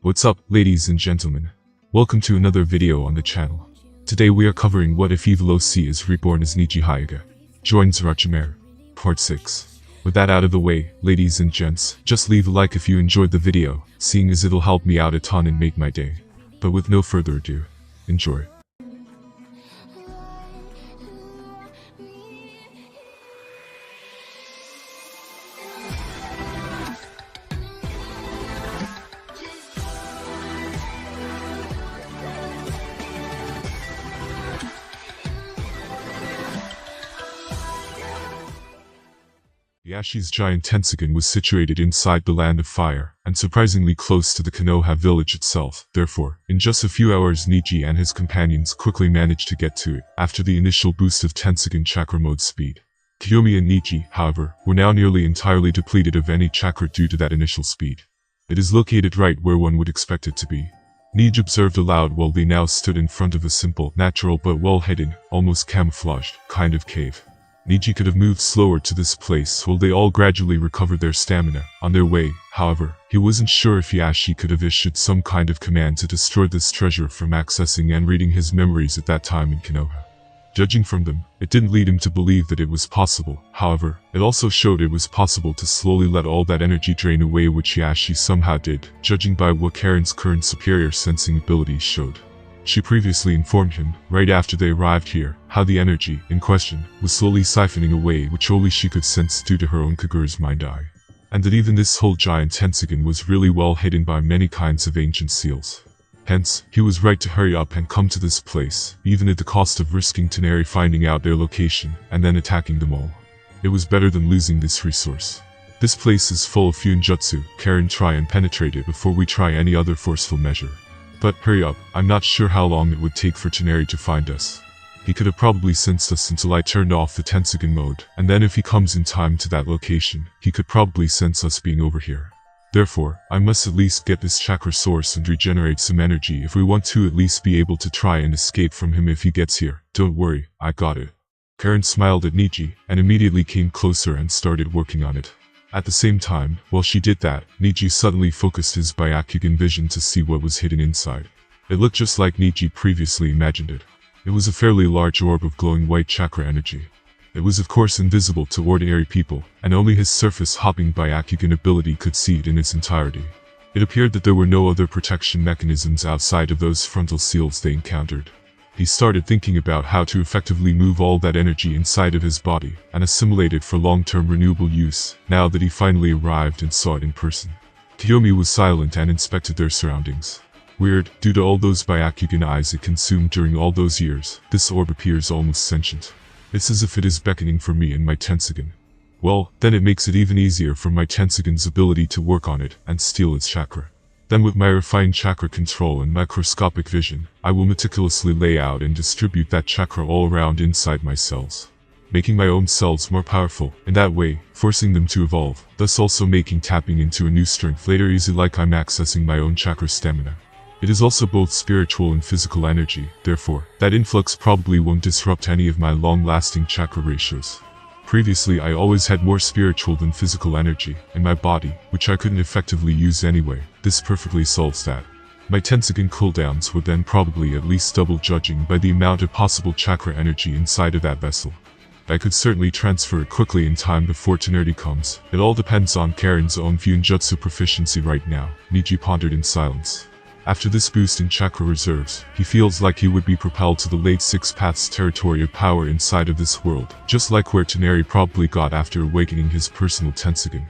What's up, ladies and gentlemen? Welcome to another video on the channel. Today we are covering what if Evil OC is reborn as Neji Hyuga. Joins OROCHIMARU. Part 6. With that out of the way, ladies and gents, just leave a like if you enjoyed the video, seeing as it'll help me out a ton and make my day. But with no further ado, enjoy. Yashi's giant Tensugen was situated inside the Land of Fire, and surprisingly close to the Konoha village itself. Therefore, in just a few hours Neji and his companions quickly managed to get to it, after the initial boost of Tensugen chakra mode speed. Kiyomi and Neji, however, were now nearly entirely depleted of any chakra due to that initial speed. It is located right where one would expect it to be. Neji observed aloud while they now stood in front of a simple, natural but well-hidden, almost camouflaged, kind of cave. Neji could have moved slower to this place while they all gradually recovered their stamina. On their way, however, he wasn't sure if Yashi could have issued some kind of command to destroy this treasure from accessing and reading his memories at that time in Konoha. Judging from them, it didn't lead him to believe that it was possible. However, it also showed it was possible to slowly let all that energy drain away, which Yashi somehow did, judging by what Karen's current superior sensing abilities showed. She previously informed him, right after they arrived here, how the energy in question was slowly siphoning away, which only she could sense due to her own Kagura's mind eye. And that even this whole giant Tensugen was really well hidden by many kinds of ancient seals. Hence, he was right to hurry up and come to this place, even at the cost of risking Toneri finding out their location, and then attacking them all. It was better than losing this resource. This place is full of Fuinjutsu. Karen, try and penetrate it before we try any other forceful measure. But hurry up, I'm not sure how long it would take for Toneri to find us. He could have probably sensed us until I turned off the Tensugen mode, and then if he comes in time to that location, he could probably sense us being over here. Therefore, I must at least get this chakra source and regenerate some energy if we want to at least be able to try and escape from him if he gets here. Don't worry, I got it. Karen smiled at Neji, and immediately came closer and started working on it. At the same time, while she did that, Neji suddenly focused his Byakugan vision to see what was hidden inside. It looked just like Neji previously imagined it. It was a fairly large orb of glowing white chakra energy. It was of course invisible to ordinary people, and only his surface-hopping Byakugan ability could see it in its entirety. It appeared that there were no other protection mechanisms outside of those frontal seals they encountered. He started thinking about how to effectively move all that energy inside of his body and assimilate it for long-term renewable use, now that he finally arrived and saw it in person. Kiyomi was silent and inspected their surroundings. Weird, due to all those Byakugan eyes it consumed during all those years, this orb appears almost sentient. It's as if it is beckoning for me and my Tensugen. Well, then it makes it even easier for my Tensugen's ability to work on it and steal its chakra. Then with my refined chakra control and microscopic vision, I will meticulously lay out and distribute that chakra all around inside my cells, making my own cells more powerful, in that way, forcing them to evolve, thus also making tapping into a new strength later easy, like I'm accessing my own chakra stamina. It is also both spiritual and physical energy, therefore, that influx probably won't disrupt any of my long-lasting chakra ratios. Previously I always had more spiritual than physical energy in my body, which I couldn't effectively use anyway. This perfectly solves that. My Tensugen cooldowns would then probably at least double, judging by the amount of possible chakra energy inside of that vessel. I could certainly transfer it quickly in time before Toneri comes. It all depends on Karen's own Fuinjutsu proficiency right now. Neji pondered in silence. After this boost in chakra reserves, he feels like he would be propelled to the late Six Paths territory of power inside of this world, just like where Toneri probably got after awakening his personal Tensugen.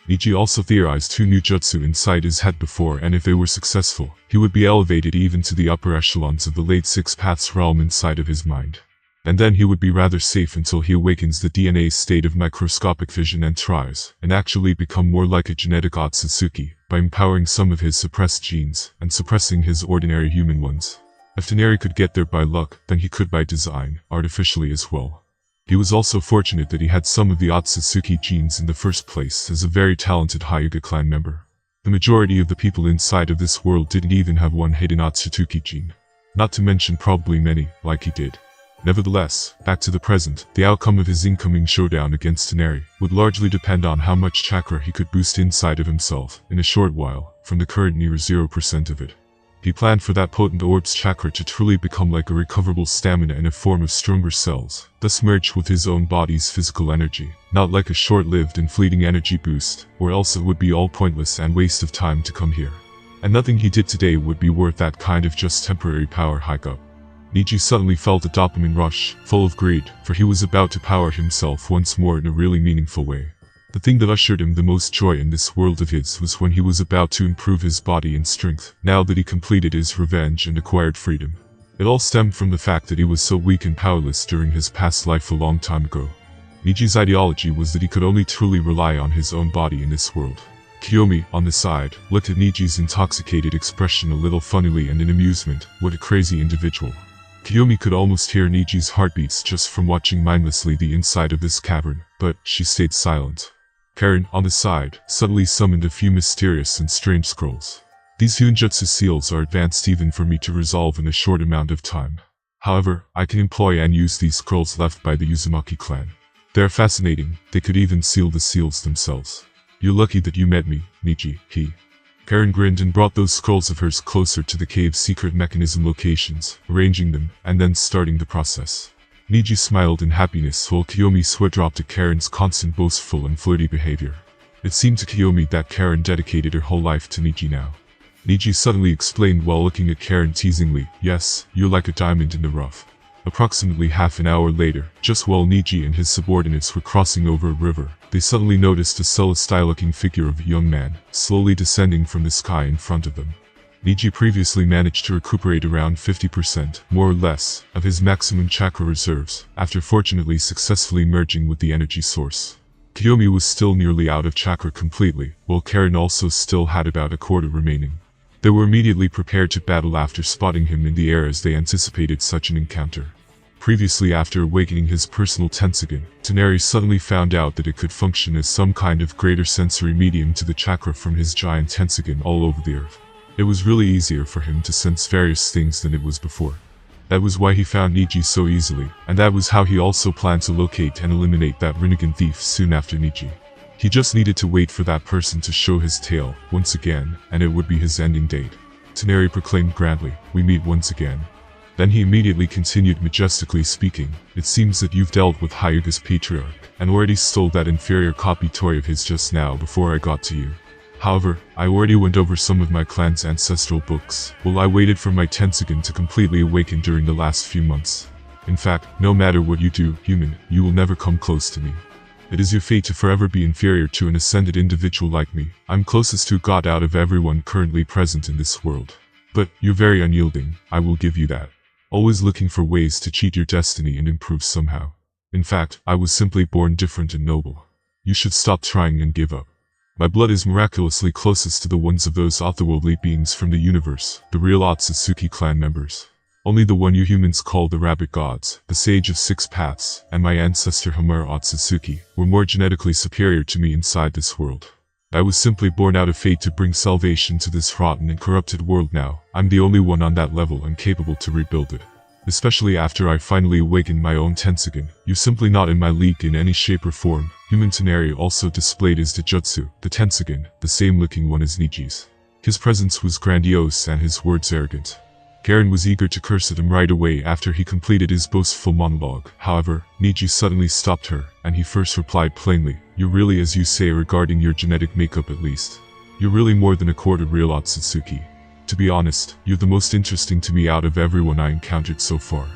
Neji also theorized 2 new jutsu inside his head before, and if they were successful, he would be elevated even to the upper echelons of the late Six Paths realm inside of his mind. And then he would be rather safe until he awakens the DNA state of microscopic vision and tries, and actually become more like a genetic Otsutsuki, by empowering some of his suppressed genes, and suppressing his ordinary human ones. If Toneri could get there by luck, then he could by design, artificially as well. He was also fortunate that he had some of the Otsutsuki genes in the first place as a very talented Hyuga clan member. The majority of the people inside of this world didn't even have one hidden Otsutsuki gene. Not to mention probably many, like he did. Nevertheless, back to the present, the outcome of his incoming showdown against Toneri would largely depend on how much chakra he could boost inside of himself in a short while. from the current near 0% of it. He planned for that potent orb's chakra to truly become like a recoverable stamina in a form of stronger cells, thus merge with his own body's physical energy, not like a short-lived and fleeting energy boost, or else it would be all pointless and waste of time to come here. And nothing he did today would be worth that kind of just temporary power hike-up. Neji suddenly felt a dopamine rush, full of greed, for he was about to power himself once more in a really meaningful way. The thing that ushered him the most joy in this world of his was when he was about to improve his body and strength, now that he completed his revenge and acquired freedom. It all stemmed from the fact that he was so weak and powerless during his past life a long time ago. Neji's ideology was that he could only truly rely on his own body in this world. Kiyomi, on the side, looked at Neji's intoxicated expression a little funnily and in amusement. What a crazy individual. Kiyomi could almost hear Neji's heartbeats just from watching mindlessly the inside of this cavern, but she stayed silent. Karen, on the side, suddenly summoned a few mysterious and strange scrolls. These Hyunjutsu seals are advanced even for me to resolve in a short amount of time. However, I can employ and use these scrolls left by the Uzumaki clan. They are fascinating, they could even seal the seals themselves. You're lucky that you met me, Neji, he. Karen grinned and brought those scrolls of hers closer to the cave's secret mechanism locations, arranging them, and then starting the process. Neji smiled in happiness while Kiyomi sweat dropped at Karen's constant boastful and flirty behavior. It seemed to Kiyomi that Karen dedicated her whole life to Neji now. Neji suddenly explained while looking at Karen teasingly, "Yes, you're like a diamond in the rough." Approximately half an hour later, just while Neji and his subordinates were crossing over a river, they suddenly noticed a Celestine-looking figure of a young man, slowly descending from the sky in front of them. Neji previously managed to recuperate around 50%, more or less, of his maximum chakra reserves, after fortunately successfully merging with the energy source. Kiyomi was still nearly out of chakra completely, while Karen also still had about a quarter remaining. They were immediately prepared to battle after spotting him in the air as they anticipated such an encounter. Previously, after awakening his personal Tensogen, Toneri suddenly found out that it could function as some kind of greater sensory medium to the chakra from his giant Tensogen all over the earth. It was really easier for him to sense various things than it was before. That was why he found Neji so easily, and that was how he also planned to locate and eliminate that Rinnegan thief soon after Neji. He just needed to wait for that person to show his tail, once again, and it would be his ending date. Toneri proclaimed grandly, "We meet once again." Then he immediately continued majestically speaking, "It seems that you've dealt with Hyuga's patriarch, and already stole that inferior copy toy of his just now before I got to you. However, I already went over some of my clan's ancestral books, while I waited for my Tensogen to completely awaken during the last few months. In fact, no matter what you do, human, you will never come close to me. It is your fate to forever be inferior to an ascended individual like me. I'm closest to a god out of everyone currently present in this world. But, you're very unyielding, I will give you that. Always looking for ways to cheat your destiny and improve somehow. In fact, I was simply born different and noble. You should stop trying and give up. My blood is miraculously closest to the ones of those otherworldly beings from the universe, the real Otsutsuki clan members. Only the one you humans call the rabbit gods, the sage of 6 paths, and my ancestor Hamura Otsutsuki, were more genetically superior to me inside this world. I was simply born out of fate to bring salvation to this rotten and corrupted world now. I'm the only one on that level and capable to rebuild it. Especially after I finally awakened my own Tensogen. You're simply not in my league in any shape or form." Human Toneri also displayed his Dojutsu, the Tensogen, the same looking one as Neji's. His presence was grandiose and his words arrogant. Karen was eager to curse at him right away after he completed his boastful monologue. However, Neji suddenly stopped her, and he first replied plainly, "You're really as you say regarding your genetic makeup at least. You're really more than a quarter real Otsutsuki. To be honest, you're the most interesting to me out of everyone I encountered so far.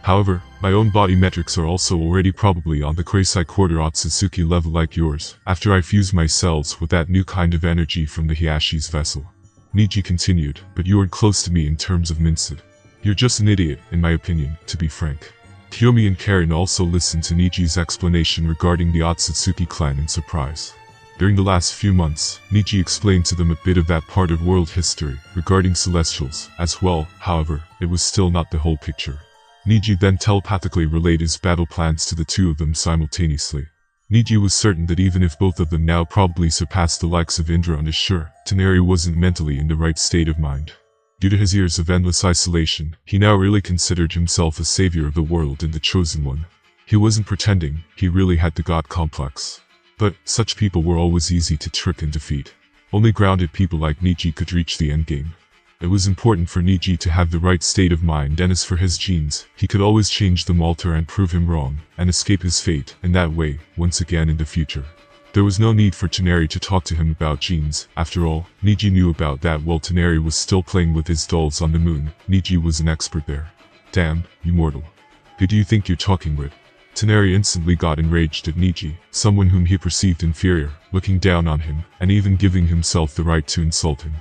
However, my own body metrics are also already probably on the crazy quarter Otsutsuki level like yours, after I fuse my cells with that new kind of energy from the Hiyashi's vessel." Neji continued, "But you aren't close to me in terms of Minsid. You're just an idiot, in my opinion, to be frank." Kiyomi and Karen also listened to Neji's explanation regarding the Otsutsuki clan in surprise. During the last few months, Neji explained to them a bit of that part of world history regarding Celestials as well. However, it was still not the whole picture. Neji then telepathically relayed his battle plans to the two of them simultaneously. Neji was certain that even if both of them now probably surpassed the likes of Indra and Ashur, Toneri wasn't mentally in the right state of mind. Due to his years of endless isolation, he now really considered himself a savior of the world and the chosen one. He wasn't pretending, he really had the god complex. But, such people were always easy to trick and defeat. Only grounded people like Neji could reach the endgame. It was important for Neji to have the right state of mind, and as for his genes, he could always change them, alter and prove him wrong, and escape his fate in that way, once again in the future. There was no need for Toneri to talk to him about genes. After all, Neji knew about that while Toneri was still playing with his dolls on the moon. Neji was an expert there. Damn, you mortal. Who do you think you're talking with? Toneri instantly got enraged at Neji, someone whom he perceived inferior, looking down on him, and even giving himself the right to insult him.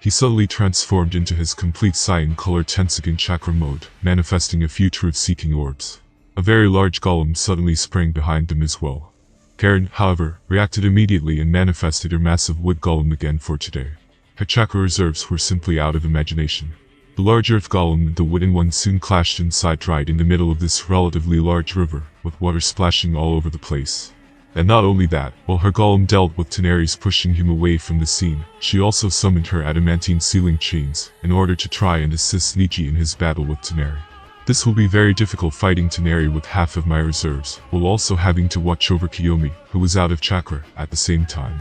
He suddenly transformed into his complete cyan-colored Tensoken chakra mode, manifesting a few truth-seeking orbs. A very large golem suddenly sprang behind them as well. Karen, however, reacted immediately and manifested her massive wood golem again for today. Her chakra reserves were simply out of imagination. The large earth golem and the wooden one soon clashed inside right in the middle of this relatively large river, with water splashing all over the place. And not only that, while her golem dealt with Toneri's pushing him away from the scene, she also summoned her adamantine sealing chains, in order to try and assist Neji in his battle with Toneri. This will be very difficult fighting Toneri with half of my reserves, while also having to watch over Kiyomi, who was out of chakra, at the same time.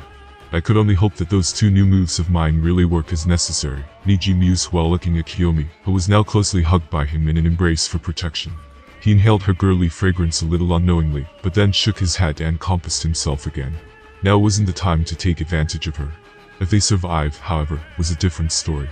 I could only hope that those two new moves of mine really work as necessary, Neji mused while looking at Kiyomi, who was now closely hugged by him in an embrace for protection. He inhaled her girly fragrance a little unknowingly, but then shook his head and composed himself again. Now wasn't the time to take advantage of her. If they survive, however, was a different story.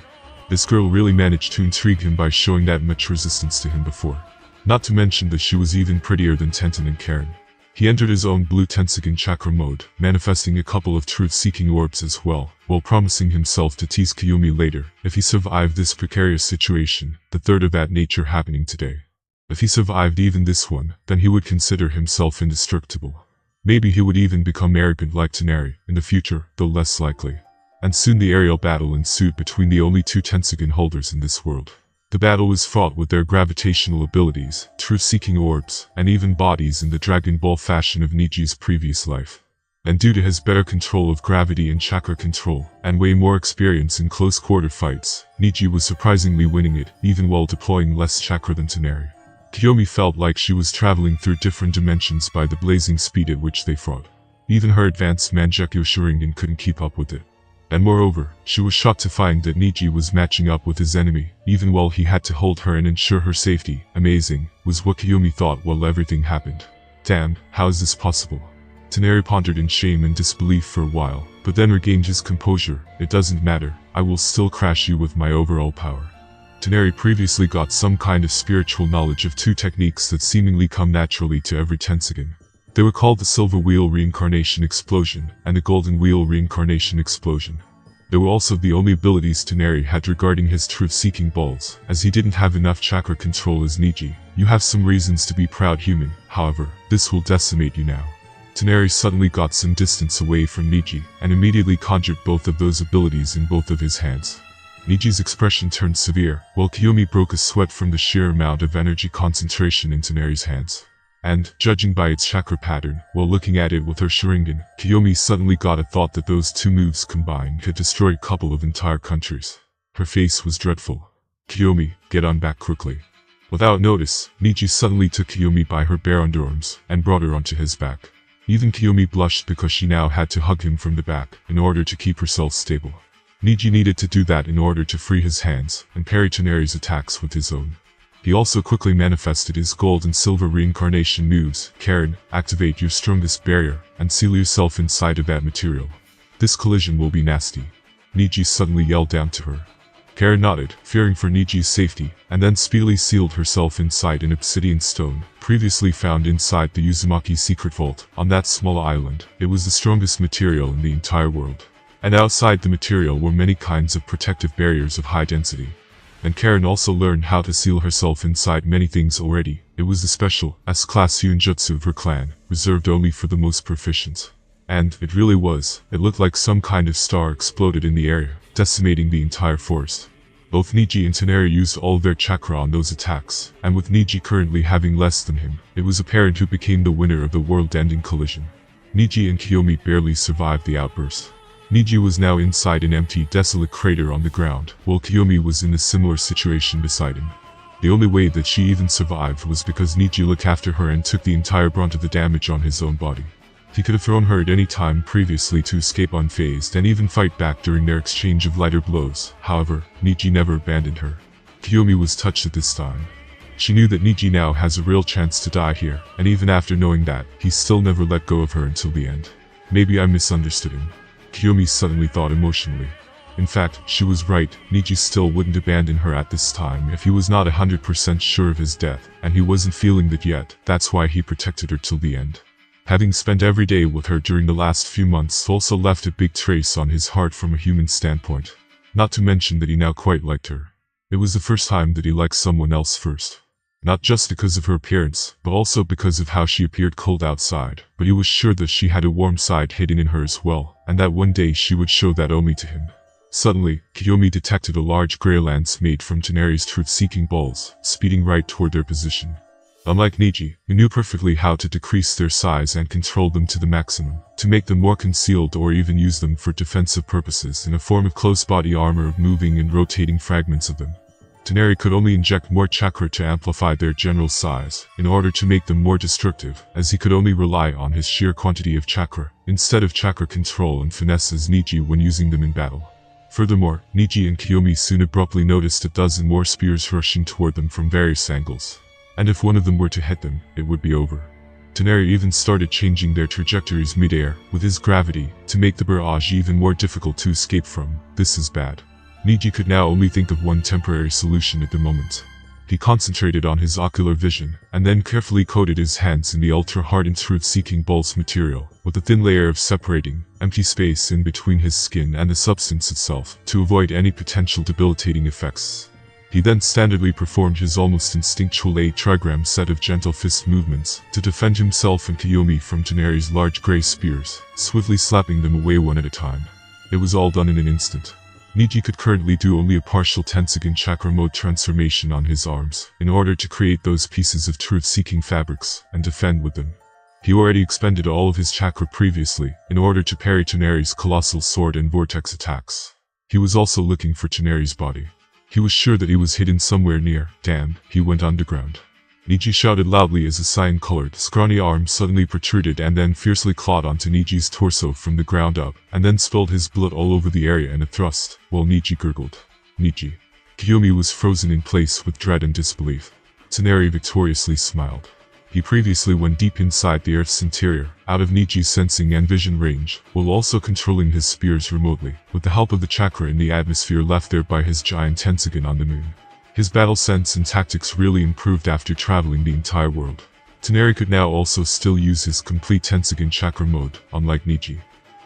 This girl really managed to intrigue him by showing that much resistance to him before. Not to mention that she was even prettier than Tenten and Karen. He entered his own blue Tensoken chakra mode, manifesting a couple of truth-seeking orbs as well, while promising himself to tease Kiyomi later, if he survived this precarious situation, the third of that nature happening today. If he survived even this one, then he would consider himself indestructible. Maybe he would even become arrogant like Toneri, in the future, though less likely. And soon the aerial battle ensued between the only two Tensoken holders in this world. The battle was fought with their gravitational abilities, truth-seeking orbs, and even bodies in the Dragon Ball fashion of Neji's previous life. And due to his better control of gravity and chakra control, and way more experience in close-quarter fights, Neji was surprisingly winning it, even while deploying less chakra than Toneri. Kiyomi felt like she was traveling through different dimensions by the blazing speed at which they fought. Even her advanced Mangekyo Sharingan couldn't keep up with it. And moreover, she was shocked to find that Neji was matching up with his enemy, even while he had to hold her and ensure her safety. Amazing, was what Kiyomi thought while everything happened. Damn, how is this possible? Toneri pondered in shame and disbelief for a while, but then regained his composure. It doesn't matter, I will still crush you with my overall power. Toneri previously got some kind of spiritual knowledge of two techniques that seemingly come naturally to every Tensoken. They were called the Silver Wheel Reincarnation Explosion and the Golden Wheel Reincarnation Explosion. They were also the only abilities Toneri had regarding his truth-seeking balls, as he didn't have enough chakra control as Neji. You have some reasons to be proud, human, however, this will decimate you now. Toneri suddenly got some distance away from Neji, and immediately conjured both of those abilities in both of his hands. Neji's expression turned severe, while Kiyomi broke a sweat from the sheer amount of energy concentration in Toneri's hands. And, judging by its chakra pattern, while looking at it with her Sharingan, Kiyomi suddenly got a thought that those two moves combined could destroy a couple of entire countries. Her face was dreadful. Kiyomi, get on back quickly. Without notice, Neji suddenly took Kiyomi by her bare underarms, and brought her onto his back. Even Kiyomi blushed because she now had to hug him from the back, in order to keep herself stable. Neji needed to do that in order to free his hands, and parry Toneri's attacks with his own. He also quickly manifested his gold and silver reincarnation moves. Karen, activate your strongest barrier, and seal yourself inside of that material. This collision will be nasty. Neji suddenly yelled down to her. Karen nodded, fearing for Neji's safety, and then speedily sealed herself inside an obsidian stone, previously found inside the Uzumaki secret vault, on that small island. It was the strongest material in the entire world. And outside the material were many kinds of protective barriers of high density. And Karen also learned how to seal herself inside many things already. It was the special S-class Yunjutsu of her clan, reserved only for the most proficient. And, it really was, it looked like some kind of star exploded in the area, decimating the entire forest. Both Neji and Toneri used all their chakra on those attacks, and with Neji currently having less than him, it was apparent who became the winner of the world-ending collision. Neji and Kiyomi barely survived the outburst. Neji was now inside an empty, desolate crater on the ground, while Kiyomi was in a similar situation beside him. The only way that she even survived was because Neji looked after her and took the entire brunt of the damage on his own body. He could have thrown her at any time previously to escape unfazed and even fight back during their exchange of lighter blows. However, Neji never abandoned her. Kiyomi was touched at this time. She knew that Neji now has a real chance to die here, and even after knowing that, he still never let go of her until the end. Maybe I misunderstood him. Kiyomi suddenly thought emotionally. In fact, she was right, Neji still wouldn't abandon her at this time if he was not 100% sure of his death, and he wasn't feeling that yet. That's why he protected her till the end. Having spent every day with her during the last few months also left a big trace on his heart from a human standpoint. Not to mention that he now quite liked her. It was the first time that he liked someone else first. Not just because of her appearance, but also because of how she appeared cold outside, but he was sure that she had a warm side hidden in her as well, and that one day she would show that only to him. Suddenly, Kiyomi detected a large grey lance made from Toneri's truth-seeking balls, speeding right toward their position. Unlike Neji, who knew perfectly how to decrease their size and control them to the maximum, to make them more concealed or even use them for defensive purposes in a form of close body armor of moving and rotating fragments of them. Toneri could only inject more chakra to amplify their general size, in order to make them more destructive, as he could only rely on his sheer quantity of chakra, instead of chakra control and finesse as Neji when using them in battle. Furthermore, Neji and Kiyomi soon abruptly noticed a dozen more spears rushing toward them from various angles. And if one of them were to hit them, it would be over. Toneri even started changing their trajectories mid-air, with his gravity, to make the barrage even more difficult to escape from. This is bad. Neji could now only think of one temporary solution at the moment. He concentrated on his ocular vision, and then carefully coated his hands in the ultra-hardened truth-seeking bolts material, with a thin layer of separating, empty space in between his skin and the substance itself, to avoid any potential debilitating effects. He then standardly performed his almost instinctual 8-trigram set of gentle fist movements, to defend himself and Kiyomi from Toneri's large grey spears, swiftly slapping them away one at a time. It was all done in an instant. Neji could currently do only a partial Tensogen chakra mode transformation on his arms, in order to create those pieces of truth-seeking fabrics, and defend with them. He already expended all of his chakra previously, in order to parry Toneri's colossal sword and vortex attacks. He was also looking for Toneri's body. He was sure that he was hidden somewhere near. Damn, he went underground. Neji shouted loudly as a cyan-colored, scrawny arm suddenly protruded and then fiercely clawed onto Neji's torso from the ground up, and then spilled his blood all over the area in a thrust, while Neji gurgled. Neji. Kiyomi was frozen in place with dread and disbelief. Toneri victoriously smiled. He previously went deep inside the Earth's interior, out of Neji's sensing and vision range, while also controlling his spears remotely, with the help of the chakra in the atmosphere left there by his giant Tensogen on the moon. His battle sense and tactics really improved after traveling the entire world. Toneri could now also still use his complete Tensogen chakra mode, unlike Neji.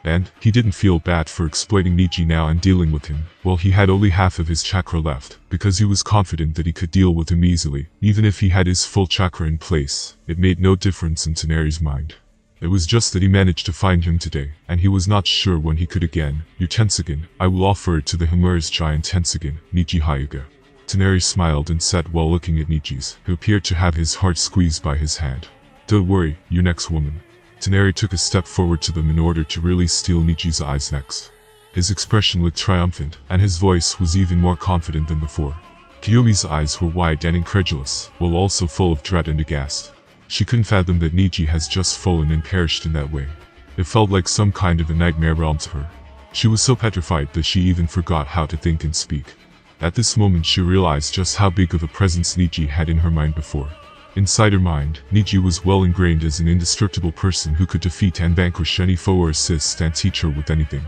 And, he didn't feel bad for exploiting Neji now and dealing with him, while he had only half of his chakra left, because he was confident that he could deal with him easily. Even if he had his full chakra in place, it made no difference in Toneri's mind. It was just that he managed to find him today, and he was not sure when he could again. Your Tensogen, I will offer it to the Hamura's giant Tensogen, Neji Hyuga. Toneri smiled and sat while looking at Neji's, who appeared to have his heart squeezed by his hand. Don't worry, your next woman. Toneri took a step forward to them in order to really steal Neji's eyes next. His expression looked triumphant, and his voice was even more confident than before. Kiyomi's eyes were wide and incredulous, while also full of dread and aghast. She couldn't fathom that Neji has just fallen and perished in that way. It felt like some kind of a nightmare realm to her. She was so petrified that she even forgot how to think and speak. At this moment she realized just how big of a presence Neji had in her mind before. Inside her mind, Neji was well ingrained as an indestructible person who could defeat and vanquish any foe or assist and teach her with anything.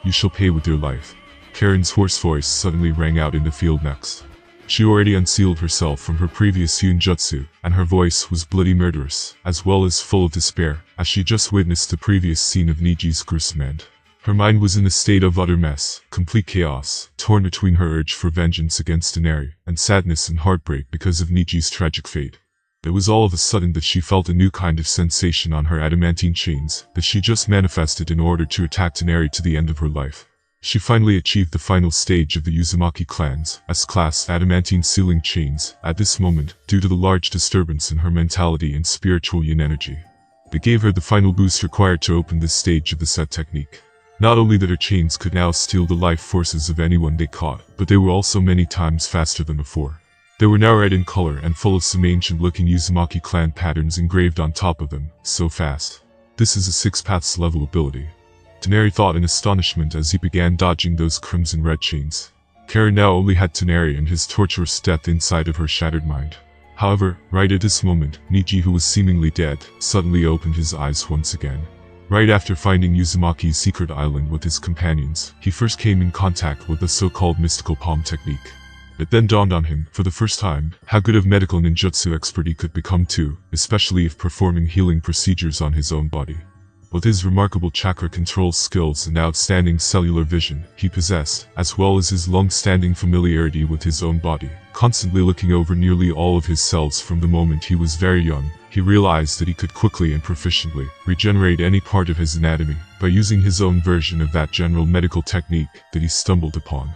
You shall pay with your life. Karen's hoarse voice suddenly rang out in the field next. She already unsealed herself from her previous Hyunjutsu, and her voice was bloody murderous, as well as full of despair, as she just witnessed the previous scene of Neji's gruesome end. Her mind was in a state of utter mess, complete chaos, torn between her urge for vengeance against Toneri, and sadness and heartbreak because of Neji's tragic fate. It was all of a sudden that she felt a new kind of sensation on her adamantine chains, that she just manifested in order to attack Toneri to the end of her life. She finally achieved the final stage of the Uzumaki clan's S-class adamantine sealing chains, at this moment, due to the large disturbance in her mentality and spiritual yin energy. It gave her the final boost required to open this stage of the set technique. Not only that her chains could now steal the life forces of anyone they caught, but they were also many times faster than before. They were now red in color and full of some ancient-looking Uzumaki clan patterns engraved on top of them, so fast. This is a 6 paths level ability. Toneri thought in astonishment as he began dodging those crimson red chains. Karen now only had Toneri and his torturous death inside of her shattered mind. However, right at this moment, Neji, who was seemingly dead, suddenly opened his eyes once again. Right after finding Uzumaki's secret island with his companions, he first came in contact with the so-called mystical palm technique. It then dawned on him, for the first time, how good of medical ninjutsu expert he could become too, especially if performing healing procedures on his own body. With his remarkable chakra control skills and outstanding cellular vision he possessed, as well as his long-standing familiarity with his own body, constantly looking over nearly all of his cells from the moment he was very young, he realized that he could quickly and proficiently regenerate any part of his anatomy by using his own version of that general medical technique that he stumbled upon.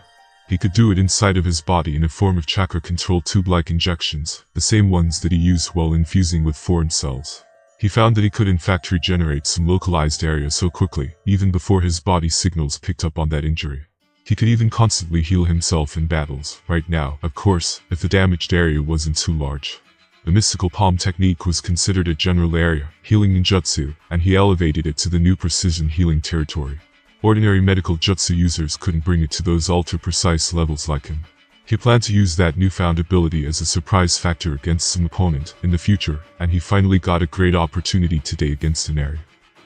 He could do it inside of his body in a form of chakra control tube-like injections, the same ones that he used while infusing with foreign cells. He found that he could in fact regenerate some localized area so quickly, even before his body signals picked up on that injury. He could even constantly heal himself in battles, right now, of course, if the damaged area wasn't too large. The mystical palm technique was considered a general area, healing ninjutsu, and he elevated it to the new precision healing territory. Ordinary medical jutsu users couldn't bring it to those ultra-precise levels like him. He planned to use that newfound ability as a surprise factor against some opponent in the future, and he finally got a great opportunity today against Toneri.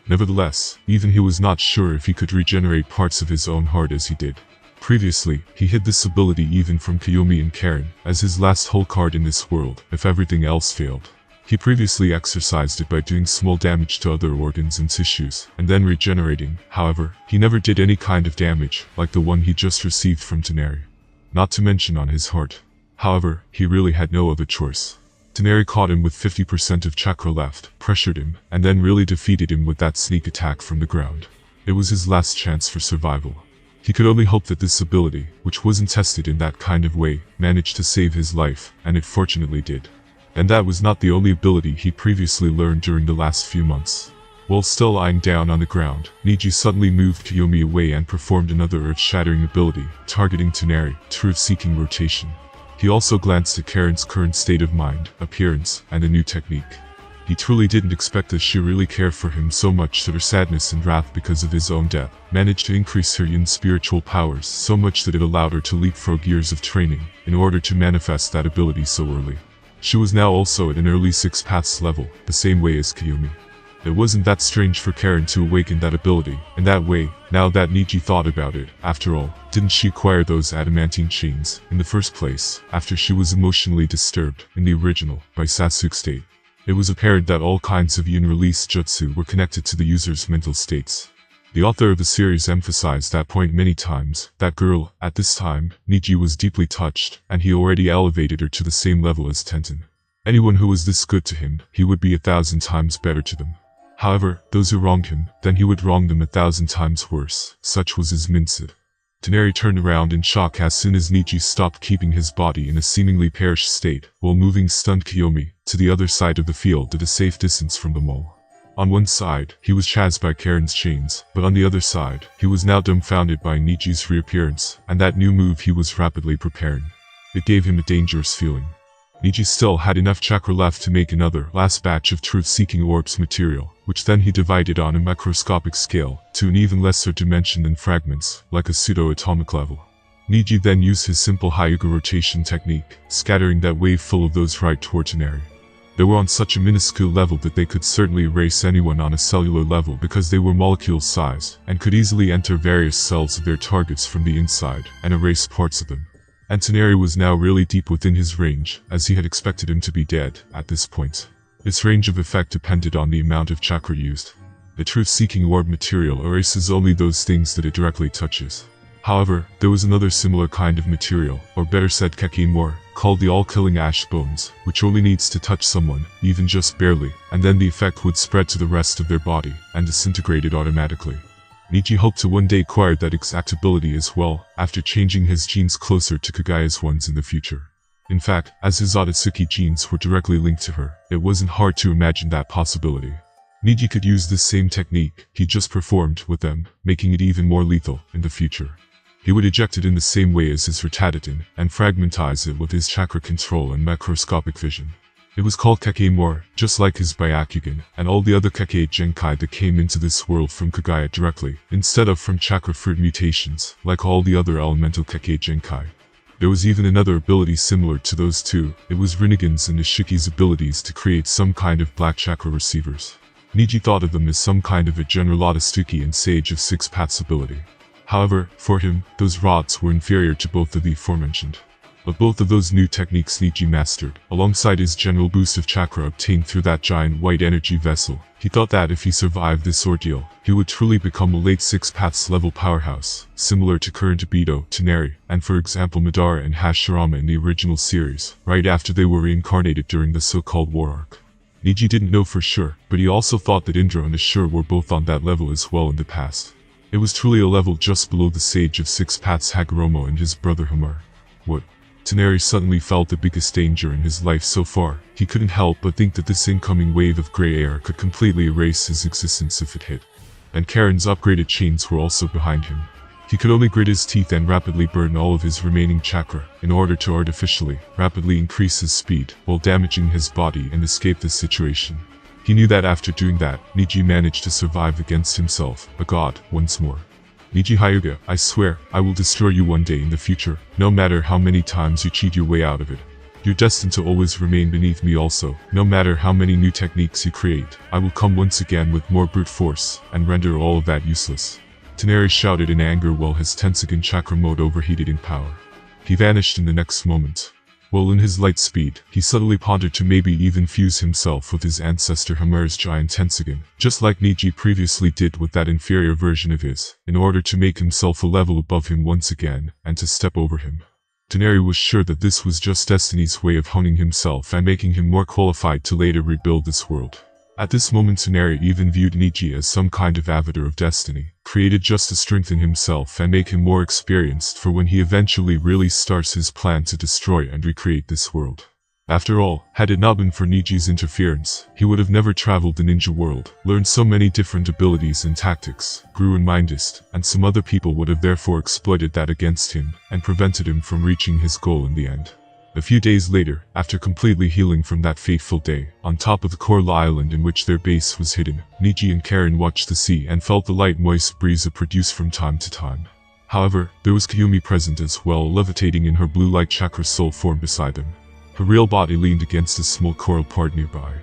Nevertheless, even he was not sure if he could regenerate parts of his own heart as he did. Previously, he hid this ability even from Kiyomi and Karen, as his last whole card in this world, if everything else failed. He previously exercised it by doing small damage to other organs and tissues, and then regenerating. However, he never did any kind of damage, like the one he just received from Toneri. Not to mention on his heart. However, he really had no other choice. Toneri caught him with 50% of chakra left, pressured him, and then really defeated him with that sneak attack from the ground. It was his last chance for survival. He could only hope that this ability, which wasn't tested in that kind of way, managed to save his life, and it fortunately did. And that was not the only ability he previously learned during the last few months. While still lying down on the ground, Neji suddenly moved Kiyomi away and performed another earth-shattering ability, targeting Toneri, truth-seeking rotation. He also glanced at Karen's current state of mind, appearance, and a new technique. He truly didn't expect that she really cared for him so much that her sadness and wrath because of his own death managed to increase her Yun's spiritual powers so much that it allowed her to leapfrog years of training in order to manifest that ability so early. She was now also at an early 6 paths level, the same way as Kiyomi. It wasn't that strange for Karen to awaken that ability in that way, now that Neji thought about it. After all, didn't she acquire those adamantine chains in the first place, after she was emotionally disturbed, in the original, by Sasuke's state? It was apparent that all kinds of Yun-released jutsu were connected to the user's mental states. The author of the series emphasized that point many times. That girl, at this time, Neji was deeply touched, and he already elevated her to the same level as Tenten. Anyone who was this good to him, he would be 1,000 times better to them. However, those who wronged him, then he would wrong them 1,000 times worse. Such was his mindset. Toneri turned around in shock as soon as Neji stopped keeping his body in a seemingly perished state, while moving stunned Kiyomi to the other side of the field at a safe distance from them all. On one side, he was chased by Karen's chains, but on the other side, he was now dumbfounded by Neji's reappearance, and that new move he was rapidly preparing. It gave him a dangerous feeling. Neji still had enough chakra left to make another last batch of truth-seeking orbs material, which then he divided on a microscopic scale to an even lesser dimension than fragments, like a pseudo-atomic level. Neji then used his simple Hyuga rotation technique, scattering that wave full of those right toward Toneri. They were on such a minuscule level that they could certainly erase anyone on a cellular level because they were molecule-sized, and could easily enter various cells of their targets from the inside, and erase parts of them. And Toneri was now really deep within his range, as he had expected him to be dead at this point. Its range of effect depended on the amount of chakra used. The truth-seeking orb material erases only those things that it directly touches. However, there was another similar kind of material, or better said Kekimor, called the all-killing ash bones, which only needs to touch someone, even just barely, and then the effect would spread to the rest of their body, and disintegrate it automatically. Neji hoped to one day acquire that exact ability as well, after changing his genes closer to Kagaya's ones in the future. In fact, as his Otsutsuki genes were directly linked to her, it wasn't hard to imagine that possibility. Neji could use this same technique he just performed with them, making it even more lethal in the future. He would eject it in the same way as his Ratatatin, and fragmentize it with his chakra control and macroscopic vision. It was called Kakemura, just like his Byakugan, and all the other Kake Genkai that came into this world from Kagaya directly, instead of from chakra fruit mutations, like all the other elemental Kake Genkai. There was even another ability similar to those two. It was Rinnegan's and Ishiki's abilities to create some kind of black chakra receivers. Neji thought of them as some kind of a General Otsutsuki and Sage of Six Paths ability. However, for him, those rods were inferior to both of the aforementioned. But both of those new techniques Neji mastered, alongside his general boost of chakra obtained through that giant white energy vessel. He thought that if he survived this ordeal, he would truly become a late Six Paths level powerhouse, similar to current Obito, Toneri, and for example Madara and Hashirama in the original series, right after they were reincarnated during the so-called war arc. Neji didn't know for sure, but he also thought that Indra and Ashura were both on that level as well in the past. It was truly a level just below the Sage of Six Paths Hagoromo and his brother Hamura. What? Toneri suddenly felt the biggest danger in his life so far. He couldn't help but think that this incoming wave of grey air could completely erase his existence if it hit. And Karen's upgraded chains were also behind him. He could only grit his teeth and rapidly burn all of his remaining chakra, in order to artificially, rapidly increase his speed, while damaging his body and escape this situation. He knew that after doing that, Neji managed to survive against himself, a god, once more. Neji Hyuga, I swear, I will destroy you one day in the future, no matter how many times you cheat your way out of it. You're destined to always remain beneath me also, no matter how many new techniques you create. I will come once again with more brute force, and render all of that useless. Toneri shouted in anger while his Tensogen chakra mode overheated in power. He vanished in the next moment. While in his light speed, he subtly pondered to maybe even fuse himself with his ancestor Hamura's giant Tensogen, just like Neji previously did with that inferior version of his, in order to make himself a level above him once again, and to step over him. Toneri was sure that this was just Destiny's way of honing himself and making him more qualified to later rebuild this world. At this moment Toneri even viewed Neji as some kind of avatar of destiny, created just to strengthen himself and make him more experienced for when he eventually really starts his plan to destroy and recreate this world. After all, had it not been for Neji's interference, he would have never traveled the ninja world, learned so many different abilities and tactics, grew in mindest, and some other people would have therefore exploited that against him, and prevented him from reaching his goal in the end. A few days later, after completely healing from that fateful day, on top of the coral island in which their base was hidden, Neji and Karen watched the sea and felt the light moist breeze it produced from time to time. However, there was Kayumi present as well, levitating in her blue light chakra soul form beside them. Her real body leaned against a small coral part nearby.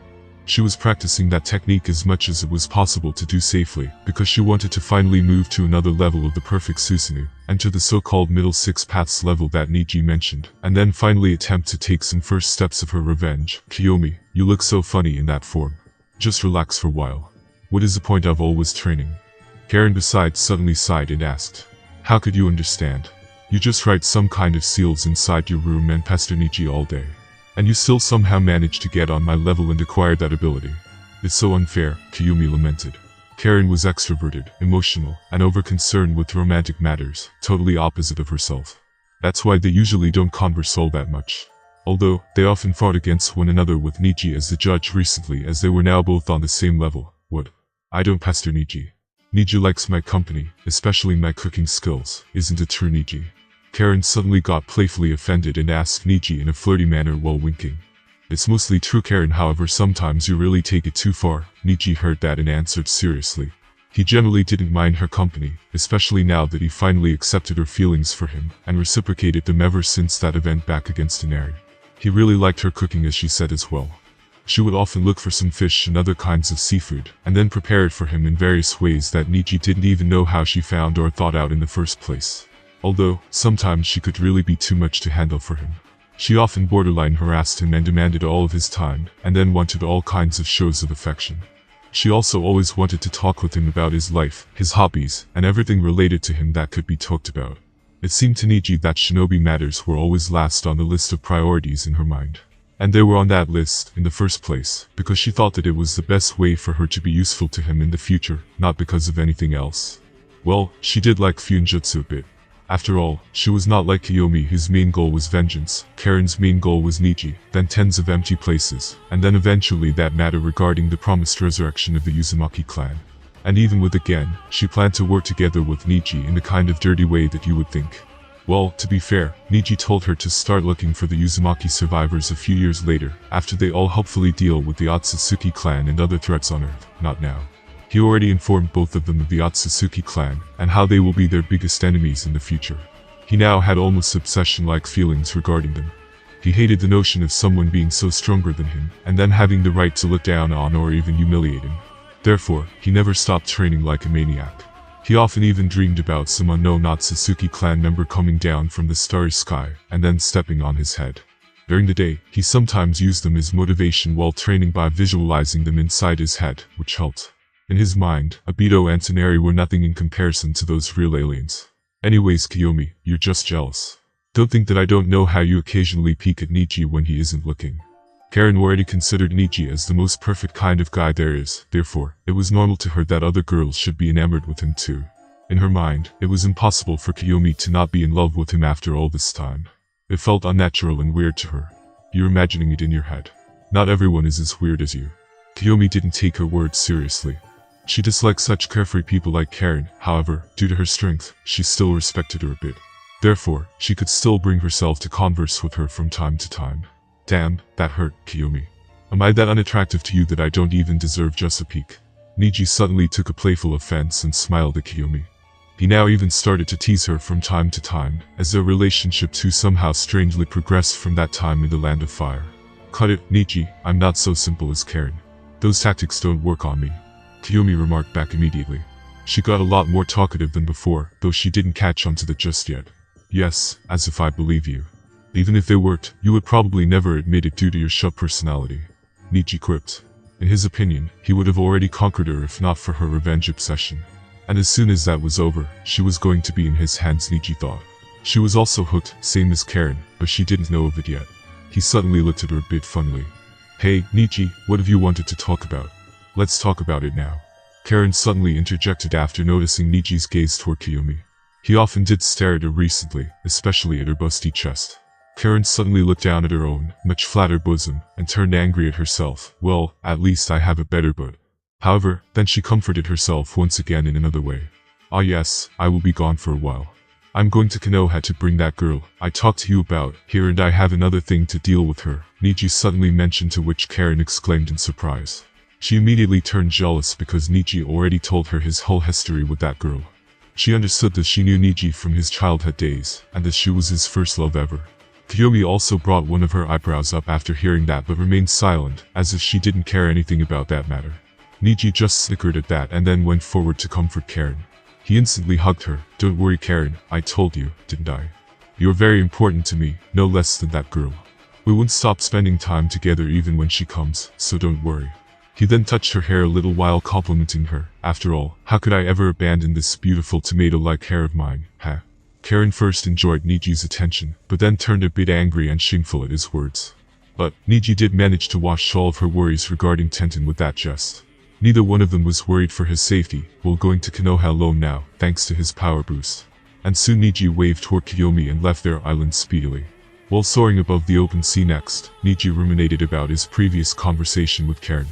She was practicing that technique as much as it was possible to do safely, because she wanted to finally move to another level of the perfect Susanoo, and to the so-called middle Six Paths level that Neji mentioned, and then finally attempt to take some first steps of her revenge. Kiyomi, you look so funny in that form. Just relax for a while. What is the point of always training? Karen beside suddenly sighed and asked. How could you understand? You just write some kind of seals inside your room and pester Neji all day. And you still somehow managed to get on my level and acquire that ability. It's so unfair, Kayumi lamented. Karen was extroverted, emotional, and over-concerned with romantic matters, totally opposite of herself. That's why they usually don't converse all that much. Although, they often fought against one another with Neji as the judge recently, as they were now both on the same level. What? I don't pester Neji. Neji likes my company, especially my cooking skills, isn't it true, Neji? Karen suddenly got playfully offended and asked Neji in a flirty manner while winking. It's mostly true, Karen, however sometimes you really take it too far. Neji heard that and answered seriously. He generally didn't mind her company, especially now that he finally accepted her feelings for him, and reciprocated them ever since that event back against Toneri. He really liked her cooking, as she said as well. She would often look for some fish and other kinds of seafood, and then prepare it for him in various ways that Neji didn't even know how she found or thought out in the first place. Although, sometimes she could really be too much to handle for him. She often borderline harassed him and demanded all of his time, and then wanted all kinds of shows of affection. She also always wanted to talk with him about his life, his hobbies, and everything related to him that could be talked about. It seemed to Neji that shinobi matters were always last on the list of priorities in her mind. And they were on that list, in the first place, because she thought that it was the best way for her to be useful to him in the future, not because of anything else. Well, she did like Fuinjutsu a bit. After all, she was not like Kiyomi, whose main goal was vengeance. Karen's main goal was Neji, then tens of empty places, and then eventually that matter regarding the promised resurrection of the Uzumaki clan. And even with again, she planned to work together with Neji in the kind of dirty way that you would think. Well, to be fair, Neji told her to start looking for the Uzumaki survivors a few years later, after they all helpfully deal with the Otsutsuki clan and other threats on Earth, not now. He already informed both of them of the Otsutsuki clan, and how they will be their biggest enemies in the future. He now had almost obsession-like feelings regarding them. He hated the notion of someone being so stronger than him, and then having the right to look down on or even humiliate him. Therefore, he never stopped training like a maniac. He often even dreamed about some unknown Otsutsuki clan member coming down from the starry sky, and then stepping on his head. During the day, he sometimes used them as motivation while training by visualizing them inside his head, which helped. In his mind, Obito and Toneri were nothing in comparison to those real aliens. Anyways, Kiyomi, you're just jealous. Don't think that I don't know how you occasionally peek at Neji when he isn't looking. Karen already considered Neji as the most perfect kind of guy there is, therefore, it was normal to her that other girls should be enamored with him too. In her mind, it was impossible for Kiyomi to not be in love with him after all this time. It felt unnatural and weird to her. You're imagining it in your head. Not everyone is as weird as you. Kiyomi didn't take her words seriously. She disliked such carefree people like Karen, however, due to her strength, she still respected her a bit. Therefore, she could still bring herself to converse with her from time to time. Damn, that hurt, Kiyomi. Am I that unattractive to you that I don't even deserve just a peek? Neji suddenly took a playful offense and smiled at Kiyomi. He now even started to tease her from time to time, as their relationship too somehow strangely progressed from that time in the Land of Fire. Cut it, Neji, I'm not so simple as Karen. Those tactics don't work on me. Kiyomi remarked back immediately. She got a lot more talkative than before, though she didn't catch on to that just yet. Yes, as if I believe you. Even if they worked, you would probably never admit it due to your shut personality. Neji quipped. In his opinion, he would have already conquered her if not for her revenge obsession. And as soon as that was over, she was going to be in his hands, Neji thought. She was also hooked, same as Karen, but she didn't know of it yet. He suddenly looked at her a bit funnily. Hey, Neji, what have you wanted to talk about? Let's talk about it now. Karen suddenly interjected after noticing Neji's gaze toward Kiyomi. He often did stare at her recently, especially at her busty chest. Karen suddenly looked down at her own, much flatter bosom, and turned angry at herself. Well, at least I have a better butt. However, then she comforted herself once again in another way. Ah yes, I will be gone for a while. I'm going to Konoha to bring that girl I talked to you about here, and I have another thing to deal with her, Neji suddenly mentioned, to which Karen exclaimed in surprise. She immediately turned jealous because Neji already told her his whole history with that girl. She understood that she knew Neji from his childhood days, and that she was his first love ever. Kiyomi also brought one of her eyebrows up after hearing that, but remained silent, as if she didn't care anything about that matter. Neji just snickered at that and then went forward to comfort Karen. He instantly hugged her. Don't worry, Karen, I told you, didn't I? You're very important to me, no less than that girl. We won't stop spending time together even when she comes, so don't worry. He then touched her hair a little while complimenting her. After all, how could I ever abandon this beautiful tomato-like hair of mine, huh? Karen first enjoyed Neji's attention, but then turned a bit angry and shameful at his words. But Neji did manage to wash all of her worries regarding Tenten with that jest. Neither one of them was worried for his safety, while going to Konoha alone now, thanks to his power boost. And soon Neji waved toward Kiyomi and left their island speedily. While soaring above the open sea next, Neji ruminated about his previous conversation with Karen.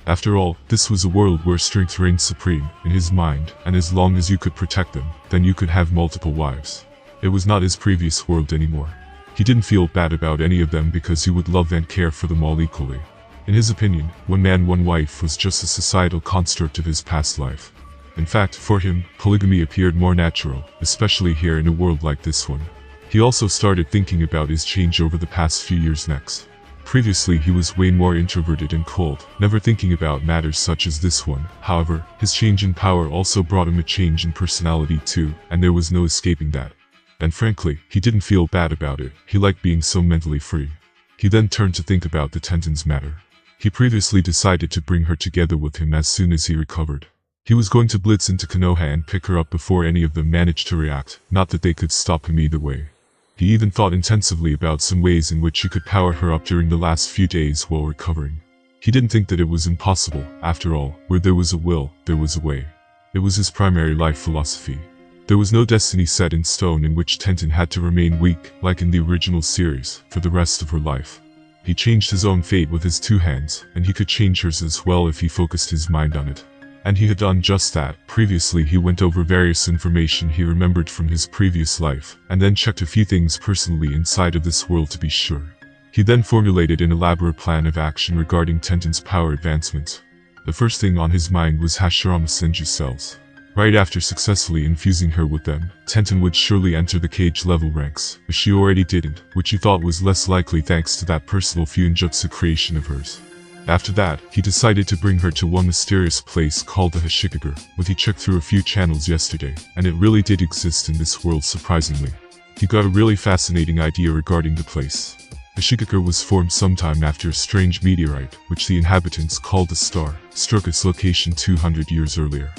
After all, this was a world where strength reigned supreme, in his mind, and as long as you could protect them, then you could have multiple wives. It was not his previous world anymore. He didn't feel bad about any of them because he would love and care for them all equally. In his opinion, one man one wife was just a societal construct of his past life. In fact, for him, polygamy appeared more natural, especially here in a world like this one. He also started thinking about his change over the past few years next. Previously he was way more introverted and cold, never thinking about matters such as this one. However, his change in power also brought him a change in personality too, and there was no escaping that. And frankly, he didn't feel bad about it. He liked being so mentally free. He then turned to think about the Tenten's matter. He previously decided to bring her together with him as soon as he recovered. He was going to blitz into Konoha and pick her up before any of them managed to react, not that they could stop him either way. He even thought intensively about some ways in which he could power her up during the last few days while recovering. He didn't think that it was impossible. After all, where there was a will, there was a way. It was his primary life philosophy. There was no destiny set in stone in which Tenten had to remain weak, like in the original series, for the rest of her life. He changed his own fate with his two hands, and he could change hers as well if he focused his mind on it. And he had done just that. Previously he went over various information he remembered from his previous life, and then checked a few things personally inside of this world to be sure. He then formulated an elaborate plan of action regarding Tenten's power advancement. The first thing on his mind was Hashirama Senju's cells. Right after successfully infusing her with them, Tenten would surely enter the cage level ranks, but she already didn't, which he thought was less likely thanks to that personal Fuinjutsu creation of hers. After that, he decided to bring her to one mysterious place called the Hashikage, but he checked through a few channels yesterday, and it really did exist in this world surprisingly. He got a really fascinating idea regarding the place. Hashikage was formed sometime after a strange meteorite, which the inhabitants called the star, struck its location 200 years earlier.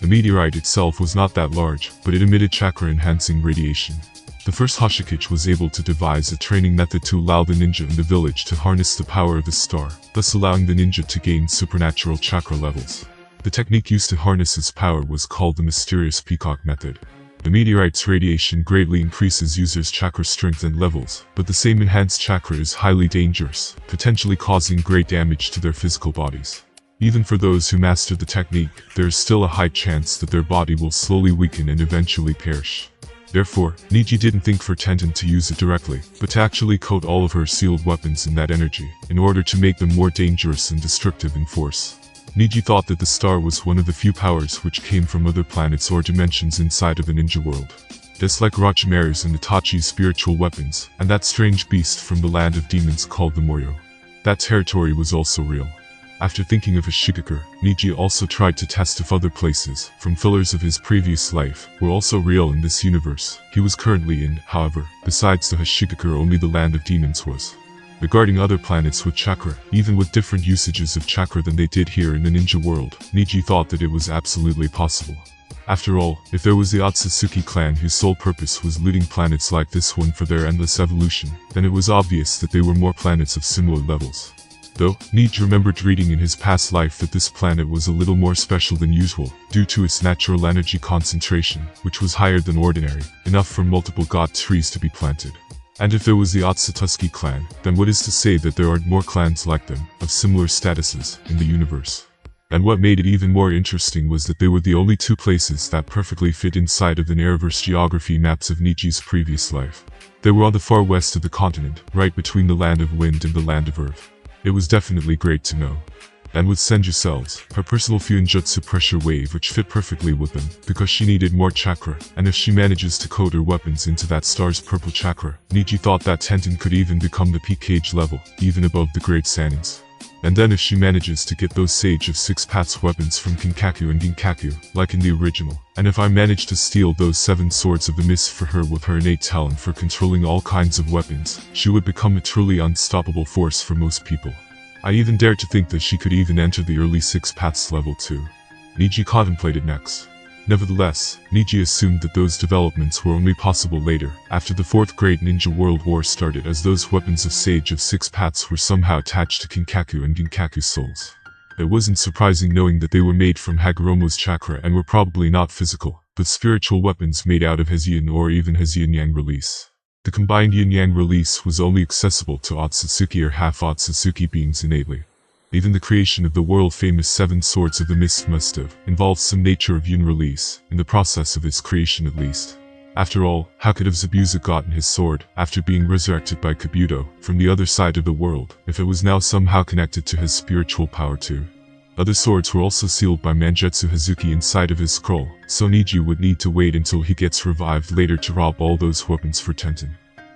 The meteorite itself was not that large, but it emitted chakra-enhancing radiation. The first Hashikage was able to devise a training method to allow the ninja in the village to harness the power of the star, thus allowing the ninja to gain supernatural chakra levels. The technique used to harness its power was called the mysterious peacock method. The meteorite's radiation greatly increases users' chakra strength and levels, but the same enhanced chakra is highly dangerous, potentially causing great damage to their physical bodies. Even for those who master the technique, there is still a high chance that their body will slowly weaken and eventually perish. Therefore, Neji didn't think for Tenten to use it directly, but to actually coat all of her sealed weapons in that energy, in order to make them more dangerous and destructive in force. Neji thought that the star was one of the few powers which came from other planets or dimensions inside of the ninja world. Just like Orochimaru's and Itachi's spiritual weapons, and that strange beast from the land of demons called the Moryo. That territory was also real. After thinking of Hashikage, Neji also tried to test if other places, from fillers of his previous life, were also real in this universe he was currently in. However, besides the Hashikage, only the land of demons was. Regarding other planets with chakra, even with different usages of chakra than they did here in the ninja world, Neji thought that it was absolutely possible. After all, if there was the Otsutsuki clan whose sole purpose was looting planets like this one for their endless evolution, then it was obvious that they were more planets of similar levels. Though, Neji remembered reading in his past life that this planet was a little more special than usual, due to its natural energy concentration, which was higher than ordinary, enough for multiple god trees to be planted. And if there was the Otsutsuki clan, then what is to say that there aren't more clans like them, of similar statuses, in the universe? And what made it even more interesting was that they were the only two places that perfectly fit inside of the Nereverse geography maps of Neji's previous life. They were on the far west of the continent, right between the land of wind and the land of earth. It was definitely great to know. And with Senju cells, her personal Fuinjutsu pressure wave which fit perfectly with them, because she needed more chakra, and if she manages to coat her weapons into that star's purple chakra, Neji thought that Tenten could even become the peak cage level, even above the Great Sanins. And then if she manages to get those Sage of Six Paths weapons from Kinkaku and Ginkaku, like in the original, and if I manage to steal those 7 swords of the mist for her with her innate talent for controlling all kinds of weapons, she would become a truly unstoppable force for most people. I even dared to think that she could even enter the early Six Paths level too. Neji contemplated next. Nevertheless, Neji assumed that those developments were only possible later, after the Fourth Great Ninja World War started, as those weapons of Sage of Six Paths were somehow attached to Kinkaku and Ginkaku's souls. It wasn't surprising knowing that they were made from Hagoromo's chakra and were probably not physical, but spiritual weapons made out of his yin or even his yin-yang release. The combined yin-yang release was only accessible to Otsutsuki or half-Otsutsuki beings innately. Even the creation of the world-famous 7 Swords of the Mist must have involved some nature of yin release, in the process of its creation at least. After all, how could have Zabuza gotten his sword, after being resurrected by Kabuto, from the other side of the world, if it was now somehow connected to his spiritual power too? Other swords were also sealed by Mangetsu Hazuki inside of his scroll, so Neji would need to wait until he gets revived later to rob all those weapons for Tenten.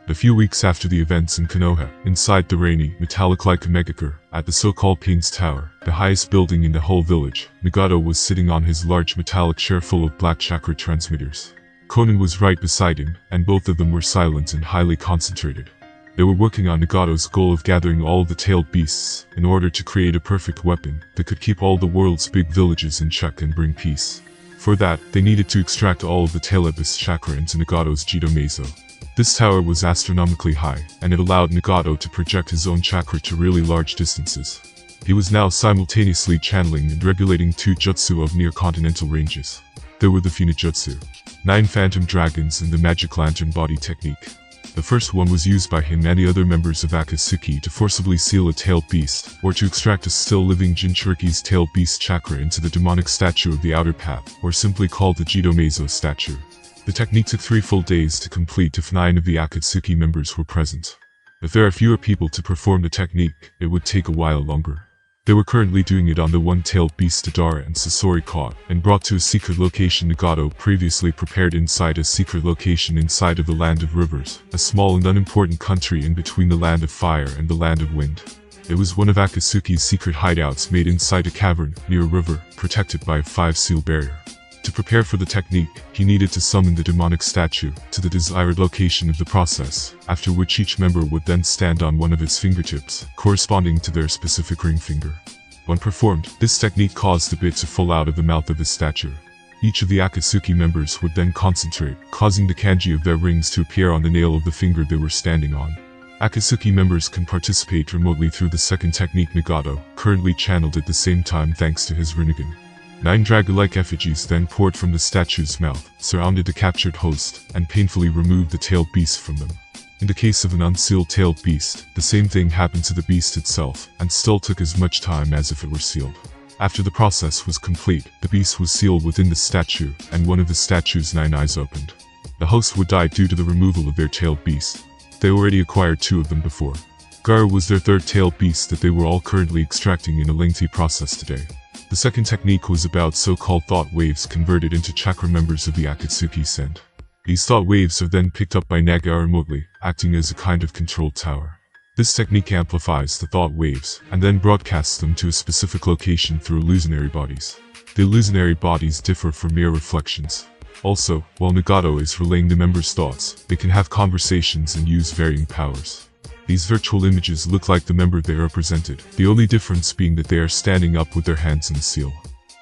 A few weeks after the events in Konoha, inside the rainy, metallic-like Megakure, at the so-called Ping's Tower, the highest building in the whole village, Nagato was sitting on his large metallic chair full of black chakra transmitters. Konan was right beside him, and both of them were silent and highly concentrated. They were working on Nagato's goal of gathering all of the tailed beasts, in order to create a perfect weapon that could keep all the world's big villages in check and bring peace. For that, they needed to extract all of the tail abyss chakra into Nagato's Jito Meizo. This tower was astronomically high, and it allowed Nagato to project his own chakra to really large distances. He was now simultaneously channeling and regulating 2 jutsu of near-continental ranges. There were the Funijutsu, 9 phantom dragons and the magic lantern body technique. The first one was used by him and the other members of Akatsuki to forcibly seal a tailed beast, or to extract a still-living Jinchuriki's tailed beast chakra into the demonic statue of the outer path, or simply called the Jidomezo statue. The technique took 3 full days to complete if 9 of the Akatsuki members were present. If there are fewer people to perform the technique, it would take a while longer. They were currently doing it on the one-tailed beast Tadara and Sasori caught, and brought to a secret location Nagato previously prepared inside a secret location inside of the Land of Rivers, a small and unimportant country in between the Land of Fire and the Land of Wind. It was one of Akatsuki's secret hideouts made inside a cavern, near a river, protected by a 5-seal barrier. To prepare for the technique, he needed to summon the demonic statue to the desired location of the process, after which each member would then stand on one of its fingertips, corresponding to their specific ring finger. When performed, this technique caused the bit to fall out of the mouth of the statue. Each of the Akatsuki members would then concentrate, causing the kanji of their rings to appear on the nail of the finger they were standing on. Akatsuki members can participate remotely through the second technique Nagato, currently channeled at the same time thanks to his Rinnegan. 9 dragon-like effigies then poured from the statue's mouth, surrounded the captured host, and painfully removed the tailed beast from them. In the case of an unsealed tailed beast, the same thing happened to the beast itself, and still took as much time as if it were sealed. After the process was complete, the beast was sealed within the statue, and one of the statue's 9 eyes opened. The host would die due to the removal of their tailed beast. They already acquired 2 of them before. Garu was their 3rd tailed beast that they were all currently extracting in a lengthy process today. The second technique was about so-called thought waves converted into chakra members of the Akatsuki sent. These thought waves are then picked up by Nagao remotely, acting as a kind of controlled tower. This technique amplifies the thought waves, and then broadcasts them to a specific location through illusionary bodies. The illusionary bodies differ from mere reflections. Also, while Nagato is relaying the members' thoughts, they can have conversations and use varying powers. These virtual images look like the member they represented, the only difference being that they are standing up with their hands in the seal.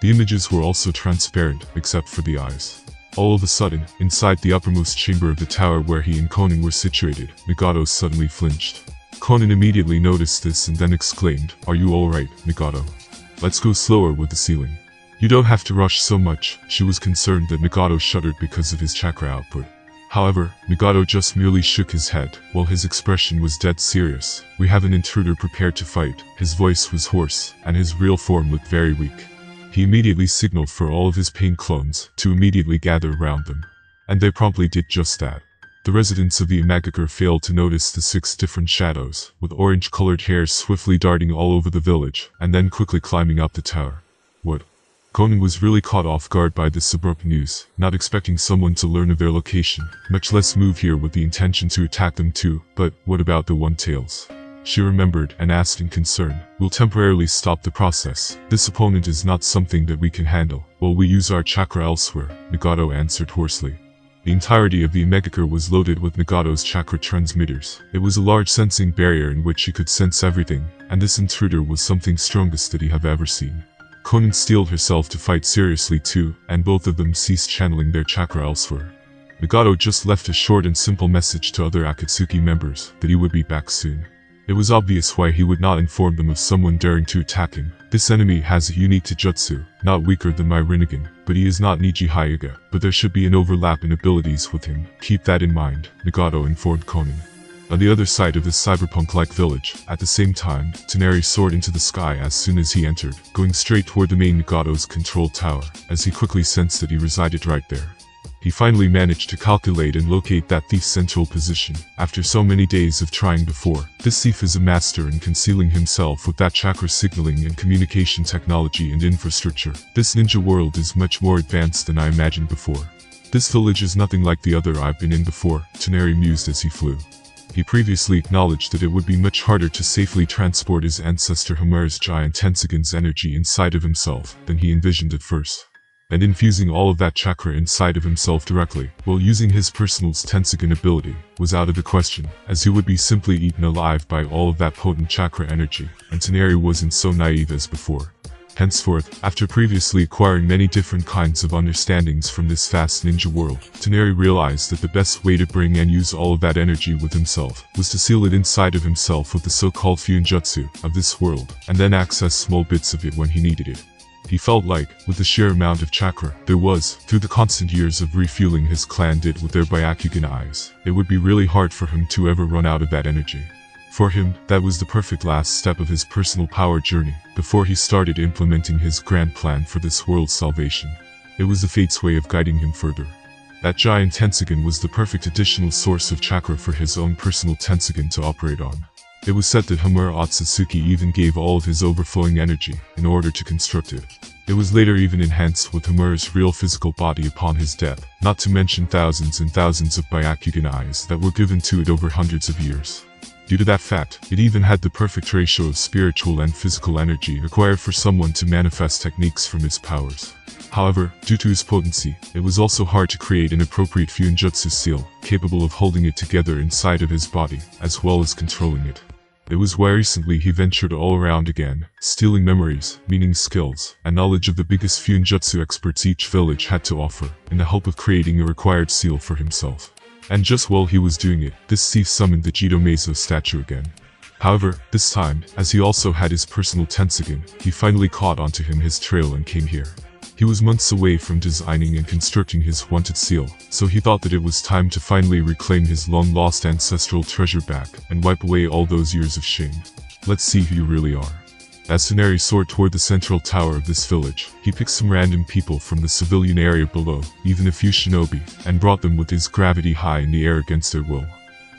The images were also transparent, except for the eyes. All of a sudden, inside the uppermost chamber of the tower where he and Konan were situated, Nagato suddenly flinched. Konan immediately noticed this and then exclaimed, "Are you alright, Nagato? Let's go slower with the sealing. You don't have to rush so much." She was concerned that Nagato shuddered because of his chakra output. However, Nagato just merely shook his head, while his expression was dead serious. "We have an intruder prepared to fight." His voice was hoarse, and his real form looked very weak. He immediately signaled for all of his pain clones to immediately gather around them. And they promptly did just that. The residents of the Imagakure failed to notice the 6 different shadows, with orange-colored hairs swiftly darting all over the village, and then quickly climbing up the tower. What? Konan was really caught off guard by this abrupt news, not expecting someone to learn of their location, much less move here with the intention to attack them too. But what about the One-Tails? She remembered and asked in concern. "We'll temporarily stop the process. This opponent is not something that we can handle, while we use our chakra elsewhere," Nagato answered hoarsely. The entirety of the Imagakure was loaded with Nagato's chakra transmitters. It was a large sensing barrier in which he could sense everything, and this intruder was something strongest that he have ever seen. Konan steeled herself to fight seriously too, and both of them ceased channeling their chakra elsewhere. Nagato just left a short and simple message to other Akatsuki members that he would be back soon. It was obvious why he would not inform them of someone daring to attack him. This enemy has a unique taijutsu, not weaker than my Rinnegan, but he is not Neji Hyuga, but there should be an overlap in abilities with him. "Keep that in mind," Nagato informed Konan. On the other side of this cyberpunk-like village, at the same time, Toneri soared into the sky as soon as he entered, going straight toward the main Nagato's control tower, as he quickly sensed that he resided right there. He finally managed to calculate and locate that thief's central position, after so many days of trying before. This thief is a master in concealing himself with that chakra signaling and communication technology and infrastructure. This ninja world is much more advanced than I imagined before. This village is nothing like the other I've been in before, Toneri mused as he flew. He previously acknowledged that it would be much harder to safely transport his ancestor Hamura's giant Tensugin's energy inside of himself than he envisioned at first. And infusing all of that chakra inside of himself directly, while using his personal's Tensugin ability, was out of the question, as he would be simply eaten alive by all of that potent chakra energy, and Toneri wasn't so naive as before. Henceforth, after previously acquiring many different kinds of understandings from this vast ninja world, Toneri realized that the best way to bring and use all of that energy with himself was to seal it inside of himself with the so-called Fuinjutsu of this world, and then access small bits of it when he needed it. He felt like, with the sheer amount of chakra there was, through the constant years of refueling his clan did with their Byakugan eyes, it would be really hard for him to ever run out of that energy. For him, that was the perfect last step of his personal power journey, before he started implementing his grand plan for this world's salvation. It was the fate's way of guiding him further. That giant Tensugen was the perfect additional source of chakra for his own personal Tensugen to operate on. It was said that Hamura Otsutsuki even gave all of his overflowing energy in order to construct it. It was later even enhanced with Hamura's real physical body upon his death, not to mention thousands and thousands of Byakugan eyes that were given to it over hundreds of years. Due to that fact, it even had the perfect ratio of spiritual and physical energy required for someone to manifest techniques from its powers. However, due to his potency, it was also hard to create an appropriate Fuinjutsu seal, capable of holding it together inside of his body, as well as controlling it. It was why recently he ventured all around again, stealing memories, meaning skills, and knowledge of the biggest Fuinjutsu experts each village had to offer, in the hope of creating a required seal for himself. And just while he was doing it, this thief summoned the Jidomezo statue again. However, this time, as he also had his personal Tensugen, he finally caught onto his trail and came here. He was months away from designing and constructing his wanted seal, so he thought that it was time to finally reclaim his long-lost ancestral treasure back and wipe away all those years of shame. Let's see who you really are. As Tsunari soared toward the central tower of this village, he picked some random people from the civilian area below, even a few shinobi, and brought them with his gravity high in the air against their will.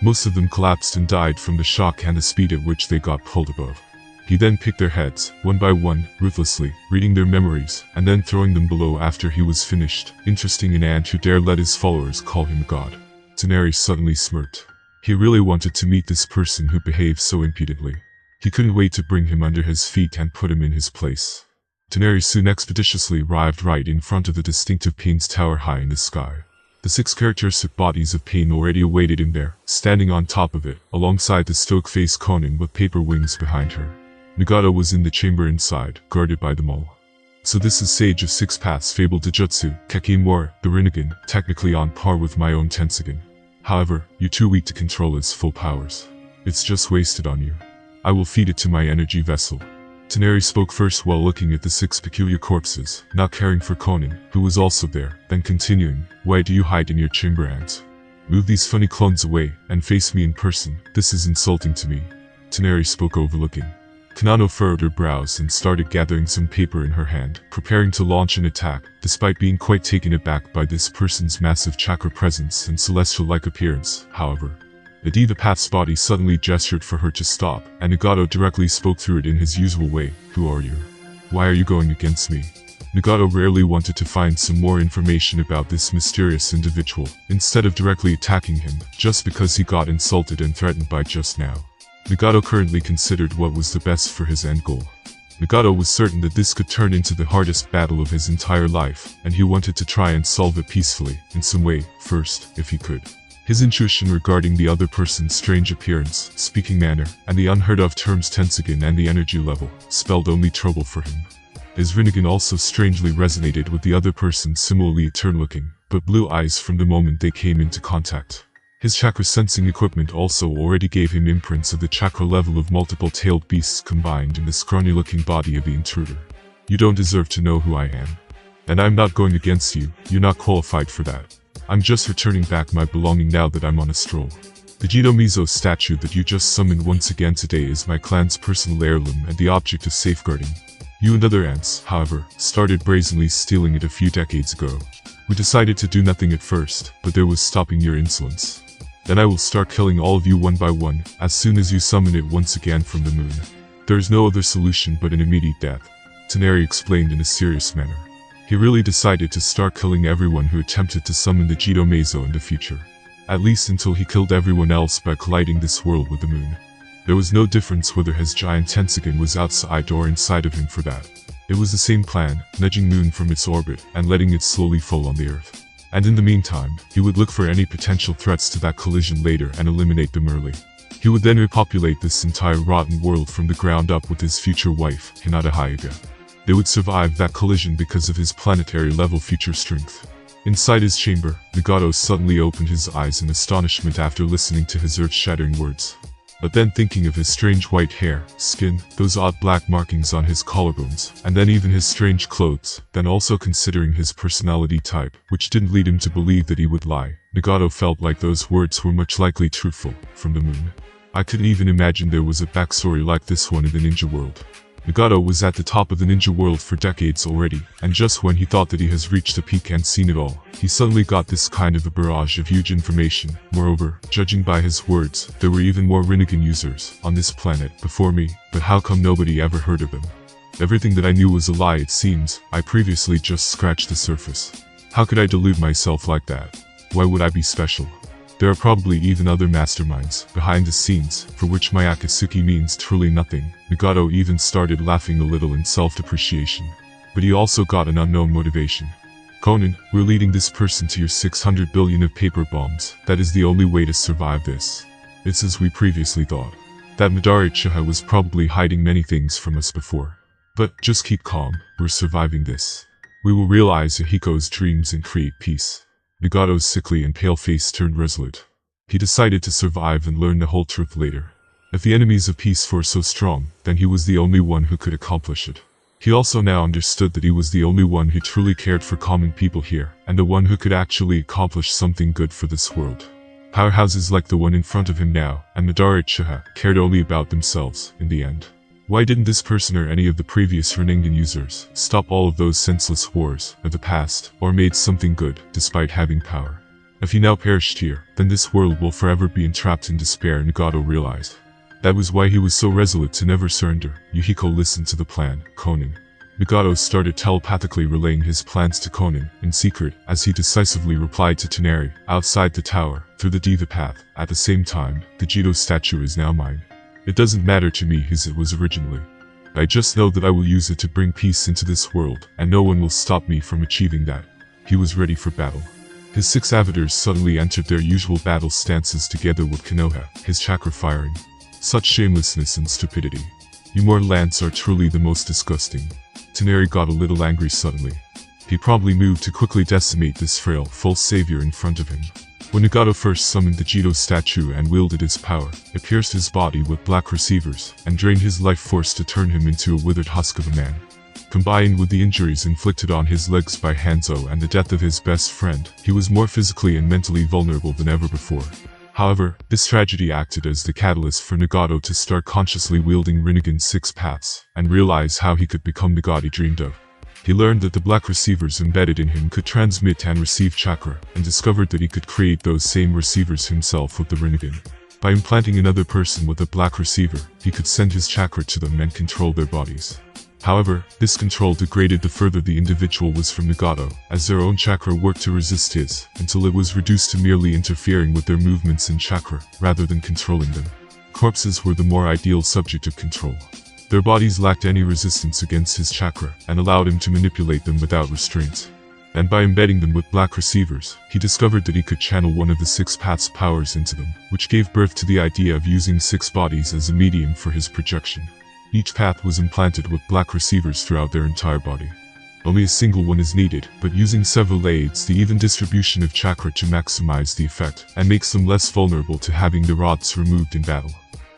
Most of them collapsed and died from the shock and the speed at which they got pulled above. He then picked their heads, one by one, ruthlessly, reading their memories, and then throwing them below after he was finished. Interesting an ant who dare let his followers call him god. Tsunari suddenly smirked. He really wanted to meet this person who behaved so impudently. He couldn't wait to bring him under his feet and put him in his place. Tsunari soon expeditiously arrived right in front of the distinctive Pain's tower high in the sky. The 6 characteristic bodies of Pain already awaited him there, standing on top of it, alongside the stoic-faced Konin with paper wings behind her. Nagato was in the chamber inside, guarded by them all. So this is Sage of 6 Paths fabled Taijutsu, Kakimura, the Rinnegan, technically on par with my own Tensugen. However, you're too weak to control its full powers. It's just wasted on you. I will feed it to my energy vessel. Tsunari spoke first while looking at the 6 peculiar corpses, not caring for Konin, who was also there, then continuing, why do you hide in your chamber, ant? Move these funny clones away, and face me in person, this is insulting to me. Tsunari spoke overlooking. Kanano furrowed her brows and started gathering some paper in her hand, preparing to launch an attack, despite being quite taken aback by this person's massive chakra presence and celestial-like appearance. However, the Diva Path's body suddenly gestured for her to stop, and Nagato directly spoke through it in his usual way. Who are you? Why are you going against me? Nagato rarely wanted to find some more information about this mysterious individual, instead of directly attacking him, just because he got insulted and threatened by just now. Nagato currently considered what was the best for his end goal. Nagato was certain that this could turn into the hardest battle of his entire life, and he wanted to try and solve it peacefully, in some way, first, if he could. His intuition regarding the other person's strange appearance, speaking manner, and the unheard-of terms Tensugen and the energy level, spelled only trouble for him. His Rinnegan also strangely resonated with the other person's similarly eternal-looking, but blue eyes from the moment they came into contact. His chakra sensing equipment also already gave him imprints of the chakra level of multiple tailed beasts combined in the scrawny-looking body of the intruder. You don't deserve to know who I am. And I'm not going against you, you're not qualified for that. I'm just returning back my belonging now that I'm on a stroll. The Jidomezo statue that you just summoned once again today is my clan's personal heirloom and the object of safeguarding. You and other ants, however, started brazenly stealing it a few decades ago. We decided to do nothing at first, but there was stopping your insolence. Then I will start killing all of you one by one, as soon as you summon it once again from the moon. There is no other solution but an immediate death. Tsunari explained in a serious manner. He really decided to start killing everyone who attempted to summon the Jidomezo in the future. At least until he killed everyone else by colliding this world with the moon. There was no difference whether his giant Tensugen was outside or inside of him for that. It was the same plan, nudging moon from its orbit and letting it slowly fall on the earth. And in the meantime, he would look for any potential threats to that collision later and eliminate them early. He would then repopulate this entire rotten world from the ground up with his future wife, Neji Hyuga. They would survive that collision because of his planetary-level future strength. Inside his chamber, Nagato suddenly opened his eyes in astonishment after listening to his earth-shattering words. But then thinking of his strange white hair, skin, those odd black markings on his collarbones, and then even his strange clothes, then also considering his personality type, which didn't lead him to believe that he would lie, Nagato felt like those words were much likely truthful, from the moon. I couldn't even imagine there was a backstory like this one in the ninja world. Nagato was at the top of the ninja world for decades already, and just when he thought that he has reached the peak and seen it all, he suddenly got this kind of a barrage of huge information. Moreover, judging by his words, there were even more Rinnegan users on this planet before me, but how come nobody ever heard of them? Everything that I knew was a lie it seems. I previously just scratched the surface. How could I delude myself like that? Why would I be special? There are probably even other masterminds behind the scenes, for which my Akatsuki means truly nothing. Nagato even started laughing a little in self-depreciation. But he also got an unknown motivation. Conan, we're leading this person to your 600 billion of paper bombs. That is the only way to survive this. It's as we previously thought. That Madara Uchiha was probably hiding many things from us before. But just keep calm, we're surviving this. We will realize Yahiko's dreams and create peace. Nagato's sickly and pale face turned resolute. He decided to survive and learn the whole truth later. If the enemies of peace were so strong, then he was the only one who could accomplish it. He also now understood that he was the only one who truly cared for common people here, and the one who could actually accomplish something good for this world. Powerhouses like the one in front of him now, and Madara Uchiha, cared only about themselves, in the end. Why didn't this person or any of the previous Rinnegan users stop all of those senseless wars of the past, or made something good, despite having power? If he now perished here, then this world will forever be entrapped in despair, Nagato realized. That was why he was so resolute to never surrender. Yahiko listened to the plan, Conan. Nagato started telepathically relaying his plans to Conan, in secret, as he decisively replied to Toneri, outside the tower, through the Diva path. At the same time, the Jito statue is now mine. It doesn't matter to me as it was originally. I just know that I will use it to bring peace into this world, and no one will stop me from achieving that. He was ready for battle. His 6 avatars suddenly entered their usual battle stances together with Konoha, his chakra firing. Such shamelessness and stupidity. You mortal ants are truly the most disgusting. Toneri got a little angry suddenly. He probably moved to quickly decimate this frail, false savior in front of him. When Nagato first summoned the Jito statue and wielded its power, it pierced his body with black receivers, and drained his life force to turn him into a withered husk of a man. Combined with the injuries inflicted on his legs by Hanzo and the death of his best friend, he was more physically and mentally vulnerable than ever before. However, this tragedy acted as the catalyst for Nagato to start consciously wielding Rinnegan's 6 paths, and realize how he could become the god he dreamed of. He learned that the black receivers embedded in him could transmit and receive chakra, and discovered that he could create those same receivers himself with the Rinnegan. By implanting another person with a black receiver, he could send his chakra to them and control their bodies. However, this control degraded the further the individual was from Nagato, as their own chakra worked to resist his, until it was reduced to merely interfering with their movements and chakra, rather than controlling them. Corpses were the more ideal subject of control. Their bodies lacked any resistance against his chakra, and allowed him to manipulate them without restraint. And by embedding them with black receivers, he discovered that he could channel one of the 6 paths' powers into them, which gave birth to the idea of using 6 bodies as a medium for his projection. Each path was implanted with black receivers throughout their entire body. Only a single one is needed, but using several aids the even distribution of chakra to maximize the effect, and makes them less vulnerable to having the rods removed in battle.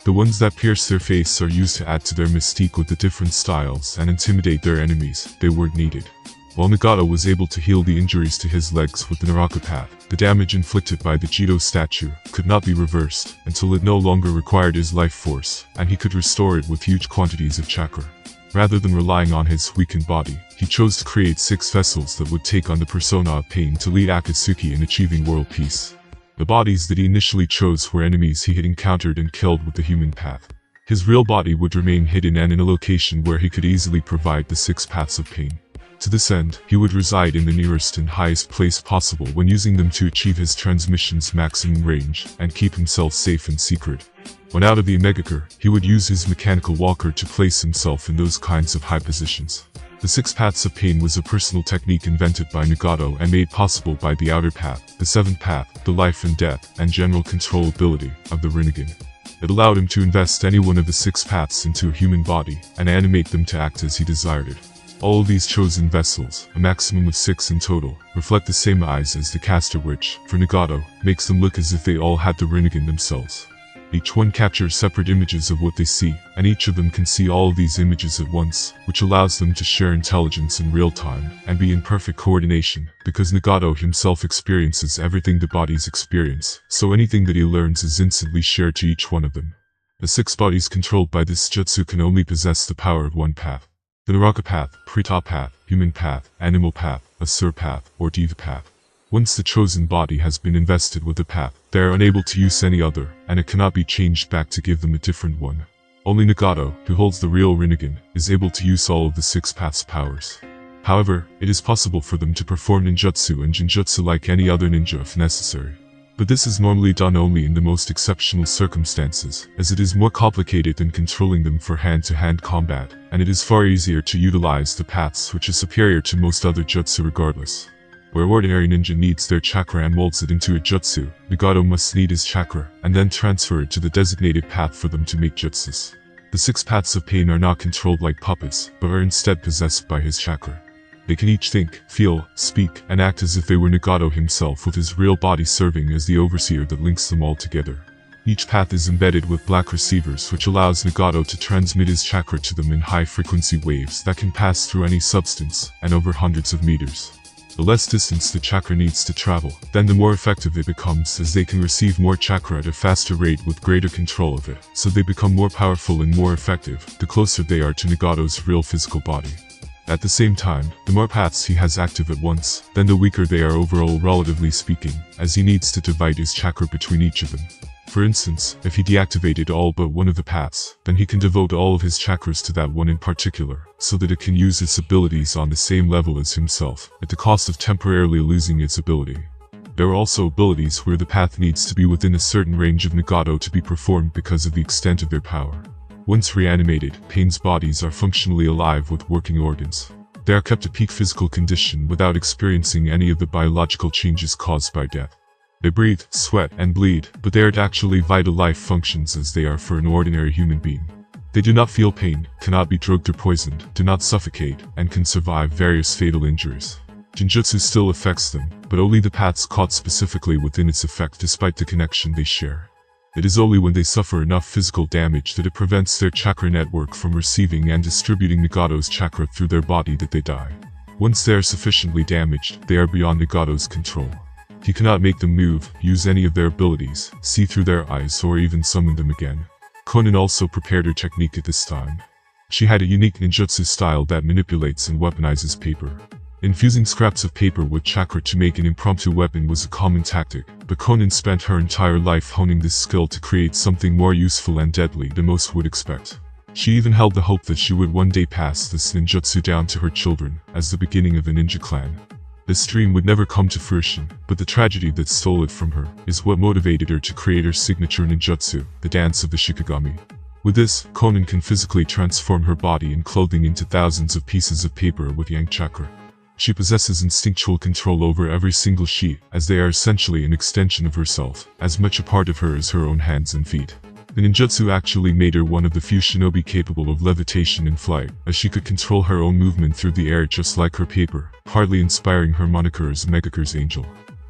The ones that pierce their face are used to add to their mystique with the different styles and intimidate their enemies. They weren't needed. While Nagato was able to heal the injuries to his legs with the Naraka path, the damage inflicted by the Jito statue could not be reversed until it no longer required his life force, and he could restore it with huge quantities of chakra. Rather than relying on his weakened body, he chose to create 6 vessels that would take on the persona of pain to lead Akatsuki in achieving world peace. The bodies that he initially chose were enemies he had encountered and killed with the human path. His real body would remain hidden and in a location where he could easily provide the 6 paths of pain. To this end, he would reside in the nearest and highest place possible when using them to achieve his transmission's maximum range and keep himself safe and secret. When out of the Omegakure, he would use his mechanical walker to place himself in those kinds of high positions. The 6 paths of pain was a personal technique invented by Nagato and made possible by the outer path, the 7th path, the life and death, and general control ability of the Rinnegan. It allowed him to invest any one of the 6 paths into a human body, and animate them to act as he desired it. All of these chosen vessels, a maximum of 6 in total, reflect the same eyes as the caster which, for Nagato, makes them look as if they all had the Rinnegan themselves. Each one captures separate images of what they see, and each of them can see all of these images at once, which allows them to share intelligence in real time, and be in perfect coordination, because Nagato himself experiences everything the bodies experience, so anything that he learns is instantly shared to each one of them. The 6 bodies controlled by this jutsu can only possess the power of one path. The Naraka path, Preta path, human path, animal path, asura path, or Deva path. Once the chosen body has been invested with the path, they are unable to use any other, and it cannot be changed back to give them a different one. Only Nagato, who holds the real Rinnegan, is able to use all of the 6 paths' powers. However, it is possible for them to perform ninjutsu and jinjutsu like any other ninja if necessary. But this is normally done only in the most exceptional circumstances, as it is more complicated than controlling them for hand-to-hand combat, and it is far easier to utilize the paths, which is superior to most other jutsu regardless. Where ordinary ninja needs their chakra and molds it into a jutsu, Nagato must need his chakra, and then transfer it to the designated path for them to make jutsus. The 6 paths of pain are not controlled like puppets, but are instead possessed by his chakra. They can each think, feel, speak, and act as if they were Nagato himself, with his real body serving as the overseer that links them all together. Each path is embedded with black receivers, which allows Nagato to transmit his chakra to them in high-frequency waves that can pass through any substance, and over hundreds of meters. The less distance the chakra needs to travel, then the more effective it becomes, as they can receive more chakra at a faster rate with greater control of it, so they become more powerful and more effective, the closer they are to Nagato's real physical body. At the same time, the more paths he has active at once, then the weaker they are overall relatively speaking, as he needs to divide his chakra between each of them. For instance, if he deactivated all but one of the paths, then he can devote all of his chakras to that one in particular, so that it can use its abilities on the same level as himself, at the cost of temporarily losing its ability. There are also abilities where the path needs to be within a certain range of Nagato to be performed because of the extent of their power. Once reanimated, Pain's bodies are functionally alive with working organs. They are kept at peak physical condition without experiencing any of the biological changes caused by death. They breathe, sweat, and bleed, but they aren't actually vital life functions as they are for an ordinary human being. They do not feel pain, cannot be drugged or poisoned, do not suffocate, and can survive various fatal injuries. Jinjutsu still affects them, but only the paths caught specifically within its effect despite the connection they share. It is only when they suffer enough physical damage that it prevents their chakra network from receiving and distributing Nagato's chakra through their body that they die. Once they are sufficiently damaged, they are beyond Nagato's control. He cannot make them move, use any of their abilities, see through their eyes, or even summon them again. Konan also prepared her technique at this time. She had a unique ninjutsu style that manipulates and weaponizes paper. Infusing scraps of paper with chakra to make an impromptu weapon was a common tactic, but Konan spent her entire life honing this skill to create something more useful and deadly than most would expect. She even held the hope that she would one day pass this ninjutsu down to her children, as the beginning of a ninja clan. This dream would never come to fruition, but the tragedy that stole it from her is what motivated her to create her signature ninjutsu, the dance of the shikigami. With this, Konan can physically transform her body and clothing into thousands of pieces of paper with yang chakra. She possesses instinctual control over every single sheet, as they are essentially an extension of herself, as much a part of her as her own hands and feet. The ninjutsu actually made her one of the few shinobi capable of levitation and flight, as she could control her own movement through the air just like her paper, hardly inspiring her moniker as Megakure's angel.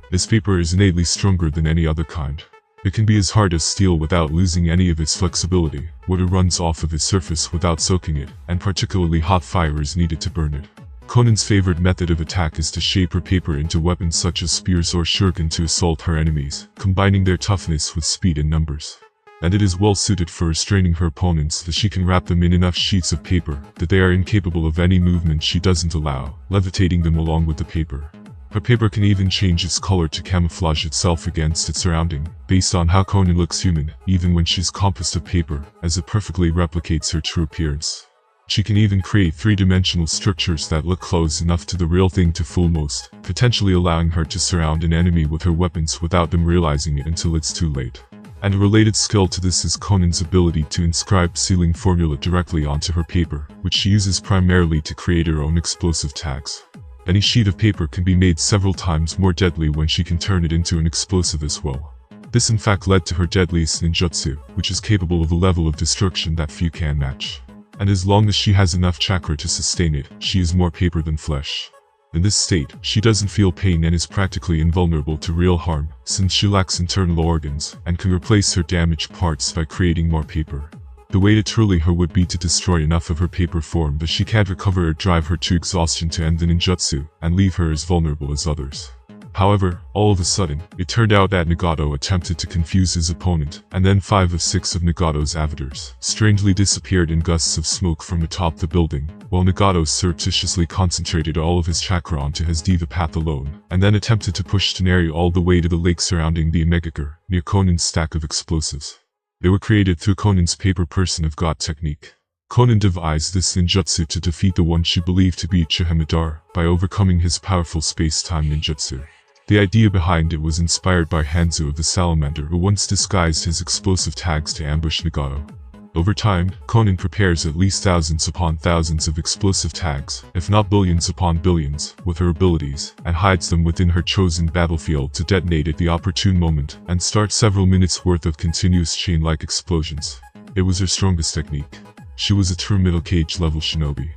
This paper is innately stronger than any other kind. It can be as hard as steel without losing any of its flexibility, water runs off of its surface without soaking it, and particularly hot fire is needed to burn it. Konan's favorite method of attack is to shape her paper into weapons such as spears or shuriken to assault her enemies, combining their toughness with speed and numbers. And it is well suited for restraining her opponents, that she can wrap them in enough sheets of paper that they are incapable of any movement she doesn't allow, levitating them along with the paper. Her paper can even change its color to camouflage itself against its surrounding, based on how Konan looks human, even when she's composed of paper, as it perfectly replicates her true appearance. She can even create three-dimensional structures that look close enough to the real thing to fool most, potentially allowing her to surround an enemy with her weapons without them realizing it until it's too late. And a related skill to this is Konan's ability to inscribe sealing formula directly onto her paper, which she uses primarily to create her own explosive tags. Any sheet of paper can be made several times more deadly when she can turn it into an explosive as well. This in fact led to her deadliest ninjutsu, which is capable of a level of destruction that few can match. And as long as she has enough chakra to sustain it, she is more paper than flesh. In this state, she doesn't feel pain and is practically invulnerable to real harm, since she lacks internal organs, and can replace her damaged parts by creating more paper. The way to truly her would be to destroy enough of her paper form that she can't recover or drive her to exhaustion to end the ninjutsu, and leave her as vulnerable as others. However, all of a sudden, it turned out that Nagato attempted to confuse his opponent, and then 5 of 6 of Nagato's avatars strangely disappeared in gusts of smoke from atop the building, while Nagato surreptitiously concentrated all of his chakra onto his diva path alone, and then attempted to push Toneri all the way to the lake surrounding the Omegakure, near Konan's stack of explosives. They were created through Konan's paper person of God technique. Konan devised this ninjutsu to defeat the one she believed to be Chihamadar by overcoming his powerful space-time ninjutsu. The idea behind it was inspired by Hanzo of the Salamander, who once disguised his explosive tags to ambush Nagato. Over time, Konan prepares at least thousands upon thousands of explosive tags, if not billions upon billions, with her abilities, and hides them within her chosen battlefield to detonate at the opportune moment, and start several minutes worth of continuous chain-like explosions. It was her strongest technique. She was a true middle cage level shinobi.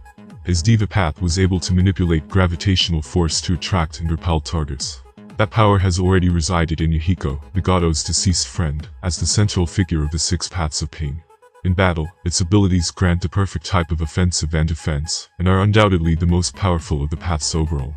His diva path was able to manipulate gravitational force to attract and repel targets. That power has already resided in Yahiko, Nagato's deceased friend, as the central figure of the 6 paths of pain. In battle, its abilities grant the perfect type of offensive and defense, and are undoubtedly the most powerful of the paths overall.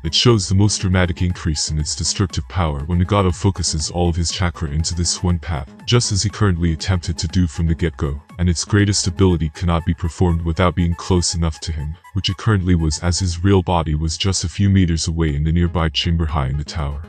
It shows the most dramatic increase in its destructive power when Nagato focuses all of his chakra into this one path, just as he currently attempted to do from the get-go, and its greatest ability cannot be performed without being close enough to him, which it currently was, as his real body was just a few meters away in the nearby chamber high in the tower.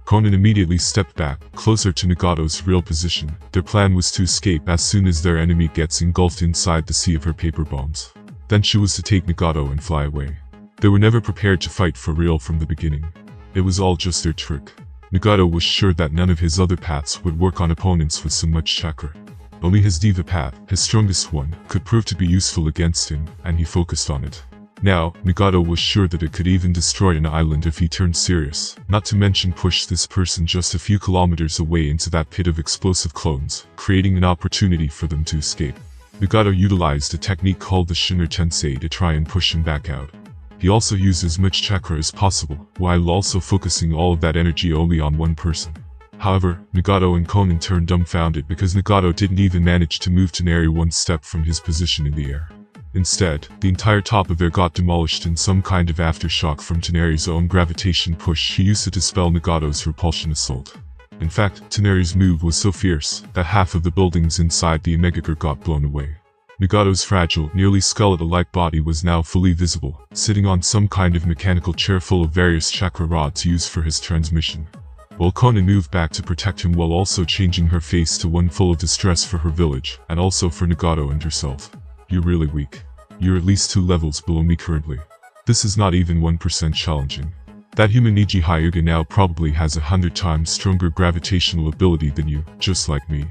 Konan immediately stepped back, closer to Nagato's real position. Their plan was to escape as soon as their enemy gets engulfed inside the sea of her paper bombs. Then she was to take Nagato and fly away. They were never prepared to fight for real from the beginning. It was all just their trick. Nagato was sure that none of his other paths would work on opponents with so much chakra. Only his diva path, his strongest one, could prove to be useful against him, and he focused on it. Now, Nagato was sure that it could even destroy an island if he turned serious, not to mention push this person just a few kilometers away into that pit of explosive clones, creating an opportunity for them to escape. Nagato utilized a technique called the Shinra Tensei to try and push him back out. He also used as much chakra as possible, while also focusing all of that energy only on one person. However, Nagato and Konan turned dumbfounded because Nagato didn't even manage to move Toneri one step from his position in the air. Instead, the entire top of it got demolished in some kind of aftershock from Toneri's own gravitation push he used to dispel Nagato's repulsion assault. In fact, Toneri's move was so fierce that half of the buildings inside the Omegakure got blown away. Nagato's fragile, nearly skeletal-like body was now fully visible, sitting on some kind of mechanical chair full of various chakra rods used for his transmission. While Konan moved back to protect him while also changing her face to one full of distress for her village, and also for Nagato and herself. You're really weak. You're at least 2 levels below me currently. This is not even 1% challenging. That human Neji Hyuga now probably has 100 times stronger gravitational ability than you, just like me.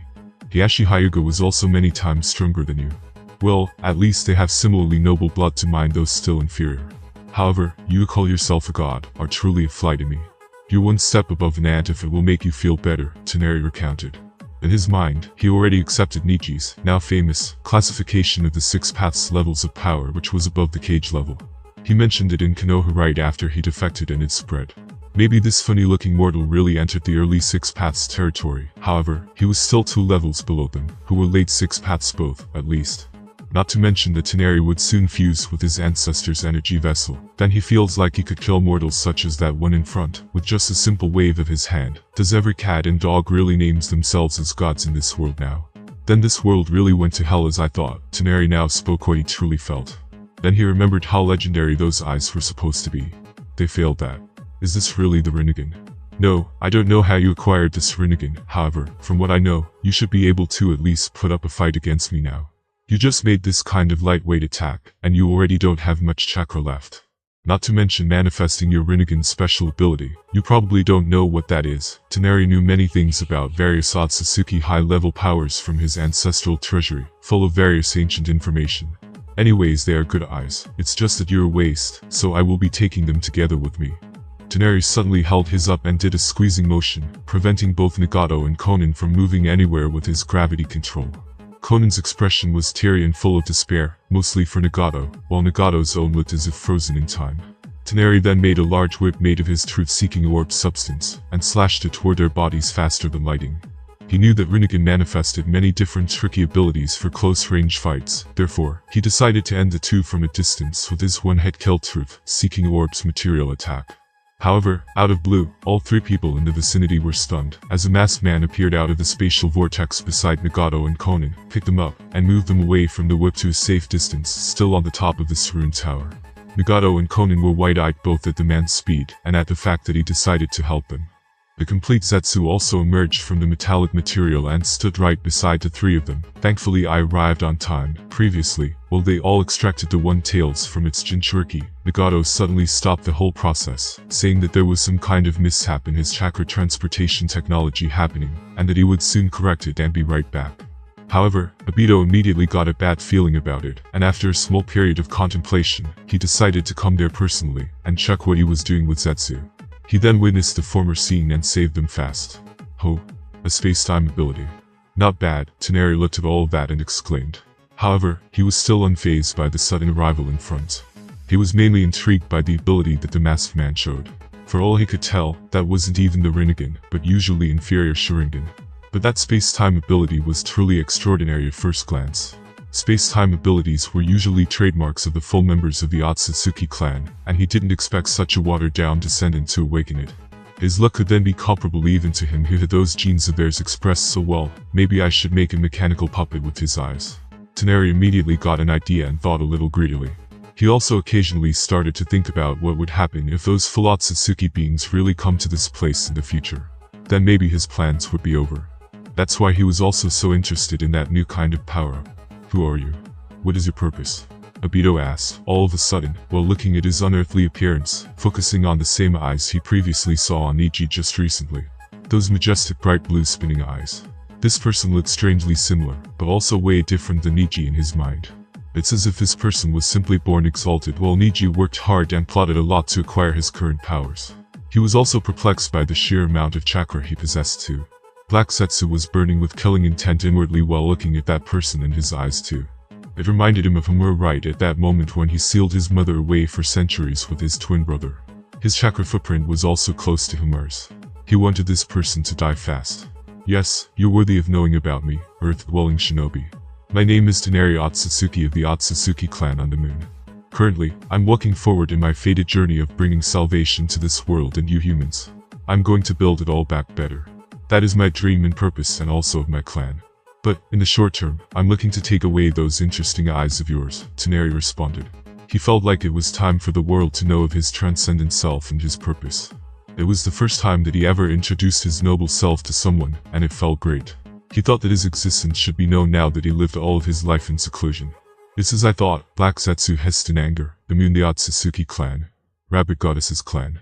Neji Hyuga was also many times stronger than you. Well, at least they have similarly noble blood to mine, though still inferior. However, you who call yourself a god are truly a fly to me. You're one step above an ant if it will make you feel better, Toneri recounted. In his mind, he already accepted Neji's, now famous, classification of the 6 paths levels of power, which was above the cage level. He mentioned it in Konoha right after he defected and it spread. Maybe this funny-looking mortal really entered the early 6 paths territory. However, he was still 2 levels below them, who were late 6 paths both, at least. Not to mention that Toneri would soon fuse with his ancestor's energy vessel. Then he feels like he could kill mortals such as that one in front, with just a simple wave of his hand. Does every cat and dog really names themselves as gods in this world now? Then this world really went to hell as I thought. Toneri now spoke what he truly felt. Then he remembered how legendary those eyes were supposed to be. They failed that. Is this really the Rinnegan? No, I don't know how you acquired this Rinnegan. However, from what I know, you should be able to at least put up a fight against me now. You just made this kind of lightweight attack, and you already don't have much chakra left. Not to mention manifesting your Rinnegan's special ability. You probably don't know what that is. Toneri knew many things about various Otsutsuki high-level powers from his ancestral treasury, full of various ancient information. Anyways, they are good eyes. It's just that you're a waste, so I will be taking them together with me. Toneri suddenly held his up and did a squeezing motion, preventing both Nagato and Konan from moving anywhere with his gravity control. Konan's expression was teary and full of despair, mostly for Nagato, while Nagato's own looked as if frozen in time. Toneri then made a large whip made of his truth-seeking orb substance, and slashed it toward their bodies faster than lightning. He knew that Rinnegan manifested many different tricky abilities for close-range fights, therefore, he decided to end the two from a distance with his one-hit kill truth-seeking orb's material attack. However, out of blue, all three people in the vicinity were stunned, as a masked man appeared out of the spatial vortex beside Nagato and Conan, picked them up, and moved them away from the whip to a safe distance still on the top of the Sarun Tower. Nagato and Conan were wide-eyed both at the man's speed, and at the fact that he decided to help them. The complete Zetsu also emerged from the metallic material and stood right beside the three of them. Thankfully I arrived on time. Previously, while they all extracted the one-tails from its Jinchuriki, Nagato suddenly stopped the whole process, saying that there was some kind of mishap in his chakra transportation technology happening, and that he would soon correct it and be right back. However, Obito immediately got a bad feeling about it, and after a small period of contemplation, he decided to come there personally, and check what he was doing with Zetsu. He then witnessed the former scene and saved them fast. Oh, a space-time ability. Not bad, Toneri looked at all of that and exclaimed. However, he was still unfazed by the sudden arrival in front. He was mainly intrigued by the ability that the masked man showed. For all he could tell, that wasn't even the Rinnegan, but usually inferior Sharingan. But that space-time ability was truly extraordinary at first glance. Space-time abilities were usually trademarks of the full members of the Otsutsuki clan, and he didn't expect such a watered-down descendant to awaken it. His luck could then be comparable even to him who had those genes of theirs expressed so well. Maybe I should make a mechanical puppet with his eyes. Toneri immediately got an idea and thought a little greedily. He also occasionally started to think about what would happen if those full Otsutsuki beings really come to this place in the future. Then maybe his plans would be over. That's why he was also so interested in that new kind of power-up. Who are you? What is your purpose? Obito asked, all of a sudden, while looking at his unearthly appearance, focusing on the same eyes he previously saw on Neji just recently. Those majestic bright blue spinning eyes. This person looked strangely similar, but also way different than Neji in his mind. It's as if this person was simply born exalted while Neji worked hard and plotted a lot to acquire his current powers. He was also perplexed by the sheer amount of chakra he possessed too. Black Zetsu was burning with killing intent inwardly while looking at that person in his eyes too. It reminded him of Hamura right at that moment when he sealed his mother away for centuries with his twin brother. His chakra footprint was also close to Hamura's. He wanted this person to die fast. Yes, you're worthy of knowing about me, Earth-dwelling shinobi. My name is Toneri Otsutsuki of the Otsutsuki clan on the moon. Currently, I'm walking forward in my fated journey of bringing salvation to this world and you humans. I'm going to build it all back better. That is my dream and purpose and also of my clan. But, in the short term, I'm looking to take away those interesting eyes of yours, Toneri responded. He felt like it was time for the world to know of his transcendent self and his purpose. It was the first time that he ever introduced his noble self to someone, and it felt great. He thought that his existence should be known now that he lived all of his life in seclusion. It's as I thought, Black Zetsu hissed in anger, the moon the Otsutsuki clan. Rabbit Goddess's clan.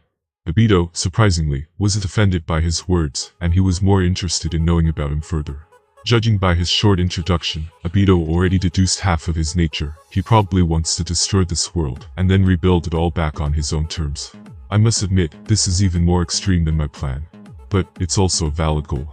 Obito, surprisingly, wasn't offended by his words, and he was more interested in knowing about him further. Judging by his short introduction, Obito already deduced half of his nature. He probably wants to destroy this world, and then rebuild it all back on his own terms. I must admit, this is even more extreme than my plan. But, it's also a valid goal.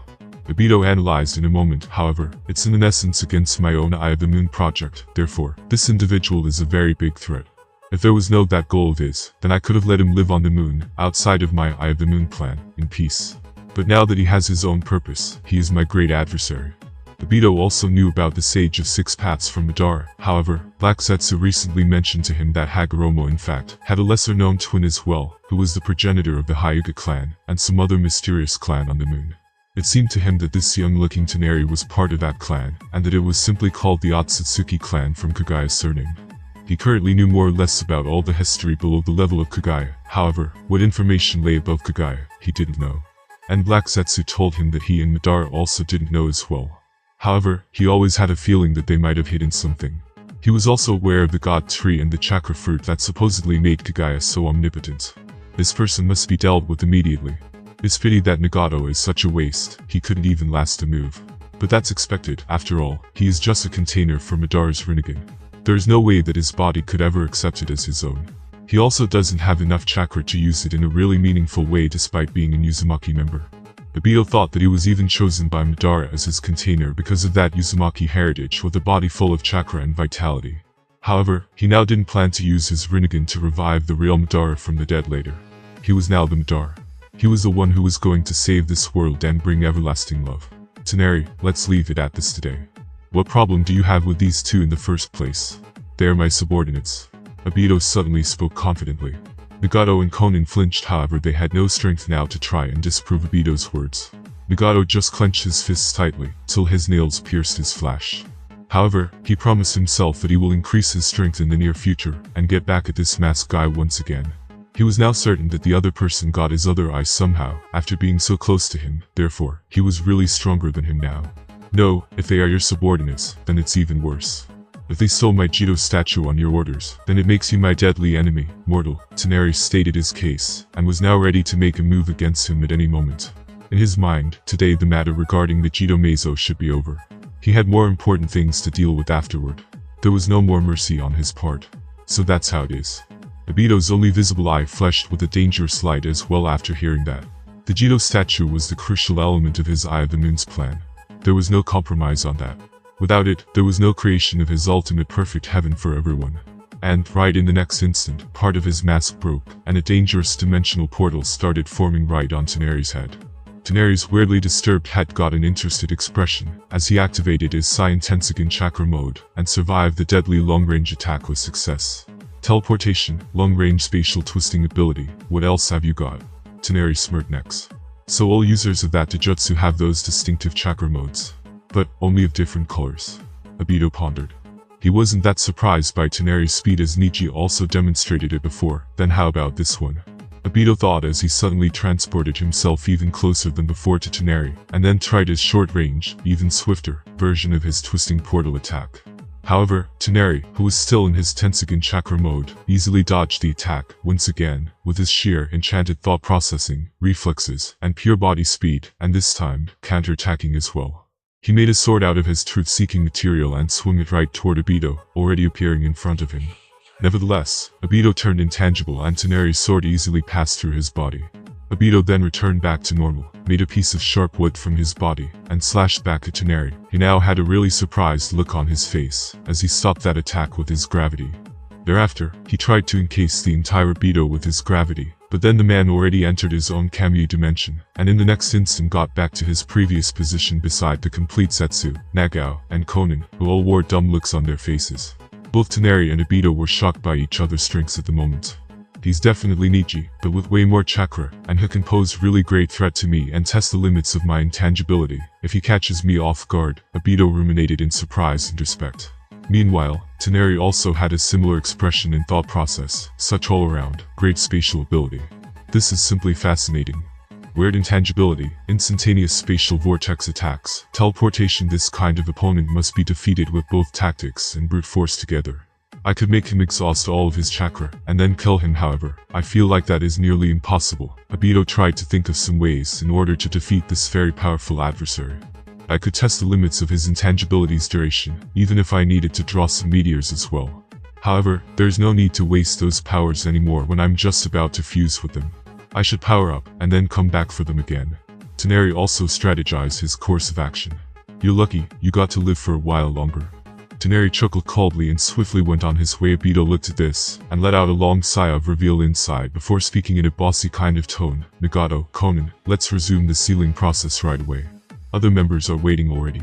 Obito analyzed in a moment, however, it's in essence against my own Eye of the Moon project, therefore, this individual is a very big threat. If there was no that goal of his, then I could have let him live on the moon, outside of my Eye of the Moon plan, in peace. But now that he has his own purpose, he is my great adversary. Obito also knew about the Sage of Six Paths from Madara. However, Black Zetsu recently mentioned to him that Hagoromo in fact had a lesser-known twin as well, who was the progenitor of the Hyuga clan, and some other mysterious clan on the moon. It seemed to him that this young-looking Toneri was part of that clan, and that it was simply called the Otsutsuki clan from Kagaya's surname. He currently knew more or less about all the history below the level of Kagaya. However, what information lay above Kagaya, he didn't know. And Black Zetsu told him that he and Madara also didn't know as well. However, he always had a feeling that they might have hidden something. He was also aware of the God Tree and the Chakra Fruit that supposedly made Kagaya so omnipotent. This person must be dealt with immediately. It's pity that Nagato is such a waste, he couldn't even last a move. But that's expected, after all, he is just a container for Madara's Rinnegan. There is no way that his body could ever accept it as his own. He also doesn't have enough chakra to use it in a really meaningful way despite being a Uzumaki member. Obito thought that he was even chosen by Madara as his container because of that Uzumaki heritage with a body full of chakra and vitality. However, he now didn't plan to use his Rinnegan to revive the real Madara from the dead later. He was now the Madara. He was the one who was going to save this world and bring everlasting love. Toneri, let's leave it at this today. What problem do you have with these two in the first place? They are my subordinates. Obito suddenly spoke confidently. Nagato and Konan flinched, however they had no strength now to try and disprove Obito's words. Nagato just clenched his fists tightly, till his nails pierced his flesh. However, he promised himself that he will increase his strength in the near future, and get back at this masked guy once again. He was now certain that the other person got his other eye somehow, after being so close to him, therefore, he was really stronger than him now. No, if they are your subordinates, then it's even worse. If they stole my Jito statue on your orders, then it makes you my deadly enemy, mortal. Toneri stated his case, and was now ready to make a move against him at any moment. In his mind, today the matter regarding the Jito Meizo should be over. He had more important things to deal with afterward. There was no more mercy on his part. So that's how it is. Obito's only visible eye flashed with a dangerous light as well after hearing that. The Jito statue was the crucial element of his Eye of the Moon's plan. There was no compromise on that. Without it, there was no creation of his ultimate perfect heaven for everyone. And, right in the next instant, part of his mask broke, and a dangerous dimensional portal started forming right on Toneri's head. Toneri's weirdly disturbed head got an interested expression, as he activated his Saiyan Tensogen Chakra mode, and survived the deadly long-range attack with success. Teleportation, long-range spatial twisting ability, what else have you got? Toneri smirked next. So all users of that Taijutsu have those distinctive chakra modes. But, only of different colors. Obito pondered. He wasn't that surprised by Toneri's speed as Neji also demonstrated it before, then how about this one? Obito thought as he suddenly transported himself even closer than before to Toneri, and then tried his short-range, even swifter, version of his twisting portal attack. However, Toneri, who was still in his Tensogen Chakra mode, easily dodged the attack, once again, with his sheer, enchanted thought processing, reflexes, and pure body speed, and this time, counter-attacking as well. He made a sword out of his truth-seeking material and swung it right toward Obito, already appearing in front of him. Nevertheless, Obito turned intangible and Toneri's sword easily passed through his body. Obito then returned back to normal, made a piece of sharp wood from his body, and slashed back at Toneri. He now had a really surprised look on his face, as he stopped that attack with his gravity. Thereafter, he tried to encase the entire Obito with his gravity, but then the man already entered his own Kamui dimension, and in the next instant got back to his previous position beside the complete Zetsu, Nagao, and Konan, who all wore dumb looks on their faces. Both Toneri and Obito were shocked by each other's strengths at the moment. He's definitely Neji, but with way more chakra, and who can pose really great threat to me and test the limits of my intangibility. If he catches me off guard, Obito ruminated in surprise and respect. Meanwhile, Toneri also had a similar expression and thought process, such all-around, great spatial ability. This is simply fascinating. Weird intangibility, instantaneous spatial vortex attacks, teleportation. This kind of opponent must be defeated with both tactics and brute force together. I could make him exhaust all of his chakra, and then kill him. However, I feel like that is nearly impossible. Obito tried to think of some ways in order to defeat this very powerful adversary. I could test the limits of his intangibility's duration, even if I needed to draw some meteors as well. However, there's no need to waste those powers anymore when I'm just about to fuse with them. I should power up, and then come back for them again. Toneri also strategized his course of action. You're lucky, you got to live for a while longer. Toneri chuckled coldly and swiftly went on his way. Obito looked at this, and let out a long sigh of reveal inside before speaking in a bossy kind of tone. Nagato, Konan, let's resume the sealing process right away. Other members are waiting already.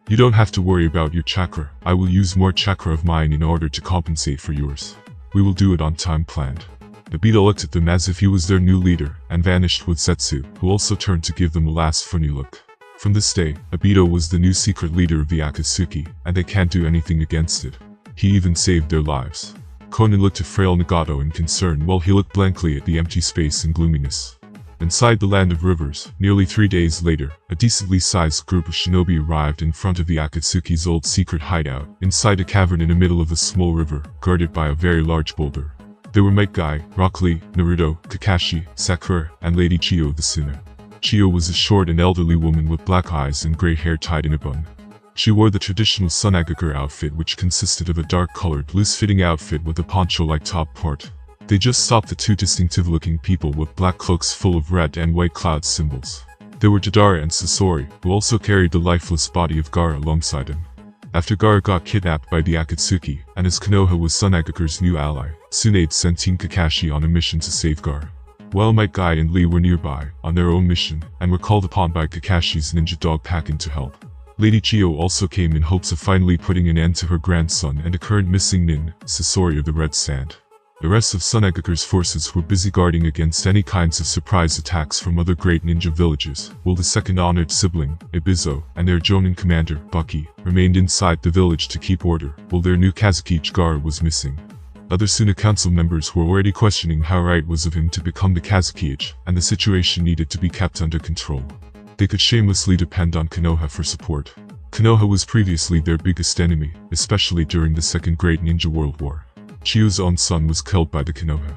You don't have to worry about your chakra. I will use more chakra of mine in order to compensate for yours. We will do it on time planned. Obito looked at them as if he was their new leader, and vanished with Zetsu, who also turned to give them a last funny look. From this day, Obito was the new secret leader of the Akatsuki, and they can't do anything against it. He even saved their lives. Konan looked at frail Nagato in concern while he looked blankly at the empty space and gloominess. Inside the Land of Rivers, nearly 3 days later, a decently sized group of shinobi arrived in front of the Akatsuki's old secret hideout, inside a cavern in the middle of a small river, guarded by a very large boulder. They were Might Guy, Rock Lee, Naruto, Kakashi, Sakura, and Lady Chiyo the Sinner. Chiyo was a short and elderly woman with black eyes and grey hair tied in a bun. She wore the traditional Sunagaker outfit, which consisted of a dark-colored, loose-fitting outfit with a poncho-like top part. They just stopped the two distinctive-looking people with black cloaks full of red and white cloud symbols. They were Tadara and Sasori, who also carried the lifeless body of Gaara alongside him. After Gaara got kidnapped by the Akatsuki, and as Konoha was Sunagaku's new ally, Tsunade sent Team Kakashi on a mission to save Gaara. While Might Guy and Lee were nearby, on their own mission, and were called upon by Kakashi's ninja dog Pakin to help. Lady Chiyo also came in hopes of finally putting an end to her grandson and the current missing nin, Sasori of the Red Sand. The rest of Sunagaku's forces were busy guarding against any kinds of surprise attacks from other great ninja villages, while the second honored sibling, Ibizo, and their Jonin commander, Baki, remained inside the village to keep order, while their new Kazuki Gaara was missing. Other Suna council members were already questioning how right was of him to become the Kazuki, and the situation needed to be kept under control. They could shamelessly depend on Konoha for support. Konoha was previously their biggest enemy, especially during the Second Great Ninja World War. Chiyo's own son was killed by the Konoha.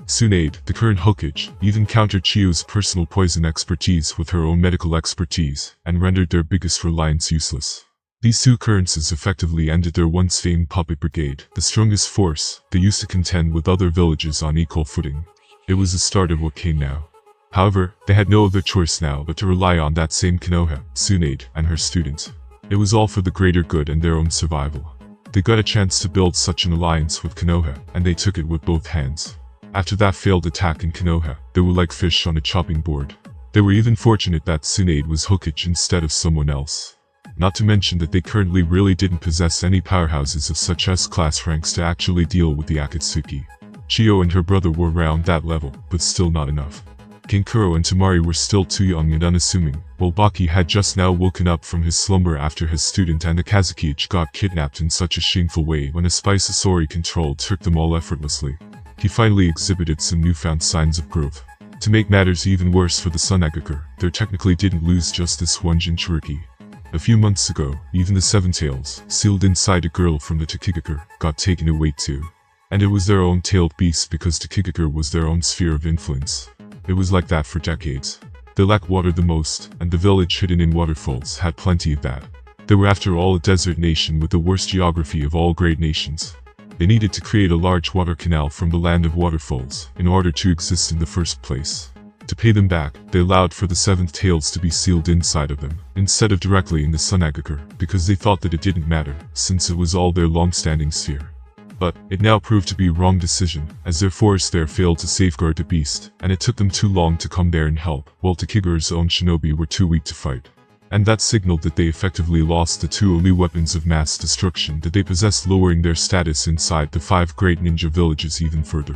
Tsunade, the current Hokage, even countered Chiyo's personal poison expertise with her own medical expertise, and rendered their biggest reliance useless. These two occurrences effectively ended their once famed puppet brigade, the strongest force. They used to contend with other villages on equal footing. It was the start of what came now. However, they had no other choice now but to rely on that same Konoha, Tsunade, and her students. It was all for the greater good and their own survival. They got a chance to build such an alliance with Konoha, and they took it with both hands. After that failed attack in Konoha, they were like fish on a chopping board. They were even fortunate that Tsunade was Hokage instead of someone else. Not to mention that they currently really didn't possess any powerhouses of such S-class ranks to actually deal with the Akatsuki. Chiyo and her brother were around that level, but still not enough. Kinkuro and Tamari were still too young and unassuming, while Baki had just now woken up from his slumber after his student and the Kazuki got kidnapped in such a shameful way when a spy Sasori controlled took them all effortlessly. He finally exhibited some newfound signs of growth. To make matters even worse for the Sunagaku, they technically didn't lose just this one Jinchuriki. A few months ago, even the Seven Tails, sealed inside a girl from the Tokigaku, got taken away too. And it was their own tailed beast because Tokigaku was their own sphere of influence. It was like that for decades. They lacked water the most, and the village hidden in waterfalls had plenty of that. They were after all a desert nation with the worst geography of all great nations. They needed to create a large water canal from the land of waterfalls in order to exist in the first place. To pay them back, they allowed for the seventh tails to be sealed inside of them, instead of directly in the Sunagaku, because they thought that it didn't matter, since it was all their long-standing sphere. But it now proved to be a wrong decision, as their forest there failed to safeguard the beast, and it took them too long to come there and help, while Tokigaku's own shinobi were too weak to fight. And that signaled that they effectively lost the two only weapons of mass destruction that they possessed, lowering their status inside the 5 great ninja villages even further.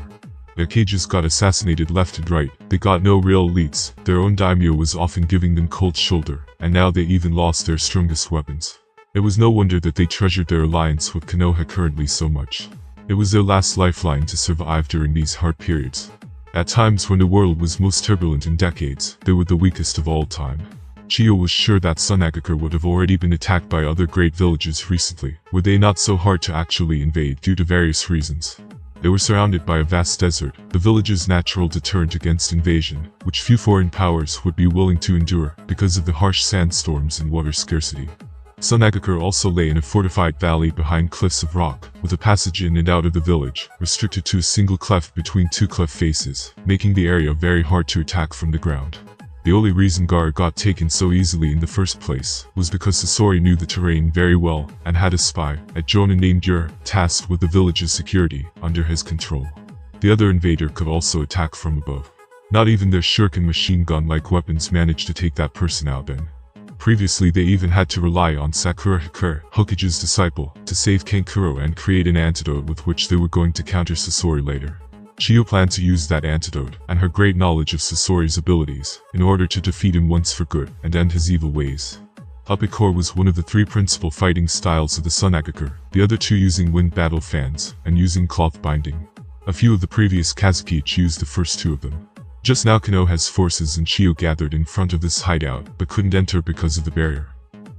Their cages got assassinated left and right, they got no real elites, their own daimyo was often giving them cold shoulder, and now they even lost their strongest weapons. It was no wonder that they treasured their alliance with Konoha currently so much. It was their last lifeline to survive during these hard periods. At times when the world was most turbulent in decades, they were the weakest of all time. Chiyo was sure that Sunagaku would have already been attacked by other great villages recently, were they not so hard to actually invade due to various reasons. They were surrounded by a vast desert, the village's natural deterrent against invasion, which few foreign powers would be willing to endure because of the harsh sandstorms and water scarcity. Sunagaku also lay in a fortified valley behind cliffs of rock, with a passage in and out of the village, restricted to a single cleft between 2 cliff faces, making the area very hard to attack from the ground. The only reason Gaara got taken so easily in the first place was because Sasori knew the terrain very well and had a spy, a Jonin named Ur, tasked with the village's security, under his control. The other invader could also attack from above. Not even their shuriken machine gun-like weapons managed to take that person out then. Previously they even had to rely on Sakura Hikure, Hokage's disciple, to save Kankuro and create an antidote with which they were going to counter Sasori later. Chiyo planned to use that antidote, and her great knowledge of Sasori's abilities, in order to defeat him once for good, and end his evil ways. Upikor was one of the 3 principal fighting styles of the Sunagaku, the other 2 using wind battle fans, and using cloth binding. A few of the previous Kazuki used the first 2 of them. Just now Konoha's forces and Chiyo gathered in front of this hideout, but couldn't enter because of the barrier.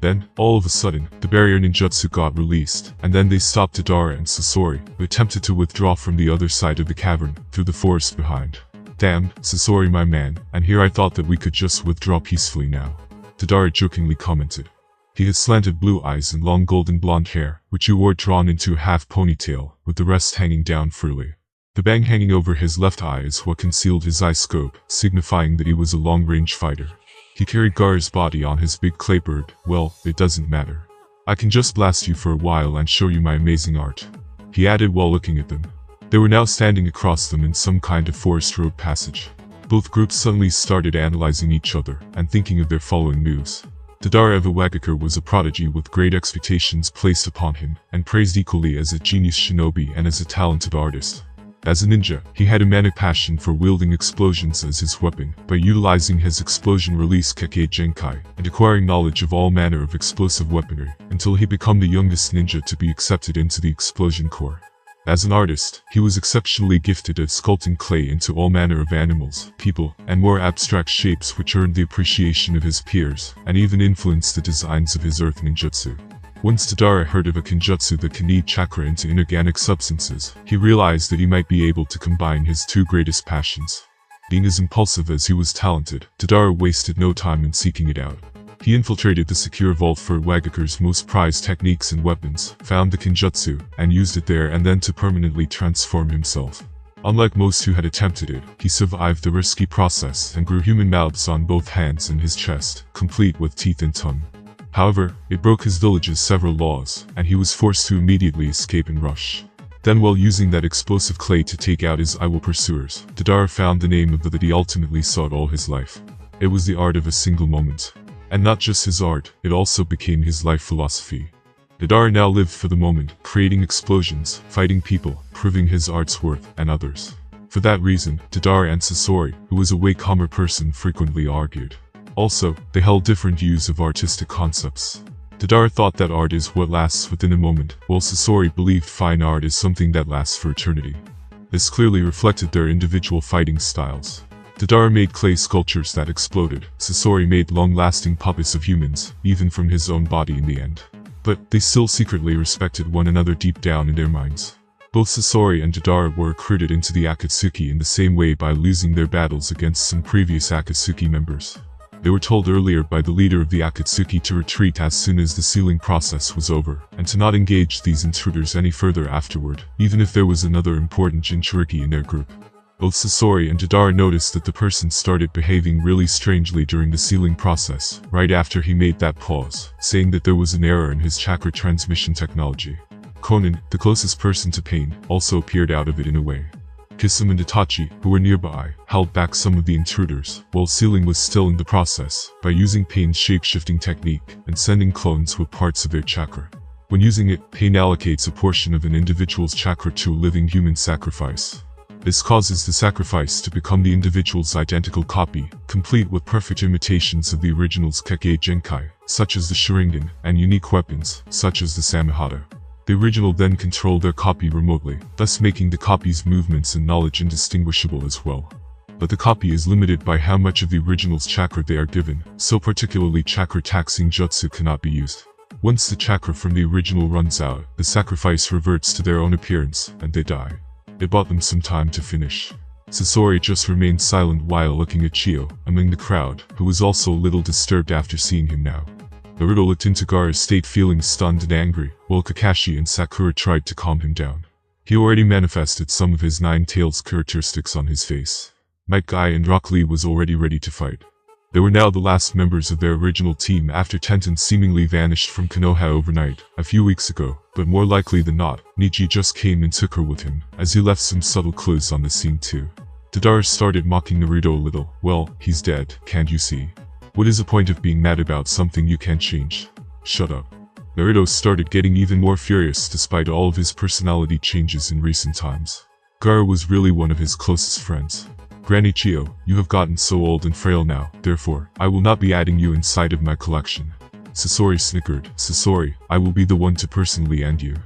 Then, all of a sudden, the barrier ninjutsu got released, and then they stopped Tadara and Sasori, who attempted to withdraw from the other side of the cavern, through the forest behind. Damn, Sasori my man, and here I thought that we could just withdraw peacefully now. Tadara jokingly commented. He had slanted blue eyes and long golden blonde hair, which he wore drawn into a half ponytail, with the rest hanging down freely. The bang hanging over his left eye is what concealed his eye scope, signifying that he was a long-range fighter. He carried Gaara's body on his big clay bird. Well, it doesn't matter. I can just blast you for a while and show you my amazing art," he added while looking at them. They were now standing across them in some kind of forest road passage. Both groups suddenly started analyzing each other and thinking of their following moves. Tadara Iwagakure was a prodigy with great expectations placed upon him, and praised equally as a genius shinobi and as a talented artist. As a ninja, he had a manic passion for wielding explosions as his weapon, by utilizing his explosion-release Kekkei Genkai, and acquiring knowledge of all manner of explosive weaponry, until he became the youngest ninja to be accepted into the Explosion Corps. As an artist, he was exceptionally gifted at sculpting clay into all manner of animals, people, and more abstract shapes which earned the appreciation of his peers, and even influenced the designs of his earth ninjutsu. Once Tadara heard of a kenjutsu that can knead chakra into inorganic substances, he realized that he might be able to combine his two greatest passions. Being as impulsive as he was talented, Tadara wasted no time in seeking it out. He infiltrated the secure vault for Iwagakure's most prized techniques and weapons, found the kenjutsu, and used it there and then to permanently transform himself. Unlike most who had attempted it, he survived the risky process and grew human mouths on both hands and his chest, complete with teeth and tongue. However, it broke his village's several laws, and he was forced to immediately escape and rush. Then while using that explosive clay to take out his evil pursuers, Tadara found the name of that he ultimately sought all his life. It was the art of a single moment. And not just his art, it also became his life philosophy. Tadara now lived for the moment, creating explosions, fighting people, proving his art's worth, and others. For that reason, Tadara and Sasori, who was a way calmer person, frequently argued. Also, they held different views of artistic concepts. Tadara thought that art is what lasts within a moment, while Sasori believed fine art is something that lasts for eternity. This clearly reflected their individual fighting styles. Tadara made clay sculptures that exploded. Sasori made long-lasting puppets of humans, even from his own body in the end. But they still secretly respected one another deep down in their minds. Both Sasori and Tadara were recruited into the Akatsuki in the same way by losing their battles against some previous Akatsuki members. They were told earlier by the leader of the Akatsuki to retreat as soon as the sealing process was over, and to not engage these intruders any further afterward, even if there was another important Jinchuriki in their group. Both Sasori and Tadara noticed that the person started behaving really strangely during the sealing process, right after he made that pause, saying that there was an error in his chakra transmission technology. Konan, the closest person to Pain, also appeared out of it in a way. Kisame and Itachi, who were nearby, held back some of the intruders, while sealing was still in the process, by using Pain's shape-shifting technique, and sending clones with parts of their chakra. When using it, Pain allocates a portion of an individual's chakra to a living human sacrifice. This causes the sacrifice to become the individual's identical copy, complete with perfect imitations of the original's Kekkei Genkai, such as the Sharingan, and unique weapons, such as the Samehada. The original then controlled their copy remotely, thus making the copy's movements and knowledge indistinguishable as well. But the copy is limited by how much of the original's chakra they are given, so particularly chakra-taxing jutsu cannot be used. Once the chakra from the original runs out, the sacrifice reverts to their own appearance, and they die. It bought them some time to finish. Sasori just remained silent while looking at Chiyo, among the crowd, who was also a little disturbed after seeing him now. Naruto looked into Gaara's state feeling stunned and angry, while Kakashi and Sakura tried to calm him down. He already manifested some of his Nine Tails characteristics on his face. Might Guy and Rock Lee was already ready to fight. They were now the last members of their original team after Tenten seemingly vanished from Konoha overnight, a few weeks ago, but more likely than not, Neji just came and took her with him, as he left some subtle clues on the scene too. Tadara started mocking Naruto a little. Well, he's dead, can't you see? What is the point of being mad about something you can't change? Shut up. Naruto started getting even more furious despite all of his personality changes in recent times. Gaara was really one of his closest friends. Granny Chiyo, you have gotten so old and frail now, therefore, I will not be adding you inside of my collection. Sasori snickered. Sasori, I will be the one to personally end you.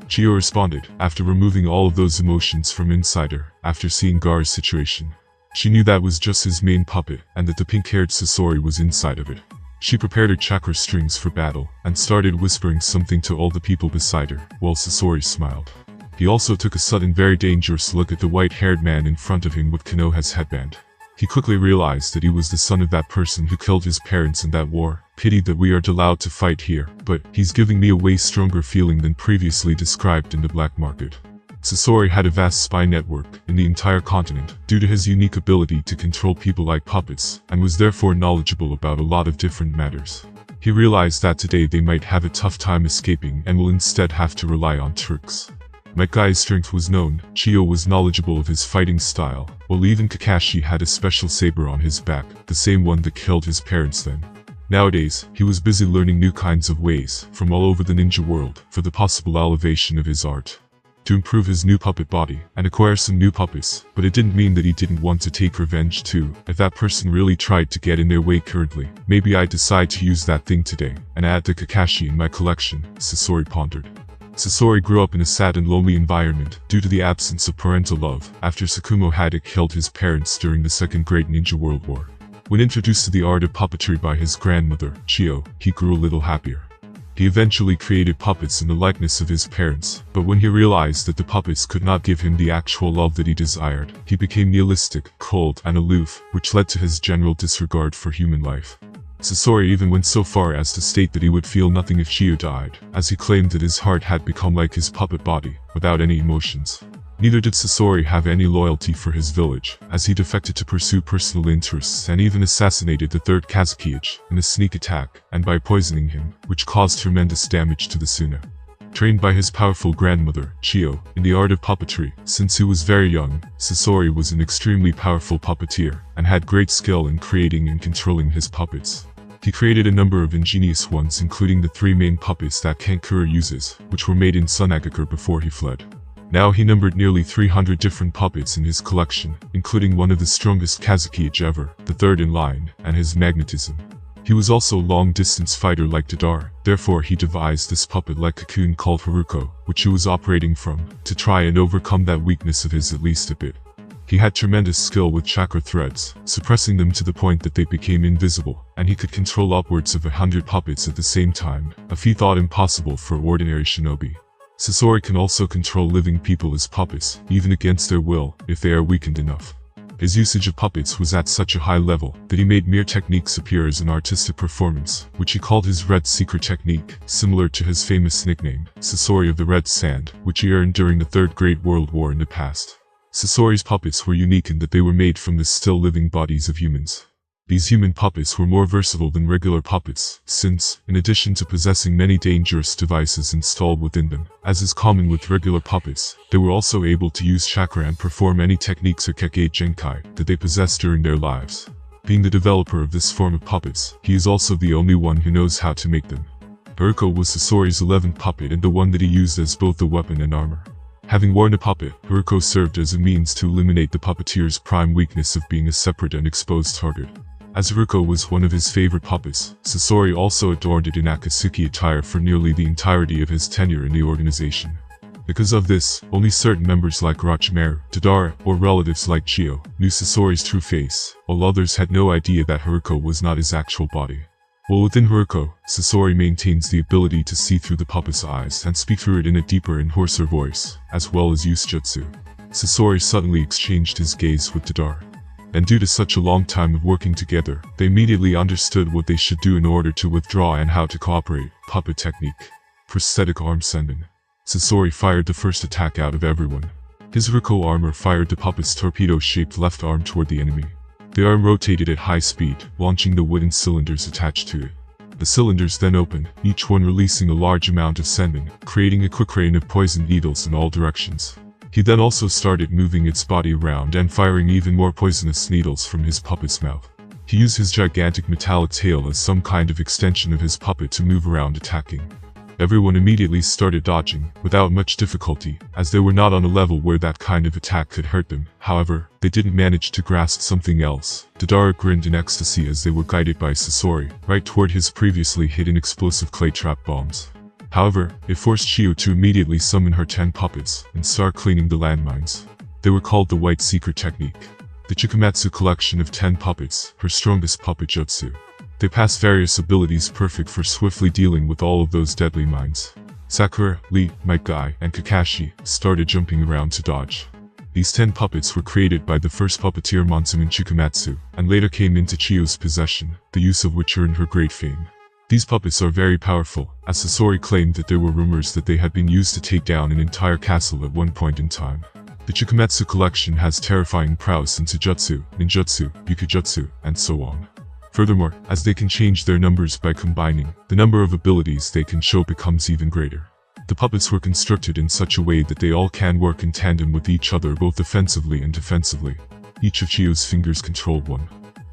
Chiyo responded, after removing all of those emotions from inside her, after seeing Gaara's situation. She knew that was just his main puppet, and that the pink-haired Sasori was inside of it. She prepared her chakra strings for battle, and started whispering something to all the people beside her, while Sasori smiled. He also took a sudden very dangerous look at the white-haired man in front of him with Konoha's headband. He quickly realized that he was the son of that person who killed his parents in that war. Pity that we aren't allowed to fight here, but he's giving me a way stronger feeling than previously described in the black market. Sasori had a vast spy network in the entire continent due to his unique ability to control people like puppets, and was therefore knowledgeable about a lot of different matters. He realized that today they might have a tough time escaping and will instead have to rely on tricks. Might Guy's strength was known, Chiyo was knowledgeable of his fighting style, while even Kakashi had a special saber on his back, the same one that killed his parents then. Nowadays, he was busy learning new kinds of ways, from all over the ninja world, for the possible elevation of his art. To improve his new puppet body, and acquire some new puppets, but it didn't mean that he didn't want to take revenge too. If that person really tried to get in their way currently, maybe I'd decide to use that thing today, and add the Kakashi in my collection, Sasori pondered. Sasori grew up in a sad and lonely environment, due to the absence of parental love, after Tsukumo had killed his parents during the Second Great Ninja World War. When introduced to the art of puppetry by his grandmother, Chiyo, he grew a little happier. He eventually created puppets in the likeness of his parents, but when he realized that the puppets could not give him the actual love that he desired, he became nihilistic, cold, and aloof, which led to his general disregard for human life. Sasori even went so far as to state that he would feel nothing if Chiyo died, as he claimed that his heart had become like his puppet body, without any emotions. Neither did Sasori have any loyalty for his village, as he defected to pursue personal interests and even assassinated the third Kazekage in a sneak attack, and by poisoning him, which caused tremendous damage to the Suna. Trained by his powerful grandmother, Chiyo, in the art of puppetry, since he was very young, Sasori was an extremely powerful puppeteer, and had great skill in creating and controlling his puppets. He created a number of ingenious ones, including the 3 main puppets that Kankura uses, which were made in Sunagakur before he fled. Now he numbered nearly 300 different puppets in his collection, including one of the strongest Kazekage ever, the third in line, and his magnetism. He was also a long-distance fighter like Dodar, therefore he devised this puppet-like cocoon called Haruko, which he was operating from, to try and overcome that weakness of his at least a bit. He had tremendous skill with chakra threads, suppressing them to the point that they became invisible, and he could control upwards of 100 puppets at the same time, a feat thought impossible for ordinary shinobi. Sasori can also control living people as puppets, even against their will, if they are weakened enough. His usage of puppets was at such a high level that he made mere techniques appear as an artistic performance, which he called his Red Secret Technique, similar to his famous nickname, Sasori of the Red Sand, which he earned during the Third Great World War in the past. Sasori's puppets were unique in that they were made from the still living bodies of humans. These human puppets were more versatile than regular puppets, since, in addition to possessing many dangerous devices installed within them, as is common with regular puppets, they were also able to use chakra and perform any techniques or Kekkei Genkai that they possessed during their lives. Being the developer of this form of puppets, he is also the only one who knows how to make them. Haruko was Sasori's 11th puppet and the one that he used as both the weapon and armor. Having worn a puppet, Haruko served as a means to eliminate the puppeteer's prime weakness of being a separate and exposed target. As Haruko was one of his favorite puppets, Sasori also adorned it in Akatsuki attire for nearly the entirety of his tenure in the organization. Because of this, only certain members like Orochimaru, Tadara, or relatives like Chiyo knew Sasori's true face, while others had no idea that Haruko was not his actual body. While within Haruko, Sasori maintains the ability to see through the puppet's eyes and speak through it in a deeper and hoarser voice, as well as use jutsu. Sasori suddenly exchanged his gaze with Tadara. And due to such a long time of working together, they immediately understood what they should do in order to withdraw and how to cooperate. Puppet technique. Prosthetic arm sending. Sasori fired the first attack out of everyone. His Haruko armor fired the puppet's torpedo-shaped left arm toward the enemy. The arm rotated at high speed, launching the wooden cylinders attached to it. The cylinders then opened, each one releasing a large amount of sending, creating a quick rain of poisoned needles in all directions. He then also started moving its body around and firing even more poisonous needles from his puppet's mouth. He used his gigantic metallic tail as some kind of extension of his puppet to move around attacking. Everyone immediately started dodging, without much difficulty, as they were not on a level where that kind of attack could hurt them. However, they didn't manage to grasp something else. Tadara grinned in ecstasy as they were guided by Sasori, right toward his previously hidden explosive clay trap bombs. However, it forced Chiyo to immediately summon her 10 puppets and start cleaning the landmines. They were called the White Secret Technique. The Chikumatsu collection of 10 puppets, her strongest puppet jutsu. They pass various abilities perfect for swiftly dealing with all of those deadly mines. Sakura, Lee, Might Guy, and Kakashi started jumping around to dodge. These 10 puppets were created by the first puppeteer Monsumin Chikumatsu, and later came into Chiyo's possession, the use of which earned her great fame. These puppets are very powerful, as Sasori claimed that there were rumors that they had been used to take down an entire castle at one point in time. The Chikumatsu collection has terrifying prowess in Taijutsu, Ninjutsu, Yukijutsu, and so on. Furthermore, as they can change their numbers by combining, the number of abilities they can show becomes even greater. The puppets were constructed in such a way that they all can work in tandem with each other both offensively and defensively. Each of Chiyo's fingers controlled one.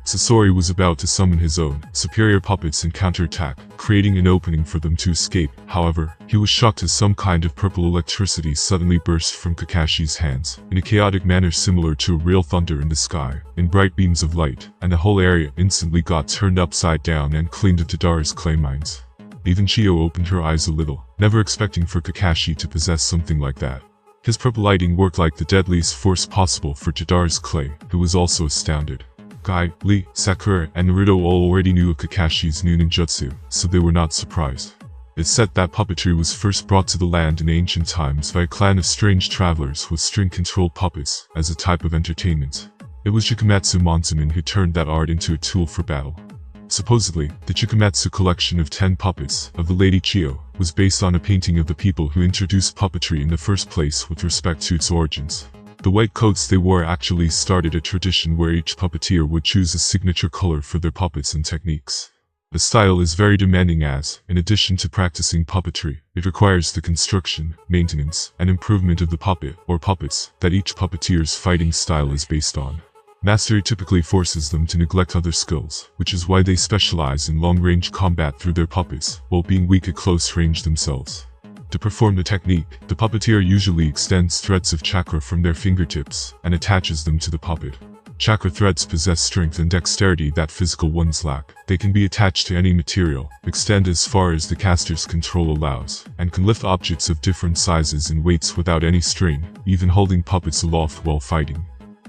Sasori was about to summon his own superior puppets and counterattack, creating an opening for them to escape. However, he was shocked as some kind of purple electricity suddenly burst from Kakashi's hands, in a chaotic manner similar to a real thunder in the sky, in bright beams of light, and the whole area instantly got turned upside down and cleaned of Tadara's clay mines. Even Chiyo opened her eyes a little, never expecting for Kakashi to possess something like that. His purple lighting worked like the deadliest force possible for Tadara's clay, who was also astounded. Guy, Lee, Sakura, and Naruto all already knew of Kakashi's new ninjutsu, so they were not surprised. It's said that puppetry was first brought to the land in ancient times by a clan of strange travelers with string-controlled puppets as a type of entertainment. It was Chikamatsu Monzaman who turned that art into a tool for battle. Supposedly, the Chikamatsu collection of 10 puppets of the Lady Chiyo was based on a painting of the people who introduced puppetry in the first place with respect to its origins. The white coats they wore actually started a tradition where each puppeteer would choose a signature color for their puppets and techniques. The style is very demanding as, in addition to practicing puppetry, it requires the construction, maintenance, and improvement of the puppet, or puppets, that each puppeteer's fighting style is based on. Mastery typically forces them to neglect other skills, which is why they specialize in long-range combat through their puppets, while being weak at close range themselves. To perform the technique, the puppeteer usually extends threads of chakra from their fingertips and attaches them to the puppet. Chakra threads possess strength and dexterity that physical ones lack. They can be attached to any material, extend as far as the caster's control allows, and can lift objects of different sizes and weights without any strain, even holding puppets aloft while fighting.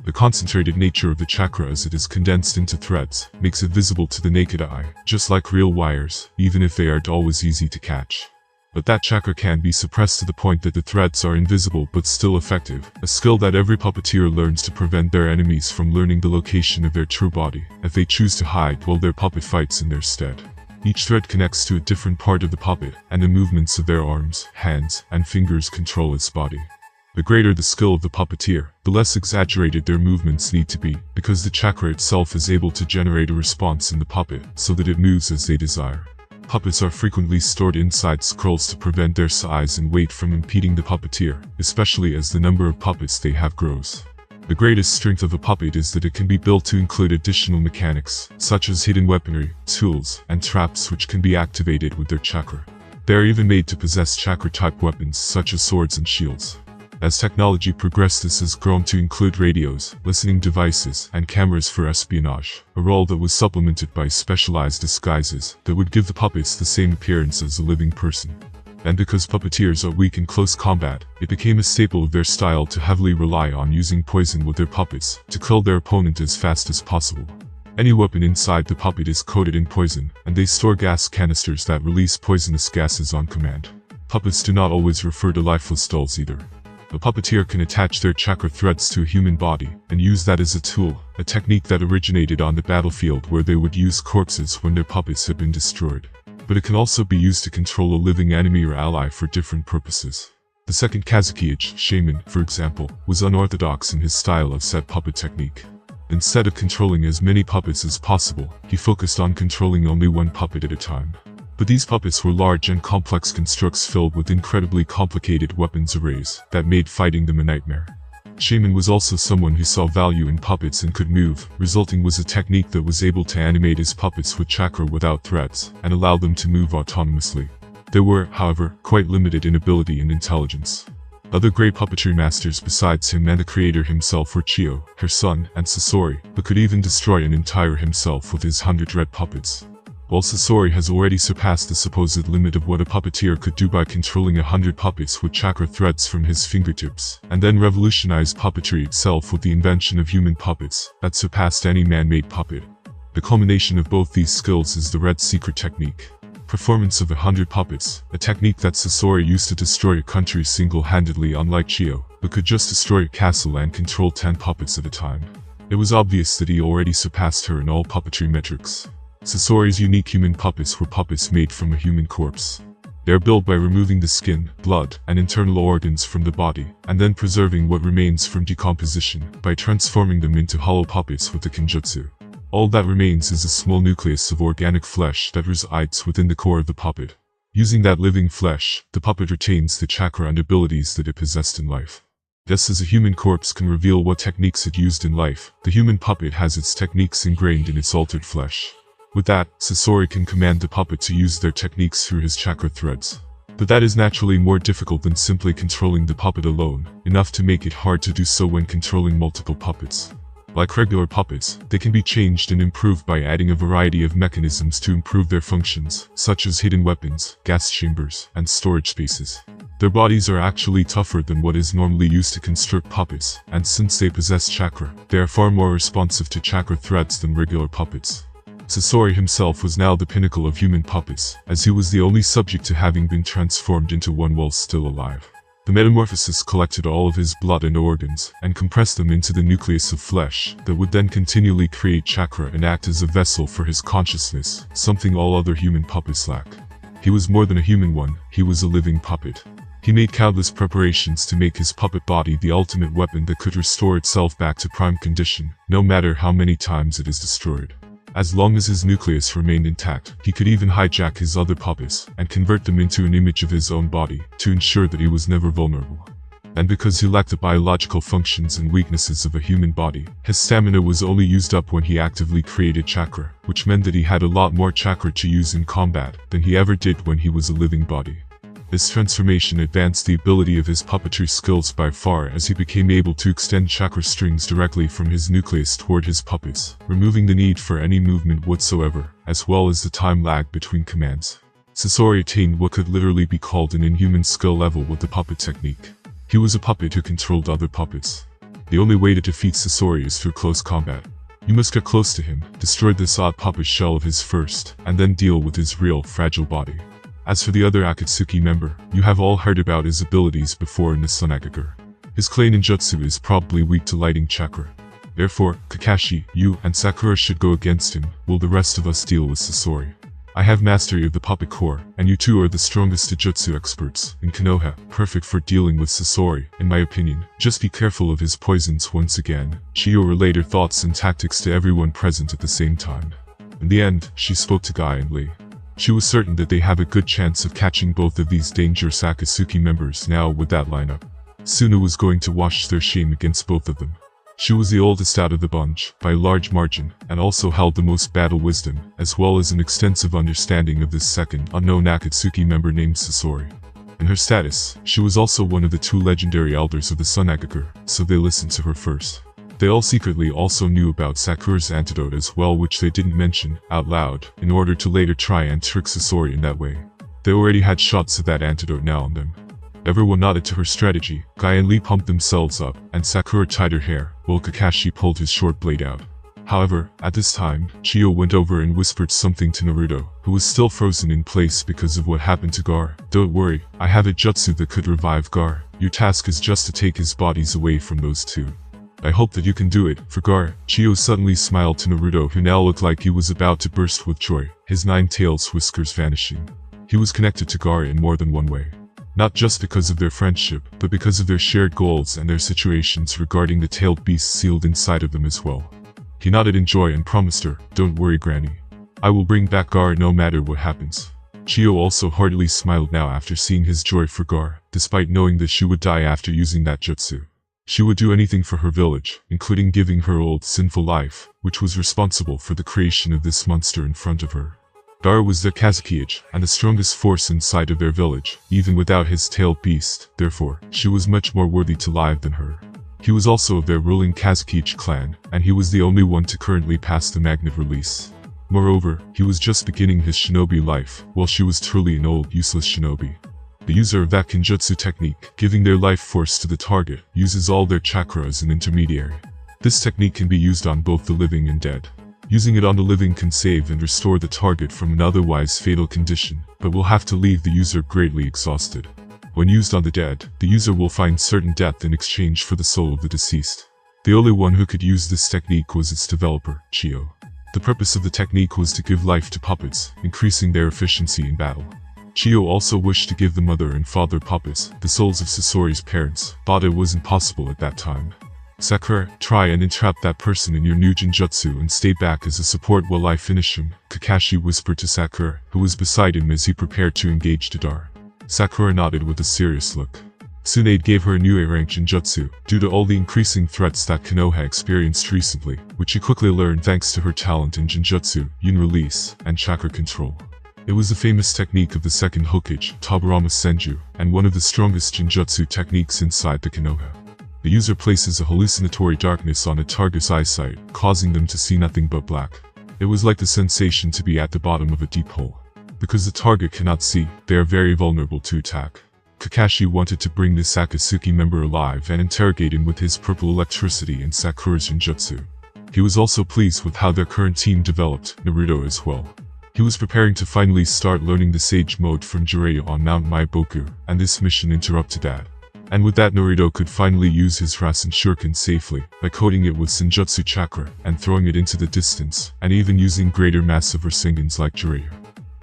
The concentrated nature of the chakra as it is condensed into threads makes it visible to the naked eye, just like real wires, even if they aren't always easy to catch. But that chakra can be suppressed to the point that the threads are invisible but still effective, a skill that every puppeteer learns to prevent their enemies from learning the location of their true body, if they choose to hide while their puppet fights in their stead. Each thread connects to a different part of the puppet, and the movements of their arms, hands, and fingers control its body. The greater the skill of the puppeteer, the less exaggerated their movements need to be, because the chakra itself is able to generate a response in the puppet, so that it moves as they desire. Puppets are frequently stored inside scrolls to prevent their size and weight from impeding the puppeteer, especially as the number of puppets they have grows. The greatest strength of a puppet is that it can be built to include additional mechanics, such as hidden weaponry, tools, and traps which can be activated with their chakra. They are even made to possess chakra-type weapons such as swords and shields. As technology progressed, this has grown to include radios, listening devices, and cameras for espionage, a role that was supplemented by specialized disguises that would give the puppets the same appearance as a living person. And because puppeteers are weak in close combat, it became a staple of their style to heavily rely on using poison with their puppets to kill their opponent as fast as possible. Any weapon inside the puppet is coated in poison, and they store gas canisters that release poisonous gases on command. Puppets do not always refer to lifeless dolls either. A puppeteer can attach their chakra threads to a human body and use that as a tool, a technique that originated on the battlefield where they would use corpses when their puppets had been destroyed. But it can also be used to control a living enemy or ally for different purposes. The second Kazuki-age shaman, for example, was unorthodox in his style of set puppet technique. Instead of controlling as many puppets as possible, he focused on controlling only one puppet at a time. But these puppets were large and complex constructs filled with incredibly complicated weapons arrays that made fighting them a nightmare. Shaman was also someone who saw value in puppets and could move, resulting was a technique that was able to animate his puppets with chakra without threats, and allow them to move autonomously. They were, however, quite limited in ability and intelligence. Other great puppetry masters besides him and the creator himself were Chiyo, her son, and Sasori, who could even destroy an entire himself with his 100 red puppets. While Sasori has already surpassed the supposed limit of what a puppeteer could do by controlling 100 puppets with chakra threads from his fingertips, and then revolutionized puppetry itself with the invention of human puppets that surpassed any man-made puppet. The culmination of both these skills is the Red Secret technique. Performance of 100 puppets, a technique that Sasori used to destroy a country single-handedly, unlike Chiyo, who could just destroy a castle and control 10 puppets at a time. It was obvious that he already surpassed her in all puppetry metrics. Sasori's unique human puppets were puppets made from a human corpse. They are built by removing the skin, blood, and internal organs from the body, and then preserving what remains from decomposition by transforming them into hollow puppets with the kenjutsu. All that remains is a small nucleus of organic flesh that resides within the core of the puppet. Using that living flesh, the puppet retains the chakra and abilities that it possessed in life. Just as a human corpse can reveal what techniques it used in life, the human puppet has its techniques ingrained in its altered flesh. With that, Sasori can command the puppet to use their techniques through his chakra threads. But that is naturally more difficult than simply controlling the puppet alone, enough to make it hard to do so when controlling multiple puppets. Like regular puppets, they can be changed and improved by adding a variety of mechanisms to improve their functions, such as hidden weapons, gas chambers, and storage spaces. Their bodies are actually tougher than what is normally used to construct puppets, and since they possess chakra, they are far more responsive to chakra threats than regular puppets. Sasori himself was now the pinnacle of human puppets, as he was the only subject to having been transformed into one while still alive. The metamorphosis collected all of his blood and organs, and compressed them into the nucleus of flesh, that would then continually create chakra and act as a vessel for his consciousness, something all other human puppets lack. He was more than a human one, he was a living puppet. He made countless preparations to make his puppet body the ultimate weapon that could restore itself back to prime condition, no matter how many times it is destroyed. As long as his nucleus remained intact, he could even hijack his other puppets, and convert them into an image of his own body, to ensure that he was never vulnerable. And because he lacked the biological functions and weaknesses of a human body, his stamina was only used up when he actively created chakra, which meant that he had a lot more chakra to use in combat than he ever did when he was a living body. This transformation advanced the ability of his puppetry skills by far as he became able to extend chakra strings directly from his nucleus toward his puppets, removing the need for any movement whatsoever, as well as the time lag between commands. Sasori attained what could literally be called an inhuman skill level with the puppet technique. He was a puppet who controlled other puppets. The only way to defeat Sasori is through close combat. You must get close to him, destroy this odd puppet shell of his first, and then deal with his real, fragile body. As for the other Akatsuki member, you have all heard about his abilities before in the Sunagager. His clay ninjutsu is probably weak to lighting chakra. Therefore, Kakashi, you, and Sakura should go against him, while the rest of us deal with Sasori. I have mastery of the puppet core, and you two are the strongest Jujutsu experts in Konoha, perfect for dealing with Sasori, in my opinion. Just be careful of his poisons once again. Chiyo relayed her thoughts and tactics to everyone present at the same time. In the end, she spoke to Guy and Lee. She was certain that they have a good chance of catching both of these dangerous Akatsuki members now with that lineup. Suna was going to wash their shame against both of them. She was the oldest out of the bunch, by a large margin, and also held the most battle wisdom, as well as an extensive understanding of this second, unknown Akatsuki member named Sasori. In her status, she was also one of the two legendary elders of the Sunagager, so they listened to her first. They all secretly also knew about Sakura's antidote as well, which they didn't mention out loud, in order to later try and trick Sasori in that way. They already had shots of that antidote now on them. Everyone nodded to her strategy. Guy and Lee pumped themselves up, and Sakura tied her hair, while Kakashi pulled his short blade out. However, at this time, Chiyo went over and whispered something to Naruto, who was still frozen in place because of what happened to Gar. Don't worry, I have a jutsu that could revive Gar. Your task is just to take his bodies away from those two. I hope that you can do it, for Gar. Chiyo suddenly smiled to Naruto, who now looked like he was about to burst with joy, his nine tails whiskers vanishing. He was connected to Gar in more than one way. Not just because of their friendship, but because of their shared goals and their situations regarding the tailed beast sealed inside of them as well. He nodded in joy and promised her, "Don't worry, Granny. I will bring back Gar no matter what happens." Chiyo also heartily smiled now after seeing his joy for Gar, despite knowing that she would die after using that jutsu. She would do anything for her village, including giving her old, sinful life, which was responsible for the creation of this monster in front of her. Gar was their Kazukiage, and the strongest force inside of their village, even without his tailed beast. Therefore, she was much more worthy to live than her. He was also of their ruling Kazukiage clan, and he was the only one to currently pass the magnet release. Moreover, he was just beginning his shinobi life, while she was truly an old, useless shinobi. The user of that Kenjutsu technique, giving their life force to the target, uses all their chakra as an intermediary. This technique can be used on both the living and dead. Using it on the living can save and restore the target from an otherwise fatal condition, but will have to leave the user greatly exhausted. When used on the dead, the user will find certain death in exchange for the soul of the deceased. The only one who could use this technique was its developer, Chiyo. The purpose of the technique was to give life to puppets, increasing their efficiency in battle. Chiyo also wished to give the mother and father puppets, the souls of Sasori's parents, but it was impossible at that time. Sakura, try and entrap that person in your new genjutsu and stay back as a support while I finish him, Kakashi whispered to Sakura, who was beside him as he prepared to engage Deidara. Sakura nodded with a serious look. Tsunade gave her a new A-rank genjutsu, due to all the increasing threats that Konoha experienced recently, which she quickly learned thanks to her talent in genjutsu, yin release, and chakra control. It was a famous technique of the second Hokage, Tabarama Senju, and one of the strongest genjutsu techniques inside the Konoha. The user places a hallucinatory darkness on a target's eyesight, causing them to see nothing but black. It was like the sensation to be at the bottom of a deep hole. Because the target cannot see, they are very vulnerable to attack. Kakashi wanted to bring this Akatsuki member alive and interrogate him with his purple electricity and Sakura's genjutsu. He was also pleased with how their current team developed, Naruto as well. He was preparing to finally start learning the Sage mode from Jiraiya on Mount Maiboku, and this mission interrupted that. And with that, Naruto could finally use his Rasen Shuriken safely, by coating it with Senjutsu chakra and throwing it into the distance, and even using greater massive Rasengans like Jiraiya.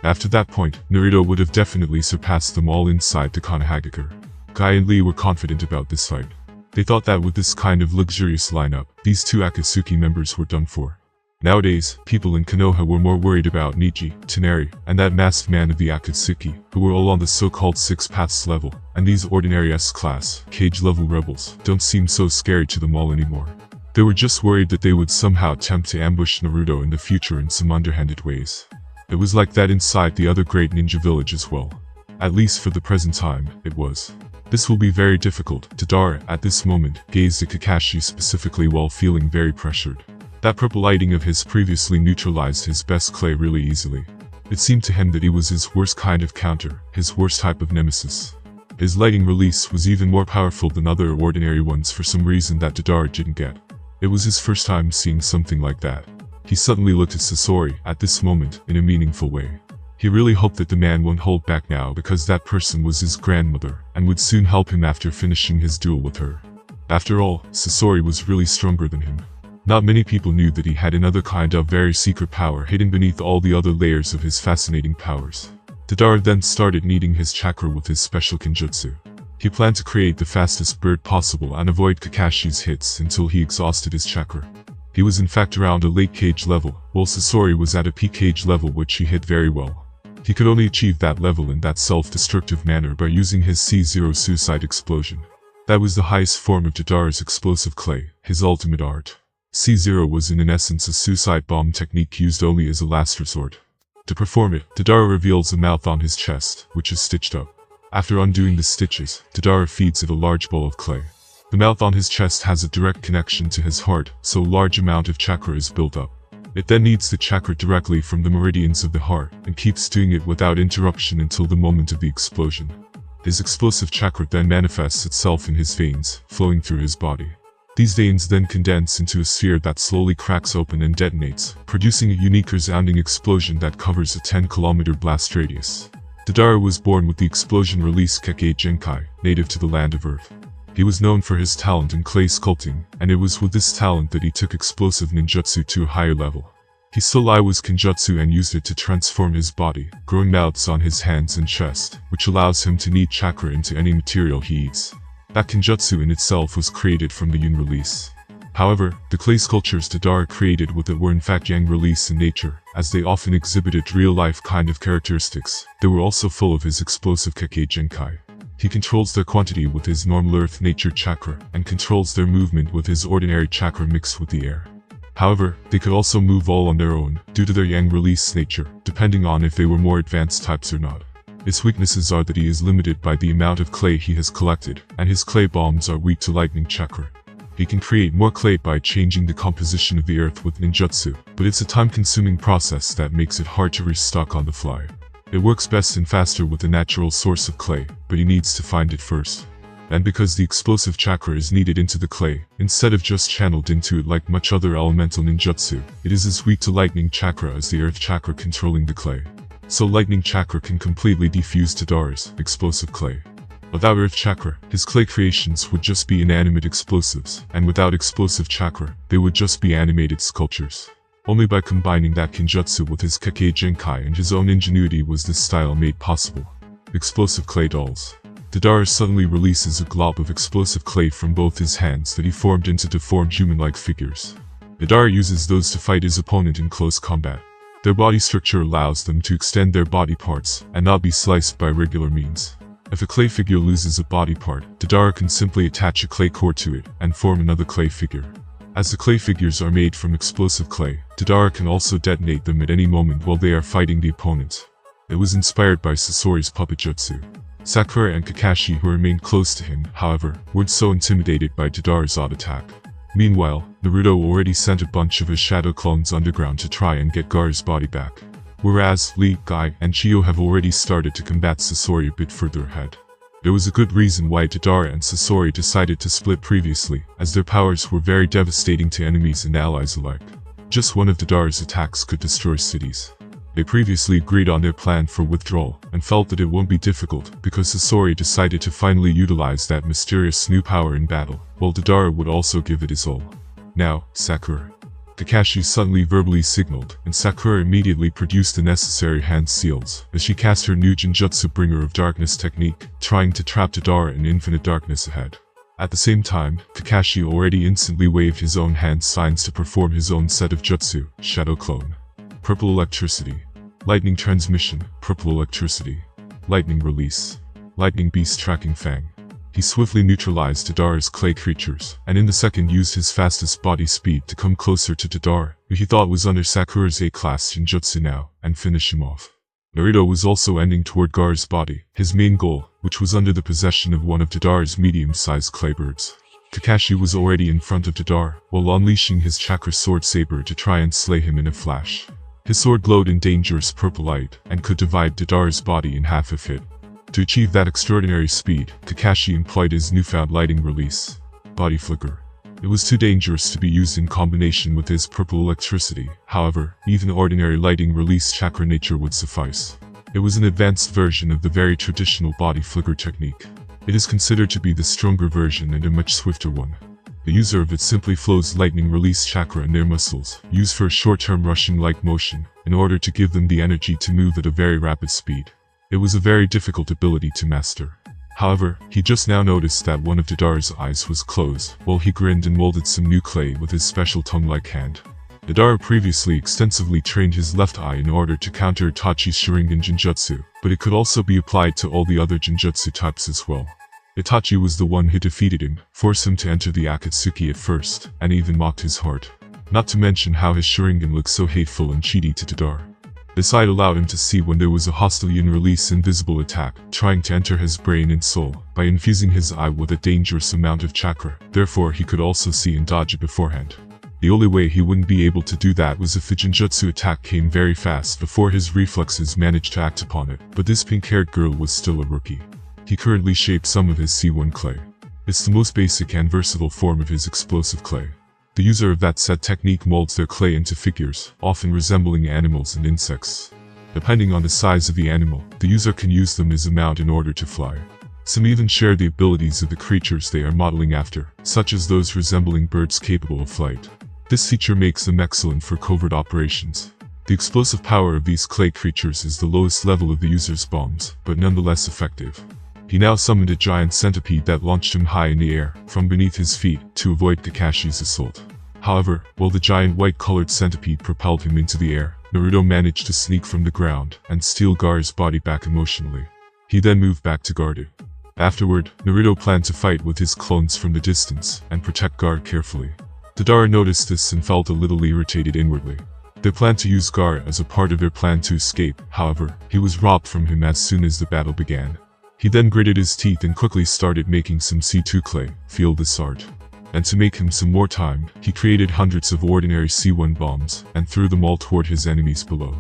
After that point, Naruto would have definitely surpassed them all inside the Konohagakure. Guy and Lee were confident about this fight. They thought that with this kind of luxurious lineup, these two Akatsuki members were done for. Nowadays, people in Konoha were more worried about Neji, Toneri, and that masked man of the Akatsuki, who were all on the so-called 6 paths level, and these ordinary S-class, cage-level rebels, don't seem so scary to them all anymore. They were just worried that they would somehow attempt to ambush Naruto in the future in some underhanded ways. It was like that inside the other great ninja village as well. At least for the present time, it was. This will be very difficult. Deidara, at this moment, gazed at Kakashi specifically while feeling very pressured. That purple lighting of his previously neutralized his best clay really easily. It seemed to him that he was his worst kind of counter, his worst type of nemesis. His lighting release was even more powerful than other ordinary ones for some reason that Deidara didn't get. It was his first time seeing something like that. He suddenly looked at Sasori, at this moment, in a meaningful way. He really hoped that the man won't hold back now because that person was his grandmother, and would soon help him after finishing his duel with her. After all, Sasori was really stronger than him. Not many people knew that he had another kind of very secret power hidden beneath all the other layers of his fascinating powers. Deidara then started kneading his chakra with his special kenjutsu. He planned to create the fastest bird possible and avoid Kakashi's hits until he exhausted his chakra. He was in fact around a late cage level, while Sasori was at a peak cage level which he hit very well. He could only achieve that level in that self-destructive manner by using his C0 suicide explosion. That was the highest form of Deidara's explosive clay, his ultimate art. C0 was in essence a suicide bomb technique used only as a last resort. To perform it, Deidara reveals a mouth on his chest, which is stitched up. After undoing the stitches, Deidara feeds it a large bowl of clay. The mouth on his chest has a direct connection to his heart, so a large amount of chakra is built up. It then kneads the chakra directly from the meridians of the heart, and keeps doing it without interruption until the moment of the explosion. His explosive chakra then manifests itself in his veins, flowing through his body. These veins then condense into a sphere that slowly cracks open and detonates, producing a unique resounding explosion that covers a 10-kilometer blast radius. Deidara was born with the explosion release Kekkei Genkai, native to the land of Earth. He was known for his talent in clay sculpting, and it was with this talent that he took explosive ninjutsu to a higher level. He still was kenjutsu and used it to transform his body, growing mouths on his hands and chest, which allows him to knead chakra into any material he eats. That kenjutsu in itself was created from the yin release. However, the clay sculptures Deidara created with it were in fact yang release in nature, as they often exhibited real-life kind of characteristics. They were also full of his explosive Kekkei Genkai. He controls their quantity with his normal earth nature chakra, and controls their movement with his ordinary chakra mixed with the air. However, they could also move all on their own, due to their yang release nature, depending on if they were more advanced types or not. His weaknesses are that he is limited by the amount of clay he has collected, and his clay bombs are weak to lightning chakra. He can create more clay by changing the composition of the earth with ninjutsu, but it's a time-consuming process that makes it hard to restock on the fly. It works best and faster with a natural source of clay, but he needs to find it first. And because the explosive chakra is kneaded into the clay, instead of just channeled into it like much other elemental ninjutsu, it is as weak to lightning chakra as the earth chakra controlling the clay. So lightning chakra can completely defuse Deidara's explosive clay. Without earth chakra, his clay creations would just be inanimate explosives, and without explosive chakra, they would just be animated sculptures. Only by combining that kenjutsu with his Kekkei Genkai and his own ingenuity was this style made possible. Explosive clay dolls. Deidara suddenly releases a glob of explosive clay from both his hands that he formed into deformed human-like figures. Deidara uses those to fight his opponent in close combat. Their body structure allows them to extend their body parts and not be sliced by regular means. If a clay figure loses a body part, Deidara can simply attach a clay core to it and form another clay figure. As the clay figures are made from explosive clay, Deidara can also detonate them at any moment while they are fighting the opponent. It was inspired by Sasori's puppet jutsu. Sakura and Kakashi, who remained close to him, however, weren't so intimidated by Deidara's odd attack. Meanwhile, Naruto already sent a bunch of his shadow clones underground to try and get Gaara's body back. Whereas Lee, Guy, and Chiyo have already started to combat Sasori a bit further ahead. There was a good reason why Deidara and Sasori decided to split previously, as their powers were very devastating to enemies and allies alike. Just one of Deidara's attacks could destroy cities. They previously agreed on their plan for withdrawal, and felt that it won't be difficult, because Sasori decided to finally utilize that mysterious new power in battle, while Deidara would also give it his all. Now, Sakura. Kakashi suddenly verbally signaled, and Sakura immediately produced the necessary hand seals, as she cast her new Genjutsu Bringer of Darkness technique, trying to trap Deidara in infinite darkness ahead. At the same time, Kakashi already instantly waved his own hand signs to perform his own set of jutsu, Shadow Clone. Purple Electricity. Lightning Transmission, Purple Electricity. Lightning Release. Lightning Beast Tracking Fang. He swiftly neutralized Deidara's clay creatures, and in the second used his fastest body speed to come closer to Deidara, who he thought was under Sakura's A-class Genjutsu now, and finish him off. Naruto was also ending toward Gaara's body, his main goal, which was under the possession of one of Deidara's medium-sized clay birds. Kakashi was already in front of Deidara, while unleashing his chakra sword saber to try and slay him in a flash. His sword glowed in dangerous purple light, and could divide Deidara's body in half if hit. To achieve that extraordinary speed, Kakashi employed his newfound lighting release, Body Flicker. It was too dangerous to be used in combination with his purple electricity, however, even ordinary lighting release chakra nature would suffice. It was an advanced version of the very traditional Body Flicker technique. It is considered to be the stronger version and a much swifter one. The user of it simply flows lightning release chakra in their muscles, used for a short-term rushing-like motion, in order to give them the energy to move at a very rapid speed. It was a very difficult ability to master. However, he just now noticed that one of Deidara's eyes was closed, while he grinned and molded some new clay with his special tongue-like hand. Deidara previously extensively trained his left eye in order to counter Itachi's Sharingan Genjutsu, but it could also be applied to all the other Genjutsu types as well. Itachi was the one who defeated him, forced him to enter the Akatsuki at first, and even mocked his heart. Not to mention how his Sharingan looked so hateful and cheaty to Deidara. This sight allowed him to see when there was a hostile yin-release invisible attack, trying to enter his brain and soul, by infusing his eye with a dangerous amount of chakra, therefore he could also see and dodge it beforehand. The only way he wouldn't be able to do that was if the Genjutsu attack came very fast before his reflexes managed to act upon it, but this pink-haired girl was still a rookie. He currently shaped some of his C1 clay. It's the most basic and versatile form of his explosive clay. The user of that said technique molds their clay into figures, often resembling animals and insects. Depending on the size of the animal, the user can use them as a mount in order to fly. Some even share the abilities of the creatures they are modeling after, such as those resembling birds capable of flight. This feature makes them excellent for covert operations. The explosive power of these clay creatures is the lowest level of the user's bombs, but nonetheless effective. He now summoned a giant centipede that launched him high in the air, from beneath his feet, to avoid Kakashi's assault. However, while the giant white-colored centipede propelled him into the air, Naruto managed to sneak from the ground, and steal Gaara's body back emotionally. He then moved back to guard it. Afterward, Naruto planned to fight with his clones from the distance, and protect Gaara carefully. Deidara noticed this and felt a little irritated inwardly. They planned to use Gaara as a part of their plan to escape, however, he was robbed from him as soon as the battle began. He then gritted his teeth and quickly started making some C2 clay, feel this art. And to make him some more time, he created hundreds of ordinary C1 bombs, and threw them all toward his enemies below.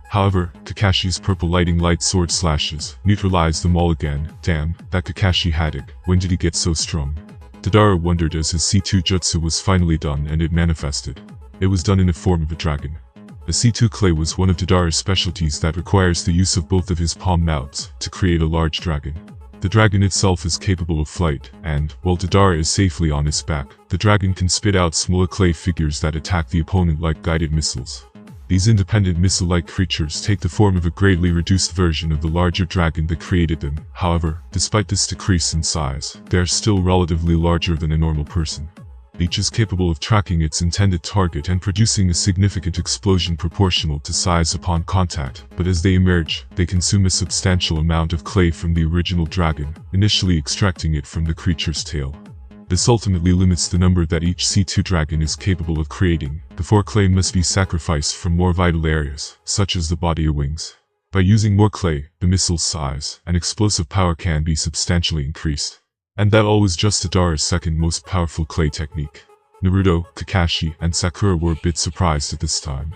However, Kakashi's purple lighting light sword slashes neutralized them all again. Damn, that Kakashi had it, when did he get so strong? Deidara wondered as his C2 jutsu was finally done and it manifested. It was done in the form of a dragon. The C2 clay was one of Deidara's specialties that requires the use of both of his palm mouths to create a large dragon. The dragon itself is capable of flight, and, while Deidara is safely on its back, the dragon can spit out smaller clay figures that attack the opponent like guided missiles. These independent missile-like creatures take the form of a greatly reduced version of the larger dragon that created them. However, despite this decrease in size, they are still relatively larger than a normal person. Each is capable of tracking its intended target and producing a significant explosion proportional to size upon contact, but as they emerge, they consume a substantial amount of clay from the original dragon, initially extracting it from the creature's tail. This ultimately limits the number that each C2 dragon is capable of creating. Before clay must be sacrificed from more vital areas, such as the body or wings. By using more clay, the missile's size and explosive power can be substantially increased. And that all was just Tadara's second most powerful clay technique. Naruto, Kakashi, and Sakura were a bit surprised at this time.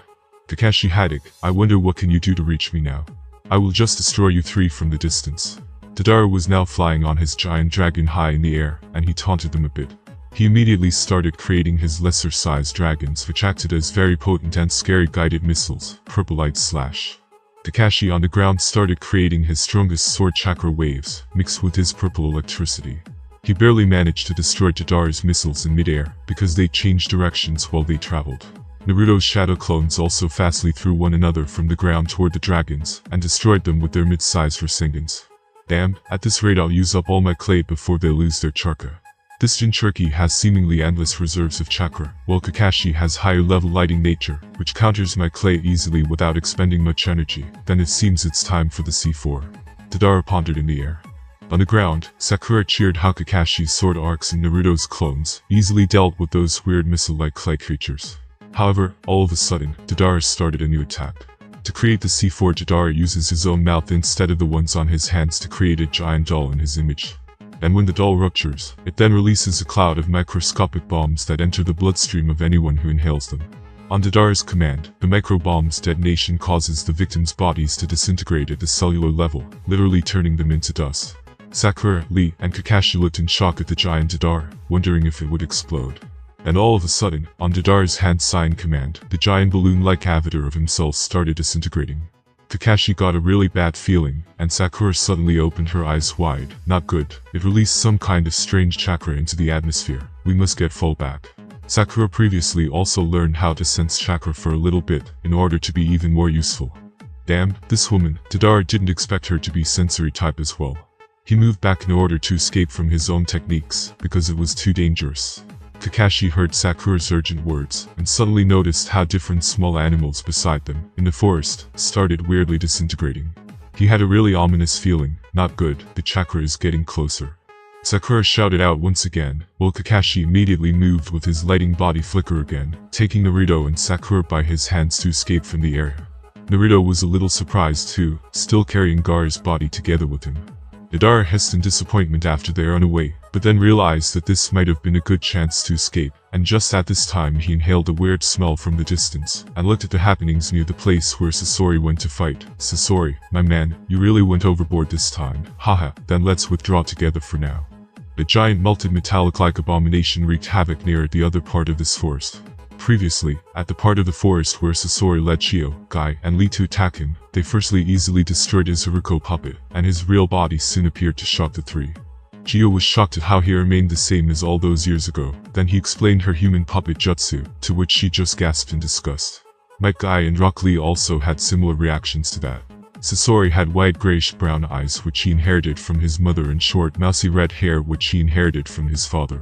Kakashi Haddock, I wonder what can you do to reach me now? I will just destroy you three from the distance. Tadara was now flying on his giant dragon high in the air, and he taunted them a bit. He immediately started creating his lesser-sized dragons, which acted as very potent and scary guided missiles, Purple Light Slash. Kakashi on the ground started creating his strongest sword chakra waves, mixed with his purple electricity. He barely managed to destroy Tadara's missiles in midair, because they changed directions while they traveled. Naruto's shadow clones also fastly threw one another from the ground toward the dragons, and destroyed them with their mid-sized Rasengans. Damn, at this rate I'll use up all my clay before they lose their chakra. This Jinchuriki has seemingly endless reserves of chakra, while Kakashi has higher level lighting nature, which counters my clay easily without expending much energy. Then it seems it's time for the C4. Tadara pondered in the air. On the ground, Sakura cheered how Kakashi's sword arcs and Naruto's clones easily dealt with those weird missile-like clay creatures. However, all of a sudden, Tadara started a new attack. To create the C4, Tadara uses his own mouth instead of the ones on his hands to create a giant doll in his image. And when the doll ruptures, it then releases a cloud of microscopic bombs that enter the bloodstream of anyone who inhales them. On Tadara's command, the micro-bomb's detonation causes the victims' bodies to disintegrate at the cellular level, literally turning them into dust. Sakura, Lee, and Kakashi looked in shock at the giant Tadara, wondering if it would explode. And all of a sudden, on Tadara's hand-sign command, the giant balloon-like avatar of himself started disintegrating. Kakashi got a really bad feeling, and Sakura suddenly opened her eyes wide. Not good. It released some kind of strange chakra into the atmosphere. We must get full back. Sakura previously also learned how to sense chakra for a little bit, in order to be even more useful. Damn, this woman, Tadara didn't expect her to be sensory type as well. He moved back in order to escape from his own techniques, because it was too dangerous. Kakashi heard Sakura's urgent words, and suddenly noticed how different small animals beside them, in the forest, started weirdly disintegrating. He had a really ominous feeling. Not good, the chakra is getting closer. Sakura shouted out once again, while Kakashi immediately moved with his lighting body flicker again, taking Naruto and Sakura by his hands to escape from the area. Naruto was a little surprised too, still carrying Gaara's body together with him. Tadara hissed in disappointment after they ran away, but then realized that this might have been a good chance to escape, and just at this time he inhaled a weird smell from the distance, and looked at the happenings near the place where Sasori went to fight. Sasori, my man, you really went overboard this time. Haha, then let's withdraw together for now. A giant melted metallic-like abomination wreaked havoc near the other part of this forest. Previously, at the part of the forest where Sasori led Chio, Guy, and Lee to attack him, they firstly easily destroyed his Haruko puppet, and his real body soon appeared to shock the three. Chio was shocked at how he remained the same as all those years ago. Then he explained her human puppet jutsu, to which she just gasped in disgust. Mike, Guy, and Rock Lee also had similar reactions to that. Sasori had wide grayish-brown eyes which he inherited from his mother and short mousy red hair which he inherited from his father.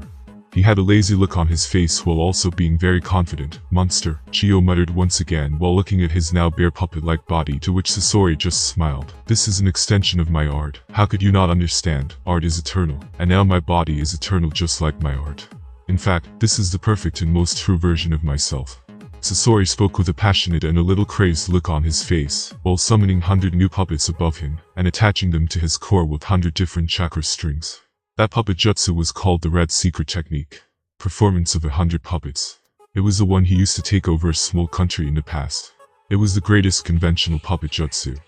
He had a lazy look on his face while also being very confident. Monster, Chio muttered once again while looking at his now bare puppet-like body, to which Sasori just smiled. This is an extension of my art. How could you not understand? Art is eternal, and now my body is eternal just like my art. In fact, this is the perfect and most true version of myself. Sasori spoke with a passionate and a little crazed look on his face, while summoning 100 new puppets above him, and attaching them to his core with 100 different chakra strings. That puppet jutsu was called the Red Secret Technique. Performance of 100 puppets. It was the one he used to take over a small country in the past. It was the greatest conventional puppet jutsu.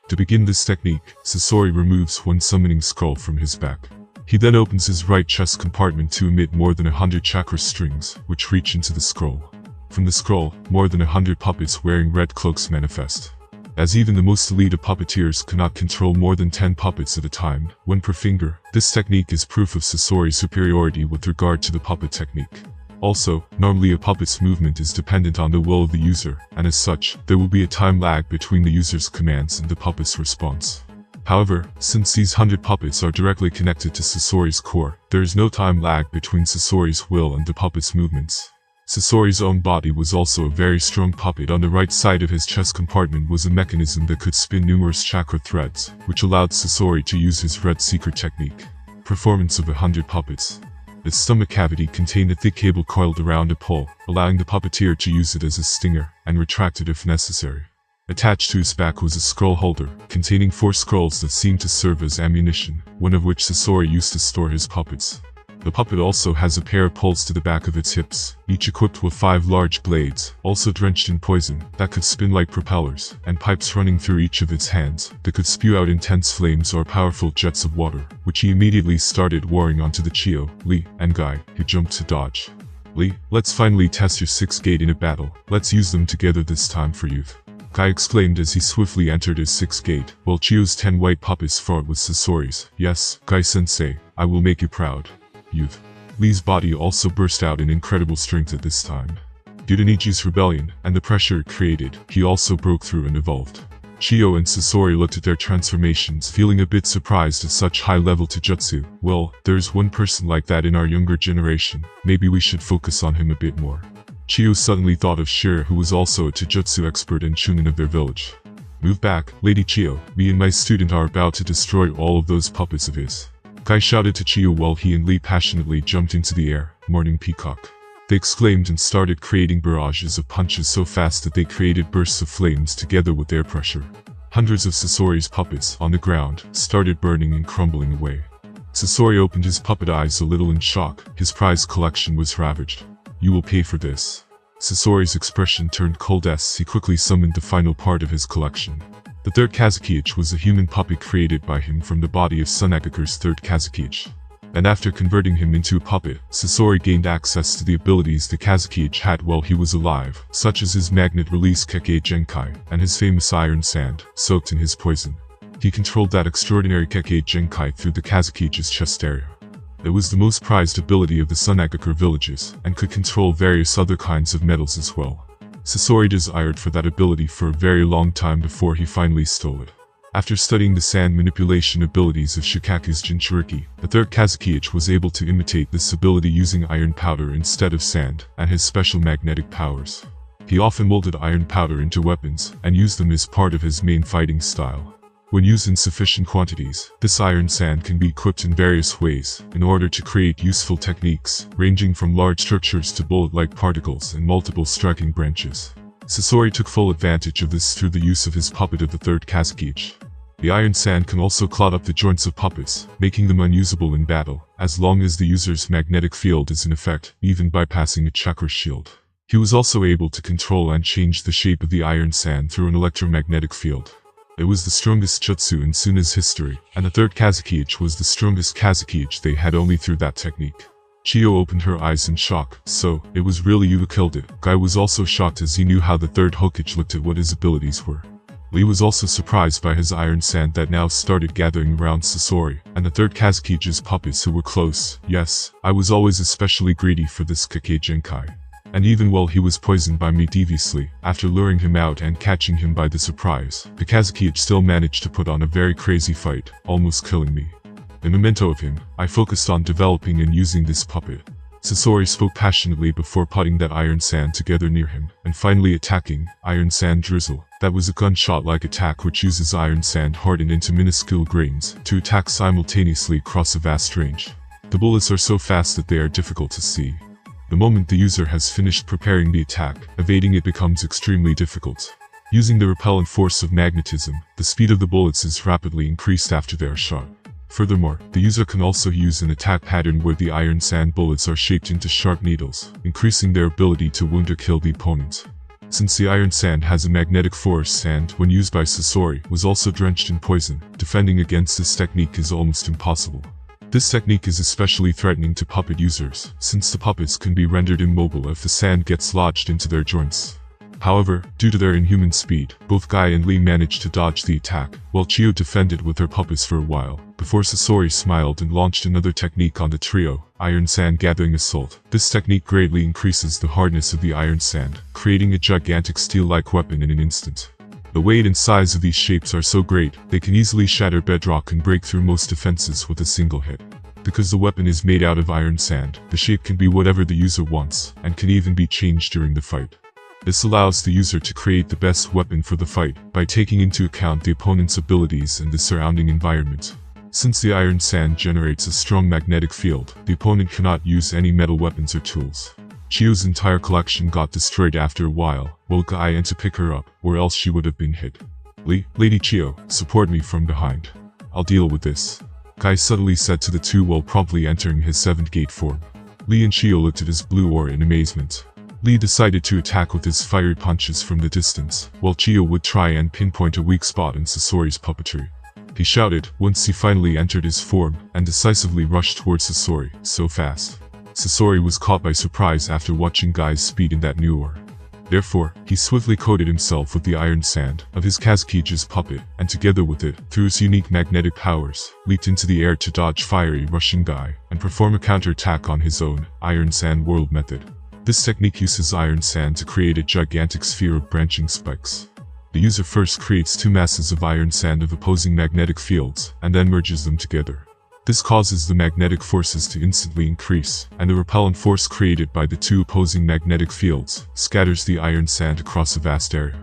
To begin this technique, Sasori removes one summoning scroll from his back. He then opens his right chest compartment to emit more than 100 chakra strings, which reach into the scroll. From the scroll, more than 100 puppets wearing red cloaks manifest. As even the most elite of puppeteers cannot control more than 10 puppets at a time, one per finger, this technique is proof of Sasori's superiority with regard to the puppet technique. Also, normally a puppet's movement is dependent on the will of the user, and as such, there will be a time lag between the user's commands and the puppet's response. However, since these 100 puppets are directly connected to Sasori's core, there is no time lag between Sasori's will and the puppet's movements. Sasori's own body was also a very strong puppet. On the right side of his chest compartment was a mechanism that could spin numerous chakra threads, which allowed Sasori to use his red secret technique. Performance of 100 puppets. Its stomach cavity contained a thick cable coiled around a pole, allowing the puppeteer to use it as a stinger, and retract it if necessary. Attached to his back was a scroll holder, containing 4 scrolls that seemed to serve as ammunition, one of which Sasori used to store his puppets. The puppet also has a pair of poles to the back of its hips, each equipped with 5 large blades, also drenched in poison, that could spin like propellers, and pipes running through each of its hands, that could spew out intense flames or powerful jets of water, which he immediately started warring onto the Chiyo, Lee, and Guy, who jumped to dodge. Lee, let's finally test your 6 gate in a battle, let's use them together this time for youth. Guy exclaimed as he swiftly entered his 6th gate, while Chiyo's 10 white puppets fought with Sasori's. Yes, Guy-sensei, I will make you proud. Youth. Lee's body also burst out in incredible strength at this time. Due to Neji's rebellion, and the pressure it created, he also broke through and evolved. Chiyo and Sasori looked at their transformations, feeling a bit surprised at such high-level taijutsu. Well, there's one person like that in our younger generation, maybe we should focus on him a bit more. Chiyo suddenly thought of Shira, who was also a taijutsu expert and chunin of their village. Move back, Lady Chiyo, me and my student are about to destroy all of those puppets of his. Guy shouted to Chiyo while he and Lee passionately jumped into the air, Morning Peacock. They exclaimed and started creating barrages of punches so fast that they created bursts of flames together with air pressure. Hundreds of Sasori's puppets, on the ground, started burning and crumbling away. Sasori opened his puppet eyes a little in shock. His prize collection was ravaged. You will pay for this. Sasori's expression turned cold as he quickly summoned the final part of his collection. The third Kazukiichi was a human puppet created by him from the body of Sunagaku's third Kazukiichi. And after converting him into a puppet, Sasori gained access to the abilities the Kazukiichi had while he was alive, such as his magnet release Kekkei Genkai, and his famous iron sand, soaked in his poison. He controlled that extraordinary Kekkei Genkai through the Kazukiichi's chest area. It was the most prized ability of the Sunagaku villages, and could control various other kinds of metals as well. Sasori desired for that ability for a very long time before he finally stole it. After studying the sand manipulation abilities of Shikaku's Jinchuriki, the third Kazukiichi was able to imitate this ability using iron powder instead of sand, and his special magnetic powers. He often molded iron powder into weapons, and used them as part of his main fighting style. When used in sufficient quantities, this iron sand can be equipped in various ways, in order to create useful techniques, ranging from large structures to bullet-like particles and multiple striking branches. Sasori took full advantage of this through the use of his puppet of the third Kazukiichi. The iron sand can also clot up the joints of puppets, making them unusable in battle, as long as the user's magnetic field is in effect, even bypassing a chakra shield. He was also able to control and change the shape of the iron sand through an electromagnetic field. It was the strongest jutsu in Suna's history, and the third Kazukiichi was the strongest Kazukiichi they had only through that technique. Chiyo opened her eyes in shock. So, it was really you who killed it. Guy was also shocked as he knew how the third Hokage looked at what his abilities were. Lee was also surprised by his iron sand that now started gathering around Sasori, and the third Kazukiichi's puppets who were close. Yes, I was always especially greedy for this Kekkei Genkai. And even while he was poisoned by me deviously, after luring him out and catching him by the surprise, the Kazukiichi still managed to put on a very crazy fight, almost killing me. In memento of him, I focused on developing and using this puppet. Sasori spoke passionately before putting that iron sand together near him, and finally attacking, Iron Sand Drizzle. That was a gunshot-like attack which uses iron sand hardened into minuscule grains to attack simultaneously across a vast range. The bullets are so fast that they are difficult to see. The moment the user has finished preparing the attack, evading it becomes extremely difficult. Using the repellent force of magnetism, the speed of the bullets is rapidly increased after they are shot. Furthermore, the user can also use an attack pattern where the iron sand bullets are shaped into sharp needles, increasing their ability to wound or kill the opponent. Since the iron sand has a magnetic force and, when used by Sasori, was also drenched in poison, defending against this technique is almost impossible. This technique is especially threatening to puppet users, since the puppets can be rendered immobile if the sand gets lodged into their joints. However, due to their inhuman speed, both Guy and Lee managed to dodge the attack, while Chiyo defended with her puppets for a while, before Sasori smiled and launched another technique on the trio, Iron Sand Gathering Assault. This technique greatly increases the hardness of the iron sand, creating a gigantic steel-like weapon in an instant. The weight and size of these shapes are so great, they can easily shatter bedrock and break through most defenses with a single hit. Because the weapon is made out of iron sand, the shape can be whatever the user wants, and can even be changed during the fight. This allows the user to create the best weapon for the fight, by taking into account the opponent's abilities and the surrounding environment. Since the iron sand generates a strong magnetic field, the opponent cannot use any metal weapons or tools. Chiyo's entire collection got destroyed after a while Guy had to pick her up, or else she would have been hit. Lady Chiyo, support me from behind. I'll deal with this. Guy subtly said to the two while promptly entering his 7th gate form. Lee and Chiyo looked at his blue aura in amazement. Lee decided to attack with his fiery punches from the distance, while Chiyo would try and pinpoint a weak spot in Sasori's puppetry. He shouted once he finally entered his form, and decisively rushed towards Sasori, so fast. Sasori was caught by surprise after watching Guy's speed in that new aura. Therefore, he swiftly coated himself with the iron sand of his Kazukige's puppet, and together with it, through his unique magnetic powers, leaped into the air to dodge fiery rushing Guy, and perform a counterattack on his own iron sand world method. This technique uses iron sand to create a gigantic sphere of branching spikes. The user first creates two masses of iron sand of opposing magnetic fields, and then merges them together. This causes the magnetic forces to instantly increase, and the repellent force created by the two opposing magnetic fields scatters the iron sand across a vast area.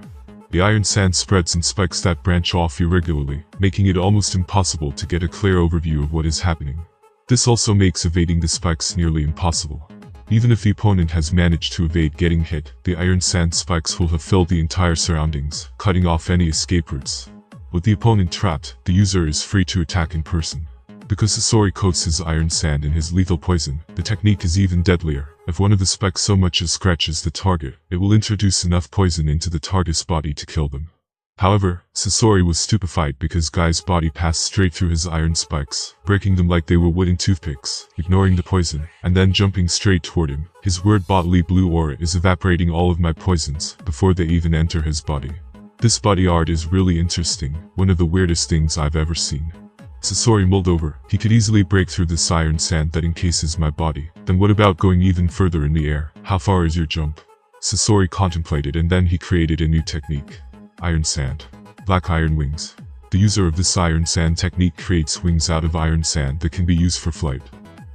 The iron sand spreads in spikes that branch off irregularly, making it almost impossible to get a clear overview of what is happening. This also makes evading the spikes nearly impossible. Even if the opponent has managed to evade getting hit, the iron sand spikes will have filled the entire surroundings, cutting off any escape routes. With the opponent trapped, the user is free to attack in person. Because Sasori coats his iron sand in his lethal poison, the technique is even deadlier. If one of the spikes so much as scratches the target, it will introduce enough poison into the target's body to kill them. However, Sasori was stupefied because Guy's body passed straight through his iron spikes, breaking them like they were wooden toothpicks, ignoring the poison, and then jumping straight toward him. His word bodily blue aura is evaporating all of my poisons before they even enter his body. This body art is really interesting, one of the weirdest things I've ever seen. Sasori mulled over. He could easily break through this iron sand that encases my body. Then what about going even further in the air? How far is your jump? Sasori contemplated, and then he created a new technique. Iron sand. Black iron wings. The user of this iron sand technique creates wings out of iron sand that can be used for flight.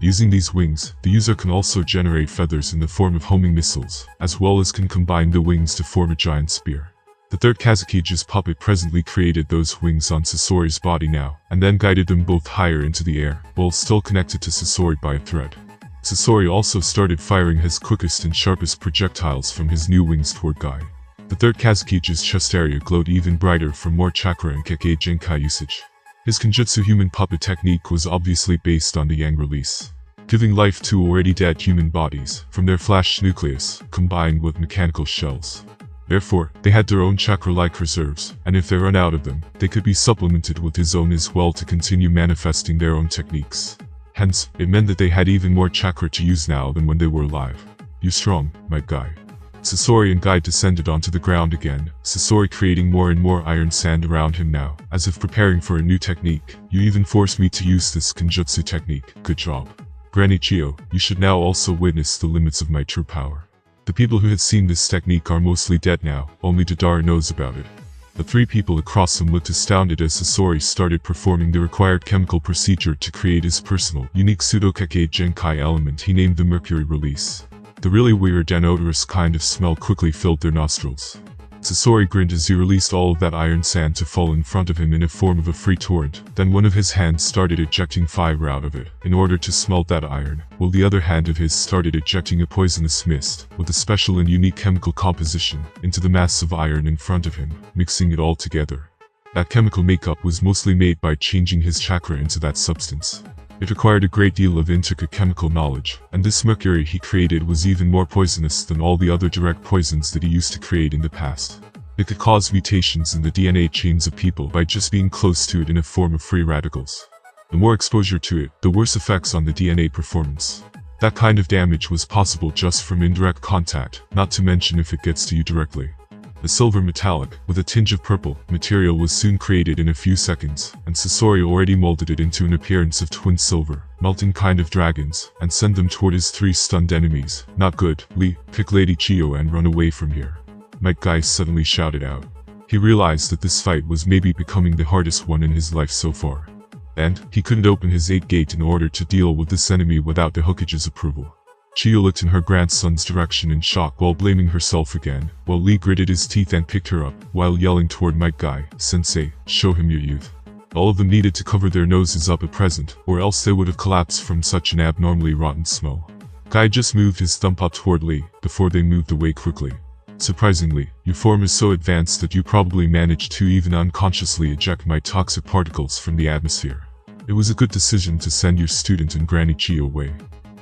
Using these wings, the user can also generate feathers in the form of homing missiles, as well as can combine the wings to form a giant spear. The third Kazukige's puppet presently created those wings on Sasori's body now, and then guided them both higher into the air, while still connected to Sasori by a thread. Sasori also started firing his quickest and sharpest projectiles from his new wings toward Guy. The third Kazukige's chest area glowed even brighter from more chakra and Kekkei Genkai usage. His Kenjutsu human puppet technique was obviously based on the Yang release, giving life to already dead human bodies from their flash nucleus, combined with mechanical shells. Therefore, they had their own chakra-like reserves, and if they run out of them, they could be supplemented with his own as well to continue manifesting their own techniques. Hence, it meant that they had even more chakra to use now than when they were alive. You strong, my Guy. Sasori and Guy descended onto the ground again, Sasori creating more and more iron sand around him now, as if preparing for a new technique. You even forced me to use this Kenjutsu technique, good job. Granny Chiyo, you should now also witness the limits of my true power. The people who had seen this technique are mostly dead now, only Dodara knows about it. The three people across him looked astounded as Sasori started performing the required chemical procedure to create his personal, unique pseudo-Kekkei Genkai element he named the Mercury Release. The really weird and odorous kind of smell quickly filled their nostrils. Sasori grinned as he released all of that iron sand to fall in front of him in a form of a free torrent. Then one of his hands started ejecting fire out of it, in order to smelt that iron, while the other hand of his started ejecting a poisonous mist, with a special and unique chemical composition, into the mass of iron in front of him, mixing it all together. That chemical makeup was mostly made by changing his chakra into that substance. It required a great deal of intricate chemical knowledge, and this mercury he created was even more poisonous than all the other direct poisons that he used to create in the past. It could cause mutations in the DNA chains of people by just being close to it in a form of free radicals. The more exposure to it, the worse effects on the DNA performance. That kind of damage was possible just from indirect contact, not to mention if it gets to you directly. The silver metallic, with a tinge of purple, material was soon created in a few seconds, and Sasori already molded it into an appearance of twin silver, melting kind of dragons, and sent them toward his 3 stunned enemies. Not good, Lee, pick Lady Chiyo and run away from here. Might Guy suddenly shouted out. He realized that this fight was maybe becoming the hardest one in his life so far. And, he couldn't open his 8 gate in order to deal with this enemy without the Hokage's approval. Chiyo looked in her grandson's direction in shock while blaming herself again, while Lee gritted his teeth and picked her up, while yelling toward Might Guy, "Sensei, show him your youth." All of them needed to cover their noses up at present, or else they would have collapsed from such an abnormally rotten smell. Guy just moved his thumb up toward Lee, before they moved away quickly. Surprisingly, your form is so advanced that you probably managed to even unconsciously eject my toxic particles from the atmosphere. It was a good decision to send your student and Granny Chiyo away.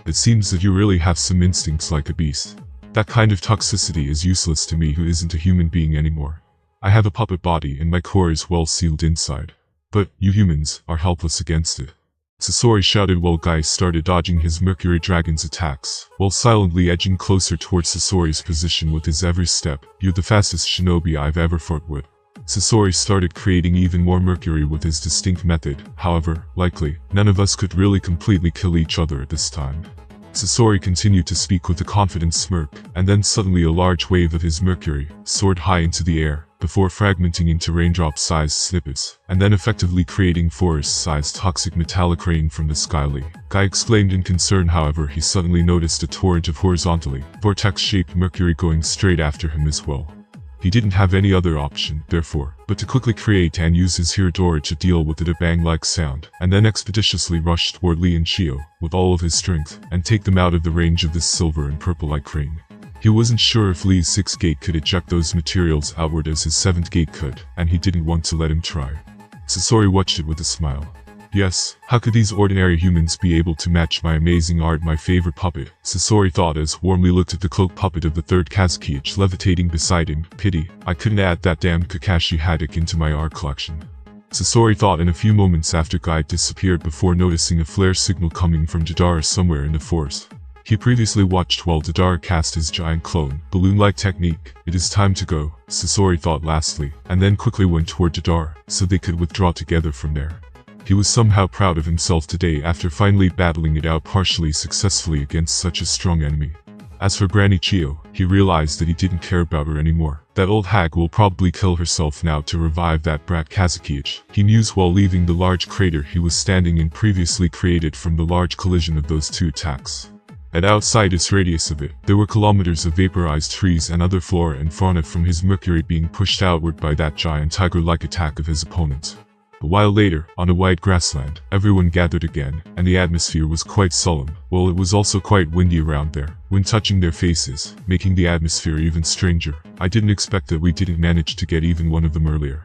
It seems that you really have some instincts like a beast. That kind of toxicity is useless to me who isn't a human being anymore. I have a puppet body and my core is well sealed inside. But, you humans, are helpless against it. Sasori shouted while Guy started dodging his Mercury Dragon's attacks, while silently edging closer towards Sasori's position with his every step. "You're the fastest shinobi I've ever fought with." Sasori started creating even more mercury with his distinct method. However, likely, none of us could really completely kill each other at this time. Sasori continued to speak with a confident smirk, and then suddenly a large wave of his mercury soared high into the air, before fragmenting into raindrop-sized snippets, and then effectively creating forest-sized toxic metallic rain from the sky. Guy exclaimed in concern. However, he suddenly noticed a torrent of horizontally vortex-shaped mercury going straight after him as well. He didn't have any other option, therefore, but to quickly create and use his Hiradora to deal with it a bang-like sound, and then expeditiously rush toward Lee and Chiyo, with all of his strength, and take them out of the range of this silver and purple-like rain. He wasn't sure if Lee's 6th gate could eject those materials outward as his 7th gate could, and he didn't want to let him try. Sasori watched it with a smile. Yes, how could these ordinary humans be able to match my amazing art, my favorite puppet? Sasori thought as warmly looked at the cloak puppet of the 3rd Kazukiage levitating beside him. Pity, I couldn't add that damned Kakashi Haddock into my art collection. Sasori thought in a few moments after Guy disappeared before noticing a flare signal coming from Deidara somewhere in the forest. He previously watched while Deidara cast his giant clone, balloon-like technique. It is time to go, Sasori thought lastly, and then quickly went toward Deidara, so they could withdraw together from there. He was somehow proud of himself today after finally battling it out partially successfully against such a strong enemy. As for Granny Chiyo, he realized that he didn't care about her anymore. That old hag will probably kill herself now to revive that brat Kazukiage, he mused while leaving the large crater he was standing in previously created from the large collision of those 2 attacks. And outside its radius of it, there were kilometers of vaporized trees and other flora and fauna from his mercury being pushed outward by that giant tiger-like attack of his opponent. A while later, on a wide grassland, everyone gathered again, and the atmosphere was quite solemn, while it was also quite windy around there, wind touching their faces, making the atmosphere even stranger. I didn't expect that we didn't manage to get even one of them earlier.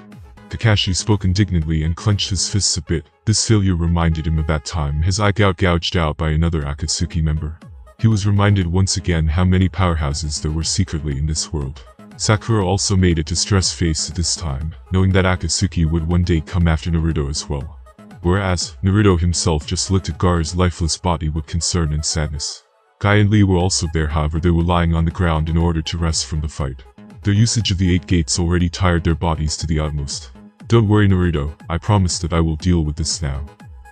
Kakashi spoke indignantly and clenched his fists a bit. This failure reminded him of that time his eye got gouged out by another Akatsuki member. He was reminded once again how many powerhouses there were secretly in this world. Sakura also made a distressed face at this time, knowing that Akatsuki would one day come after Naruto as well. Whereas, Naruto himself just looked at Gaara's lifeless body with concern and sadness. Guy and Lee were also there, however they were lying on the ground in order to rest from the fight. Their usage of the 8 gates already tired their bodies to the utmost. Don't worry Naruto, I promise that I will deal with this now.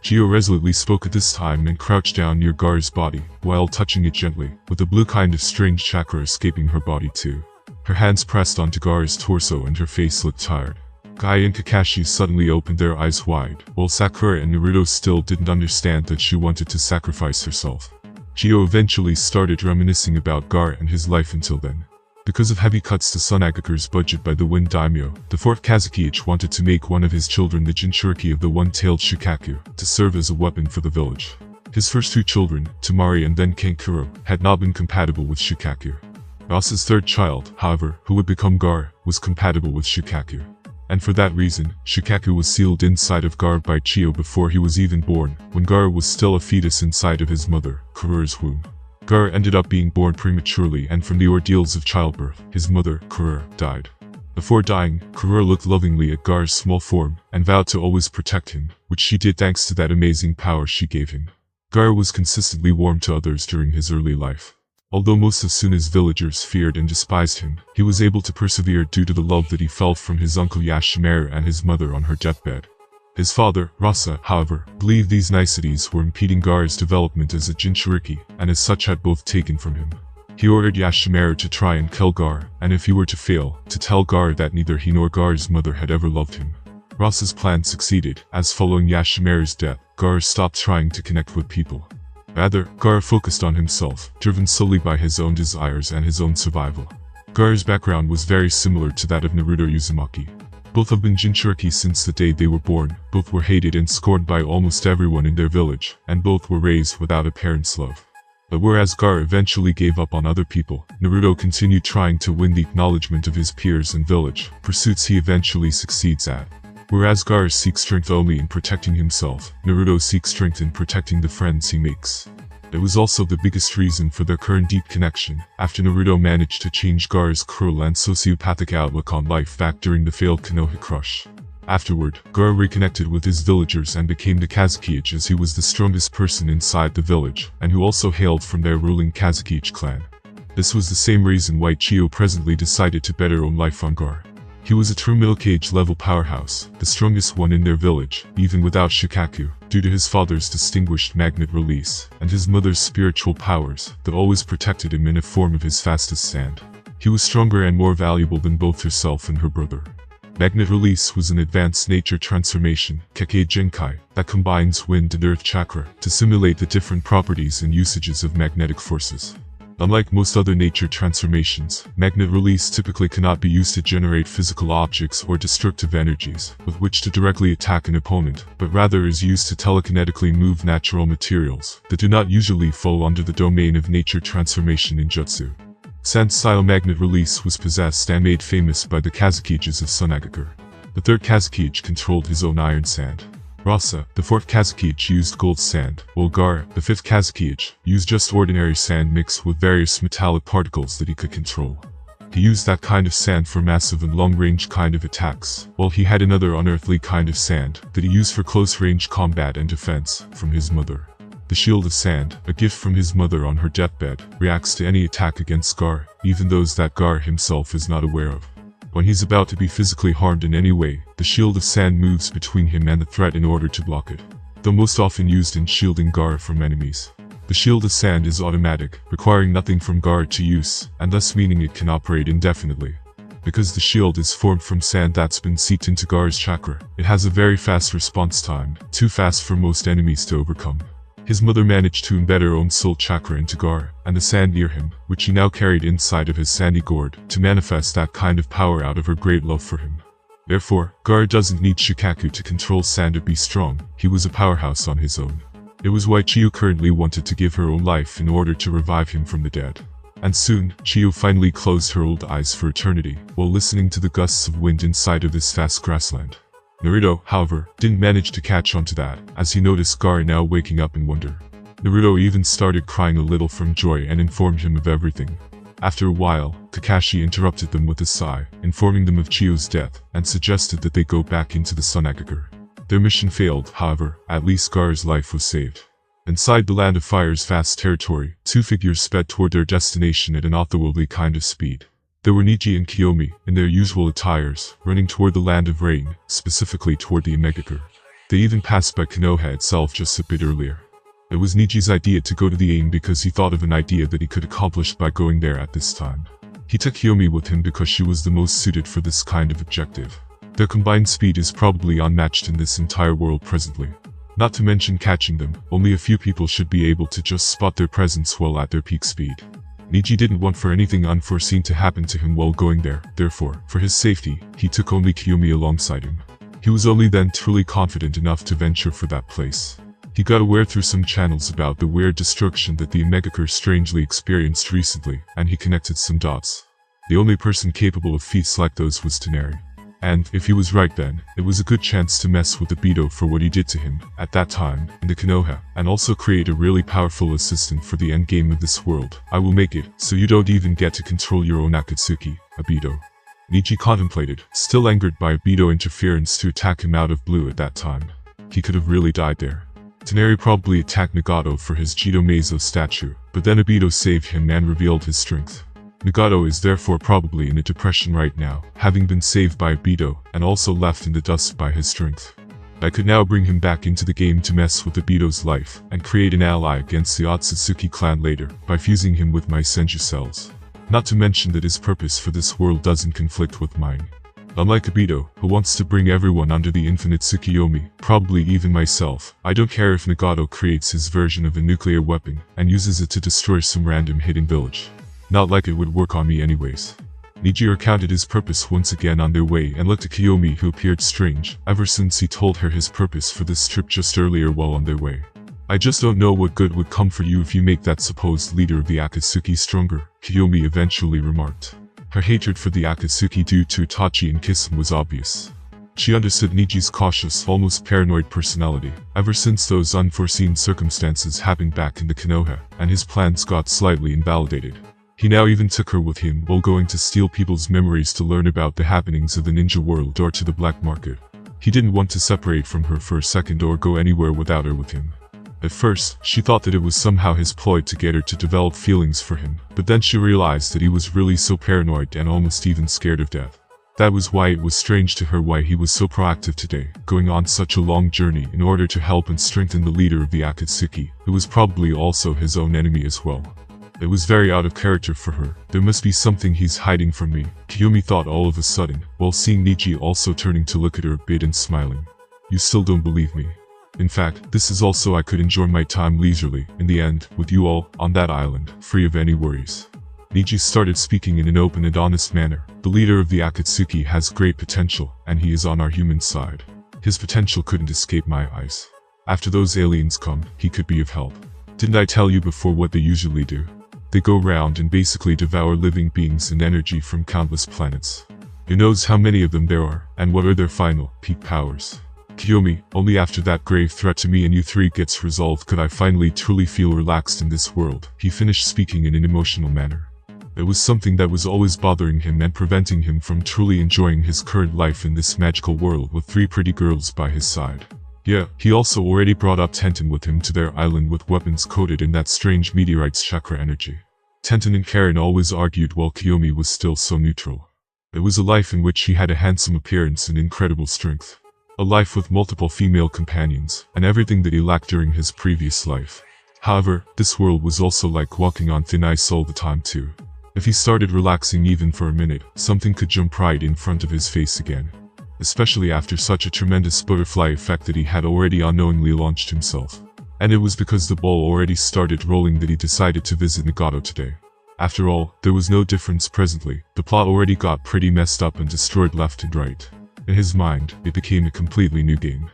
Chiyo resolutely spoke at this time and crouched down near Gaara's body, while touching it gently, with a blue kind of strange chakra escaping her body too. Her hands pressed onto Gaara's torso and her face looked tired. Guy and Kakashi suddenly opened their eyes wide, while Sakura and Naruto still didn't understand that she wanted to sacrifice herself. Chiyo eventually started reminiscing about Gaara and his life until then. Because of heavy cuts to Sunagakure's budget by the Wind Daimyo, the 4th Kazukiage wanted to make one of his children the Jinchuriki of the One-Tailed Shukaku, to serve as a weapon for the village. His first 2 children, Tamari and then Kankuro, had not been compatible with Shukaku. Ross's 3rd child, however, who would become Gaara, was compatible with Shukaku. And for that reason, Shukaku was sealed inside of Gaara by Chiyo before he was even born, when Gaara was still a fetus inside of his mother, Karura's womb. Gaara ended up being born prematurely, and from the ordeals of childbirth, his mother, Karura, died. Before dying, Karura looked lovingly at Gaara's small form, and vowed to always protect him, which she did thanks to that amazing power she gave him. Gaara was consistently warm to others during his early life. Although most of Suna's villagers feared and despised him, he was able to persevere due to the love that he felt from his uncle Yashimaru and his mother on her deathbed. His father, Rasa, however, believed these niceties were impeding Gar's development as a Jinchuriki, and as such had both taken from him. He ordered Yashimaru to try and kill Gar, and if he were to fail, to tell Gar that neither he nor Gar's mother had ever loved him. Rasa's plan succeeded, as following Yashimaru's death, Gar stopped trying to connect with people. Rather, Gar focused on himself, driven solely by his own desires and his own survival. Gar's background was very similar to that of Naruto Uzumaki. Both have been Jinchuriki since the day they were born, both were hated and scorned by almost everyone in their village, and both were raised without a parent's love. But whereas Gar eventually gave up on other people, Naruto continued trying to win the acknowledgement of his peers and village, pursuits he eventually succeeds at. Whereas Gar seeks strength only in protecting himself, Naruto seeks strength in protecting the friends he makes. It was also the biggest reason for their current deep connection, after Naruto managed to change Gar's cruel and sociopathic outlook on life back during the failed Konoha crush. Afterward, Gar reconnected with his villagers and became the Kazekage, as he was the strongest person inside the village, and who also hailed from their ruling Kazekage clan. This was the same reason why Chiyo presently decided to bet her own life on Gar. He was a true middle cage level powerhouse, the strongest one in their village, even without Shikaku, due to his father's distinguished magnet release, and his mother's spiritual powers, that always protected him in a form of his fastest sand. He was stronger and more valuable than both herself and her brother. Magnet release was an advanced nature transformation, Kekkei Genkai, that combines wind and earth chakra to simulate the different properties and usages of magnetic forces. Unlike most other nature transformations, magnet release typically cannot be used to generate physical objects or destructive energies with which to directly attack an opponent, but rather is used to telekinetically move natural materials that do not usually fall under the domain of nature transformation in jutsu. Sand-style magnet release was possessed and made famous by the Kazekages of Sunagakur. The third Kazekage controlled his own iron sand. Rasa, the fourth Kazekage, used gold sand, while Gar, the fifth Kazekage, used just ordinary sand mixed with various metallic particles that he could control. He used that kind of sand for massive and long-range kind of attacks, while he had another unearthly kind of sand that he used for close-range combat and defense from his mother. The Shield of Sand, a gift from his mother on her deathbed, reacts to any attack against Gar, even those that Gar himself is not aware of. When he's about to be physically harmed in any way, the Shield of Sand moves between him and the threat in order to block it. Though most often used in shielding Gar from enemies. The Shield of Sand is automatic, requiring nothing from Gar to use, and thus meaning it can operate indefinitely. Because the shield is formed from sand that's been seeped into Gar's chakra, it has a very fast response time, too fast for most enemies to overcome. His mother managed to embed her own soul chakra into Gar, and the sand near him, which he now carried inside of his sandy gourd, to manifest that kind of power out of her great love for him. Therefore, Gar doesn't need Shikaku to control sand or be strong, he was a powerhouse on his own. It was why Chiyo currently wanted to give her own life in order to revive him from the dead. And soon, Chiyo finally closed her old eyes for eternity, while listening to the gusts of wind inside of this vast grassland. Naruto, however, didn't manage to catch on to that, as he noticed Gar now waking up in wonder. Naruto even started crying a little from joy and informed him of everything. After a while, Kakashi interrupted them with a sigh, informing them of Chiyo's death, and suggested that they go back into the Sunagakur. Their mission failed, however, at least Gar's life was saved. Inside the Land of Fire's vast territory, two figures sped toward their destination at an otherworldly kind of speed. There were Neji and Kiyomi, in their usual attires, running toward the Land of Rain, specifically toward the Omegakur. They even passed by Konoha itself just a bit earlier. It was Neji's idea to go to the Ain because he thought of an idea that he could accomplish by going there at this time. He took Kiyomi with him because she was the most suited for this kind of objective. Their combined speed is probably unmatched in this entire world presently. Not to mention catching them, only a few people should be able to just spot their presence while at their peak speed. Neji didn't want for anything unforeseen to happen to him while going there, therefore, for his safety, he took only Kiyomi alongside him. He was only then truly confident enough to venture for that place. He got aware through some channels about the weird destruction that the Omegakur strangely experienced recently, and he connected some dots. The only person capable of feats like those was Toneri. And, if he was right then, it was a good chance to mess with the Beto for what he did to him, at that time, in the Konoha, and also create a really powerful assistant for the endgame of this world. I will make it, so you don't even get to control your own Akatsuki, Obito. Neji contemplated, still angered by Obito interference to attack him out of blue at that time. He could have really died there. Toneri probably attacked Nagato for his Jito Meizo statue, but then Obito saved him and revealed his strength. Nagato is therefore probably in a depression right now, having been saved by Obito, and also left in the dust by his strength. I could now bring him back into the game to mess with Obito's life, and create an ally against the Otsutsuki clan later, by fusing him with my Senju cells. Not to mention that his purpose for this world doesn't conflict with mine. Unlike Obito, who wants to bring everyone under the infinite Tsukiyomi, probably even myself, I don't care if Nagato creates his version of a nuclear weapon, and uses it to destroy some random hidden village. Not like it would work on me anyways. Neji recounted his purpose once again on their way and looked at Kiyomi, who appeared strange, ever since he told her his purpose for this trip just earlier while on their way. I just don't know what good would come for you if you make that supposed leader of the Akatsuki stronger, Kiyomi eventually remarked. Her hatred for the Akatsuki due to Itachi and Kisame was obvious. She understood Neji's cautious, almost paranoid personality, ever since those unforeseen circumstances happened back in the Konoha, and his plans got slightly invalidated. He now even took her with him while going to steal people's memories to learn about the happenings of the ninja world or to the black market. He didn't want to separate from her for a second or go anywhere without her with him. At first, she thought that it was somehow his ploy to get her to develop feelings for him, but then she realized that he was really so paranoid and almost even scared of death. That was why it was strange to her why he was so proactive today, going on such a long journey in order to help and strengthen the leader of the Akatsuki, who was probably also his own enemy as well. It was very out of character for her. There must be something he's hiding from me, Kiyomi thought all of a sudden, while seeing Neji also turning to look at her a bit and smiling. You still don't believe me. In fact, this is also I could enjoy my time leisurely, in the end, with you all, on that island, free of any worries. Neji started speaking in an open and honest manner. The leader of the Akatsuki has great potential, and he is on our human side. His potential couldn't escape my eyes. After those aliens come, he could be of help. Didn't I tell you before what they usually do? They go round and basically devour living beings and energy from countless planets. Who knows how many of them there are, and what are their final, peak powers. Kiyomi, only after that grave threat to me and you three gets resolved could I finally truly feel relaxed in this world. He finished speaking in an emotional manner. It was something that was always bothering him and preventing him from truly enjoying his current life in this magical world with three pretty girls by his side. Yeah, he also already brought up Tenten with him to their island with weapons coated in that strange meteorite's chakra energy. Tenten and Karen always argued while Kiyomi was still so neutral. It was a life in which he had a handsome appearance and incredible strength. A life with multiple female companions, and everything that he lacked during his previous life. However, this world was also like walking on thin ice all the time too. If he started relaxing even for a minute, something could jump right in front of his face again. Especially after such a tremendous butterfly effect that he had already unknowingly launched himself. And it was because the ball already started rolling that he decided to visit Nagato today. After all, there was no difference presently. The plot already got pretty messed up and destroyed left and right. In his mind, it became a completely new game.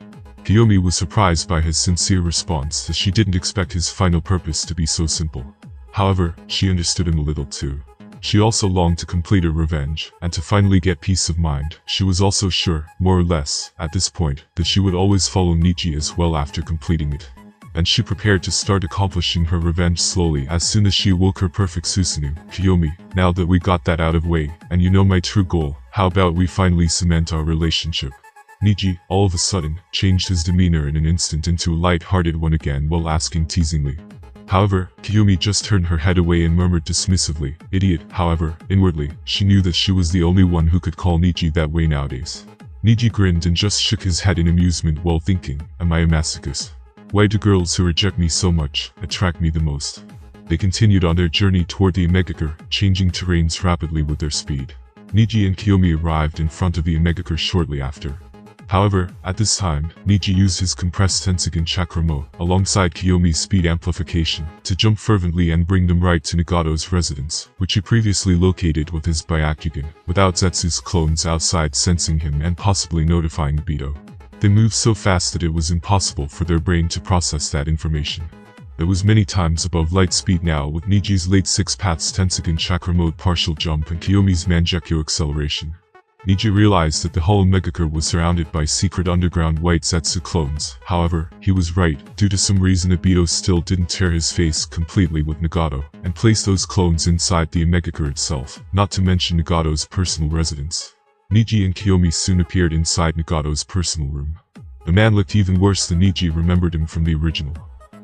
Kiyomi was surprised by his sincere response as she didn't expect his final purpose to be so simple. However, she understood him a little too. She also longed to complete her revenge, and to finally get peace of mind. She was also sure, more or less, at this point, that she would always follow Neji as well after completing it. And she prepared to start accomplishing her revenge slowly as soon as she awoke her perfect Susanoo. Kiyomi, now that we got that out of way, and you know my true goal, how about we finally cement our relationship? Neji, all of a sudden, changed his demeanor in an instant into a light-hearted one again while asking teasingly. However, Kiyomi just turned her head away and murmured dismissively, idiot. However, inwardly, she knew that she was the only one who could call Neji that way nowadays. Neji grinned and just shook his head in amusement while thinking, am I a masochist? Why do girls who reject me so much attract me the most? They continued on their journey toward the Omegakure, changing terrains rapidly with their speed. Neji and Kiyomi arrived in front of the Omegakure shortly after. However, at this time, Neji used his compressed Tensogen Chakra mode, alongside Kiyomi's speed amplification, to jump fervently and bring them right to Nagato's residence, which he previously located with his Byakugan, without Zetsu's clones outside sensing him and possibly notifying Obito. They moved so fast that it was impossible for their brain to process that information. It was many times above light speed now with Neji's late 6 paths Tensogen Chakra mode partial jump and Kiyomi's Mangekyo acceleration. Neji realized that the whole Omegakure was surrounded by secret underground white Zetsu clones. However, he was right. Due to some reason Obito still didn't tear his face completely with Nagato, and place those clones inside the Omegakure itself, not to mention Nagato's personal residence. Neji and Kiyomi soon appeared inside Nagato's personal room. The man looked even worse than Neji remembered him from the original.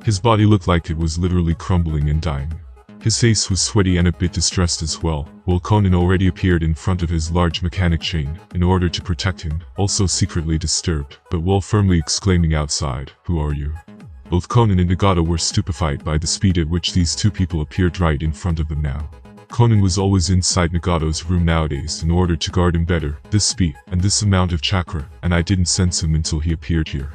His body looked like it was literally crumbling and dying. His face was sweaty and a bit distressed as well, while Conan already appeared in front of his large mechanic chain, in order to protect him, also secretly disturbed, but while firmly exclaiming outside, "Who are you?" Both Conan and Nagato were stupefied by the speed at which these two people appeared right in front of them now. Conan was always inside Nagato's room nowadays in order to guard him better, this speed, and this amount of chakra, and I didn't sense him until he appeared here.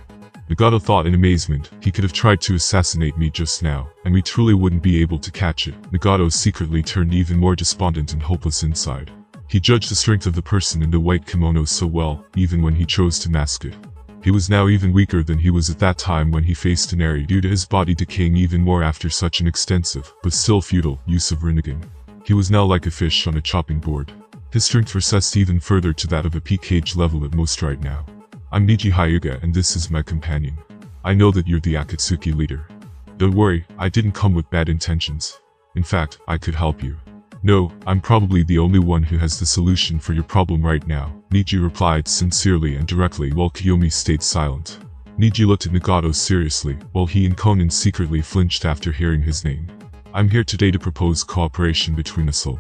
Nagato thought in amazement, he could have tried to assassinate me just now, and we truly wouldn't be able to catch it. Nagato secretly turned even more despondent and hopeless inside. He judged the strength of the person in the white kimono so well, even when he chose to mask it. He was now even weaker than he was at that time when he faced Inari due to his body decaying even more after such an extensive, but still futile, use of Rinnegan. He was now like a fish on a chopping board. His strength recessed even further to that of a peak cage level at most right now. I'm Neji Hyuga and this is my companion. I know that you're the Akatsuki leader. Don't worry, I didn't come with bad intentions. In fact, I could help you. No, I'm probably the only one who has the solution for your problem right now, Neji replied sincerely and directly while Kiyomi stayed silent. Neji looked at Nagato seriously, while he and Conan secretly flinched after hearing his name. I'm here today to propose cooperation between us all.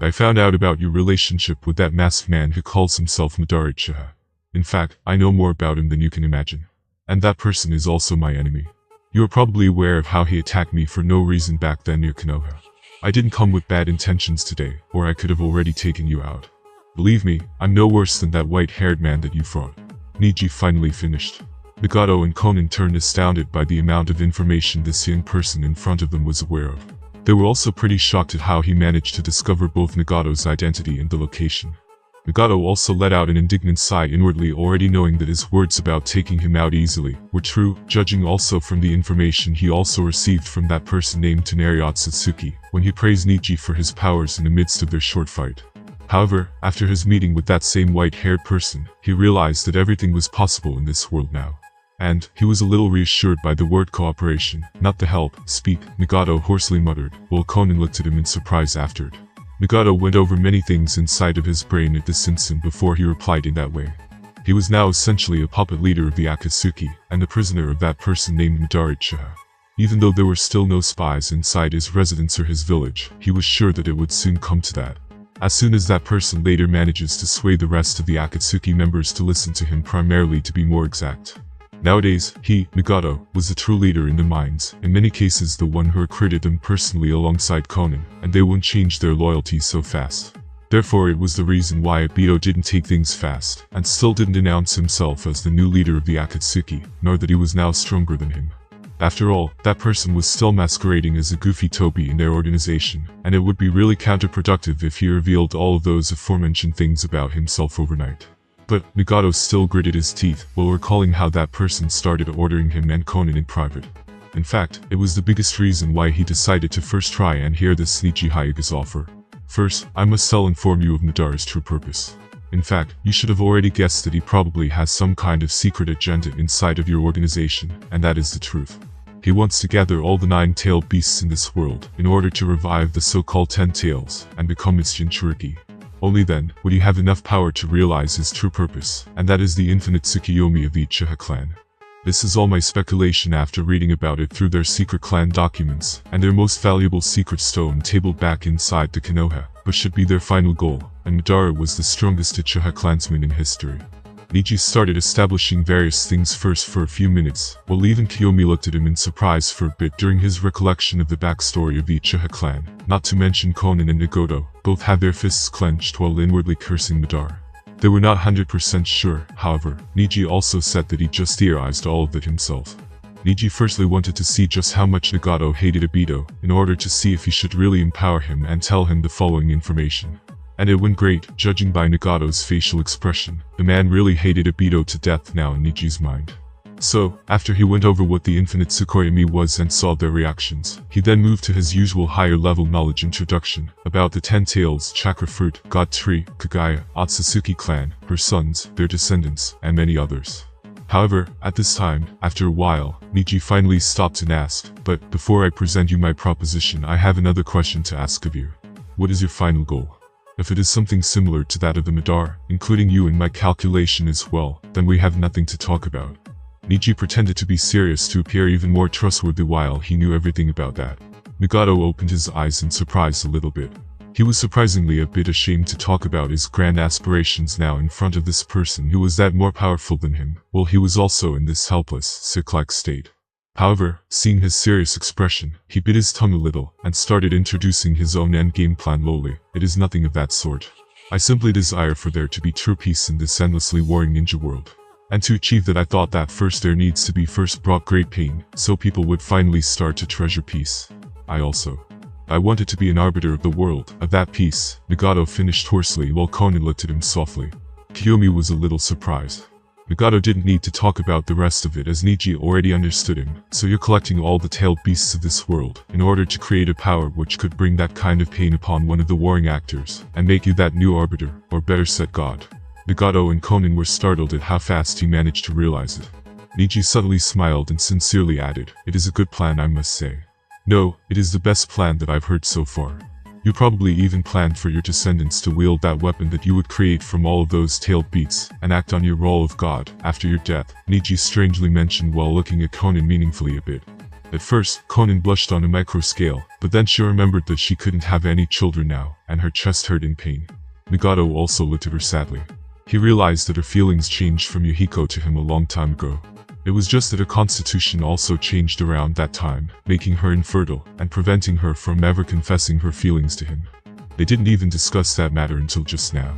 I found out about your relationship with that masked man who calls himself Madara Uchiha. In fact, I know more about him than you can imagine. And that person is also my enemy. You are probably aware of how he attacked me for no reason back then near Konoha. I didn't come with bad intentions today, or I could have already taken you out. Believe me, I'm no worse than that white-haired man that you fought. Neji finally finished. Nagato and Conan turned astounded by the amount of information this young person in front of them was aware of. They were also pretty shocked at how he managed to discover both Nagato's identity and the location. Nagato also let out an indignant sigh inwardly, already knowing that his words about taking him out easily were true, judging also from the information he also received from that person named Hamura Otsutsuki, when he praised Neji for his powers in the midst of their short fight. However, after his meeting with that same white-haired person, he realized that everything was possible in this world now. And he was a little reassured by the word cooperation, not the help. Speak, Nagato hoarsely muttered, while Conan looked at him in surprise after it. Nagato went over many things inside of his brain at this instant before he replied in that way. He was now essentially a puppet leader of the Akatsuki, and the prisoner of that person named Madara Uchiha. Even though there were still no spies inside his residence or his village, he was sure that it would soon come to that. As soon as that person later manages to sway the rest of the Akatsuki members to listen to him, primarily to be more exact. Nowadays, he, Nagato, was the true leader in the minds, in many cases the one who recruited them personally alongside Conan, and they won't change their loyalty so fast. Therefore it was the reason why Obito didn't take things fast, and still didn't announce himself as the new leader of the Akatsuki, nor that he was now stronger than him. After all, that person was still masquerading as a goofy Toby in their organization, and it would be really counterproductive if he revealed all of those aforementioned things about himself overnight. But Nagato still gritted his teeth while recalling how that person started ordering him and Conan in private. In fact, it was the biggest reason why he decided to first try and hear this Neji Hyuga's offer. First, I must inform you of Madara's true purpose. In fact, you should have already guessed that he probably has some kind of secret agenda inside of your organization, and that is the truth. He wants to gather all the 9-tailed beasts in this world in order to revive the so-called 10 tails and become its Jinchuriki. Only then would he have enough power to realize his true purpose, and that is the infinite Tsukuyomi of the Uchiha clan. This is all my speculation after reading about it through their secret clan documents, and their most valuable secret stone tabled back inside the Konoha, but should be their final goal, and Madara was the strongest Uchiha clansman in history. Neji started establishing various things first for a few minutes, while even Kiyomi looked at him in surprise for a bit during his recollection of the backstory of the Uchiha clan, not to mention Conan and Nagato, both had their fists clenched while inwardly cursing Madara. They were not 100% sure, however. Neji also said that he just theorized all of it himself. Neji firstly wanted to see just how much Nagato hated Obito, in order to see if he should really empower him and tell him the following information. And it went great, judging by Nagato's facial expression. The man really hated Obito to death now in Neji's mind. So, after he went over what the infinite Tsukuyomi was and saw their reactions, he then moved to his usual higher level knowledge introduction about the 10 tails, chakra fruit, god tree, Kagaya, Otsutsuki clan, her sons, their descendants, and many others. However, at this time, after a while, Neji finally stopped and asked, "But before I present you my proposition, I have another question to ask of you. What is your final goal? If it is something similar to that of the Madara, including you in my calculation as well, then we have nothing to talk about. Neji pretended to be serious to appear even more trustworthy while he knew everything about that. Nagato opened his eyes in surprise a little bit. He was surprisingly a bit ashamed to talk about his grand aspirations now in front of this person who was that more powerful than him, while he was also in this helpless, sick-like state. However, seeing his serious expression, he bit his tongue a little and started introducing his own endgame plan lowly. It is nothing of that sort. I simply desire for there to be true peace in this endlessly warring ninja world. And to achieve that I thought that first there needs to be first brought great pain, so people would finally start to treasure peace. I wanted to be an arbiter of the world, of that peace, Nagato finished hoarsely while Konan looked at him softly. Kiyomi was a little surprised. Nagato didn't need to talk about the rest of it as Neji already understood him, so you're collecting all the tailed beasts of this world, in order to create a power which could bring that kind of pain upon one of the warring actors, and make you that new arbiter, or better said god. Nagato and Konan were startled at how fast he managed to realize it. Neji subtly smiled and sincerely added, "It is a good plan, I must say. No, it is the best plan that I've heard so far. You probably even planned for your descendants to wield that weapon that you would create from all of those tailed beasts, and act on your role of god after your death," Neji strangely mentioned while looking at Konan meaningfully a bit. At first, Konan blushed on a micro scale, but then she remembered that she couldn't have any children now, and her chest hurt in pain. Nagato also looked at her sadly. He realized that her feelings changed from Yuhiko to him a long time ago. It was just that her constitution also changed around that time, making her infertile, and preventing her from ever confessing her feelings to him. They didn't even discuss that matter until just now.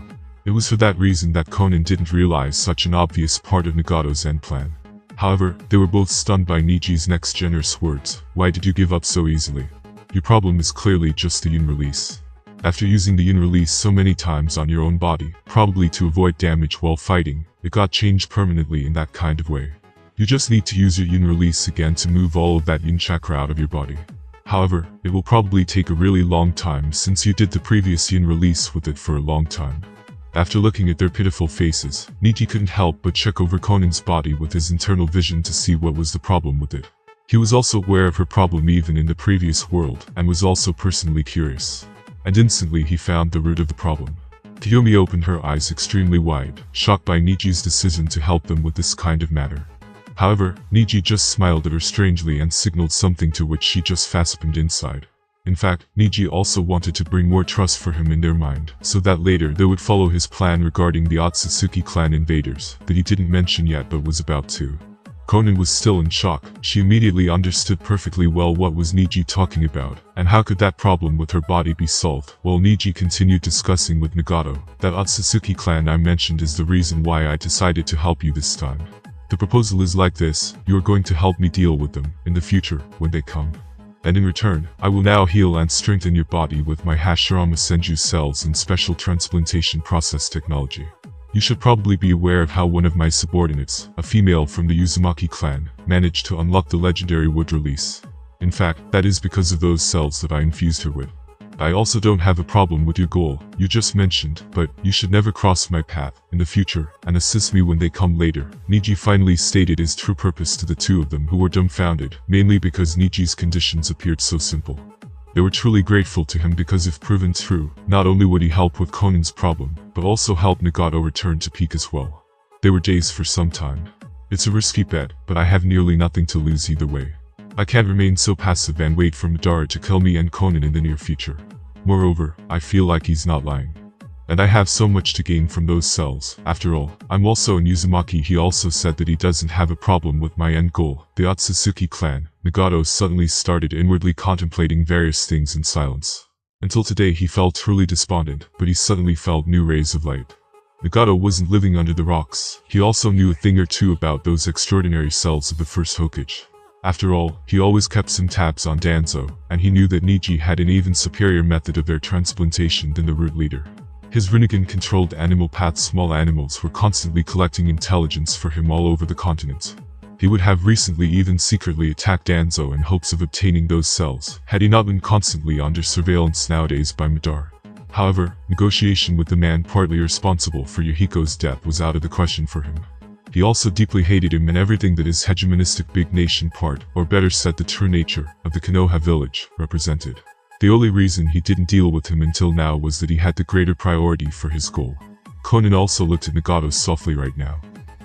It was for that reason that Konan didn't realize such an obvious part of Nagato's end plan. However, they were both stunned by Neji's next generous words. "Why did you give up so easily? Your problem is clearly just the Yun release. After using the Yun release so many times on your own body, probably to avoid damage while fighting, it got changed permanently in that kind of way. You just need to use your Yun release again to move all of that Yun chakra out of your body. However, it will probably take a really long time since you did the previous Yun release with it for a long time." After looking at their pitiful faces, Neji couldn't help but check over Konan's body with his internal vision to see what was the problem with it. He was also aware of her problem even in the previous world, and was also personally curious. And instantly he found the root of the problem. Kiyomi opened her eyes extremely wide, shocked by Neji's decision to help them with this kind of matter. However, Neji just smiled at her strangely and signaled something to which she just facepalmed inside. In fact, Neji also wanted to bring more trust for him in their mind, so that later they would follow his plan regarding the Otsutsuki clan invaders, that he didn't mention yet but was about to. Konan was still in shock. She immediately understood perfectly well what was Neji talking about, and how could that problem with her body be solved, while Neji continued discussing with Nagato, "That Otsutsuki clan I mentioned is the reason why I decided to help you this time. The proposal is like this: you are going to help me deal with them, in the future, when they come. And in return, I will now heal and strengthen your body with my Hashirama Senju cells and special transplantation process technology. You should probably be aware of how one of my subordinates, a female from the Uzumaki clan, managed to unlock the legendary wood release. In fact, that is because of those cells that I infused her with. I also don't have a problem with your goal you just mentioned, but you should never cross my path in the future and assist me when they come later." Neji finally stated his true purpose to the two of them, who were dumbfounded, mainly because Neji's conditions appeared so simple. They were truly grateful to him because if proven true, not only would he help with Konan's problem, but also help Nagato return to peak as well. They were dazed for some time. It's a risky bet, but I have nearly nothing to lose either way. I can't remain so passive and wait for Madara to kill me and Konan in the near future. Moreover, I feel like he's not lying. And I have so much to gain from those cells. After all, I'm also in Uzumaki. He also said that he doesn't have a problem with my end goal, the Otsutsuki clan. Nagato suddenly started inwardly contemplating various things in silence. Until today he felt truly despondent, but he suddenly felt new rays of light. Nagato wasn't living under the rocks. He also knew a thing or two about those extraordinary cells of the first Hokage. After all, he always kept some tabs on Danzo, and he knew that Neji had an even superior method of their transplantation than the root leader. His Rinnegan-controlled animal path small animals were constantly collecting intelligence for him all over the continent. He would have recently even secretly attacked Danzo in hopes of obtaining those cells, had he not been constantly under surveillance nowadays by Madara. However, negotiation with the man partly responsible for Yuhiko's death was out of the question for him. He also deeply hated him and everything that his hegemonistic big nation part, or better said the true nature, of the Konoha village, represented. The only reason he didn't deal with him until now was that he had the greater priority for his goal. Konan also looked at Nagato softly right now.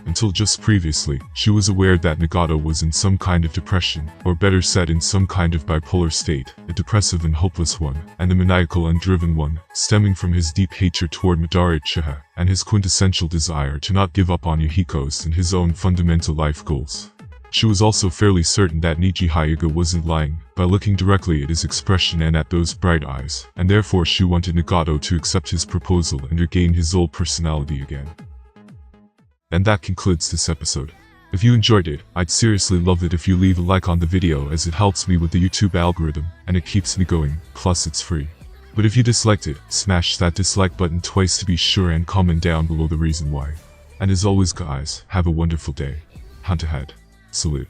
Until just previously, she was aware that Nagato was in some kind of depression, or better said in some kind of bipolar state, a depressive and hopeless one, and a maniacal undriven one, stemming from his deep hatred toward Madara Uchiha, and his quintessential desire to not give up on Yahiko's and his own fundamental life goals. She was also fairly certain that Neji Hyuga wasn't lying, by looking directly at his expression and at those bright eyes, and therefore she wanted Nagato to accept his proposal and regain his old personality again. And that concludes this episode. If you enjoyed it, I'd seriously love it if you leave a like on the video, as it helps me with the YouTube algorithm, and it keeps me going, plus it's free. But if you disliked it, smash that dislike button twice to be sure, and comment down below the reason why. And as always guys, have a wonderful day. Hunt ahead. Salute.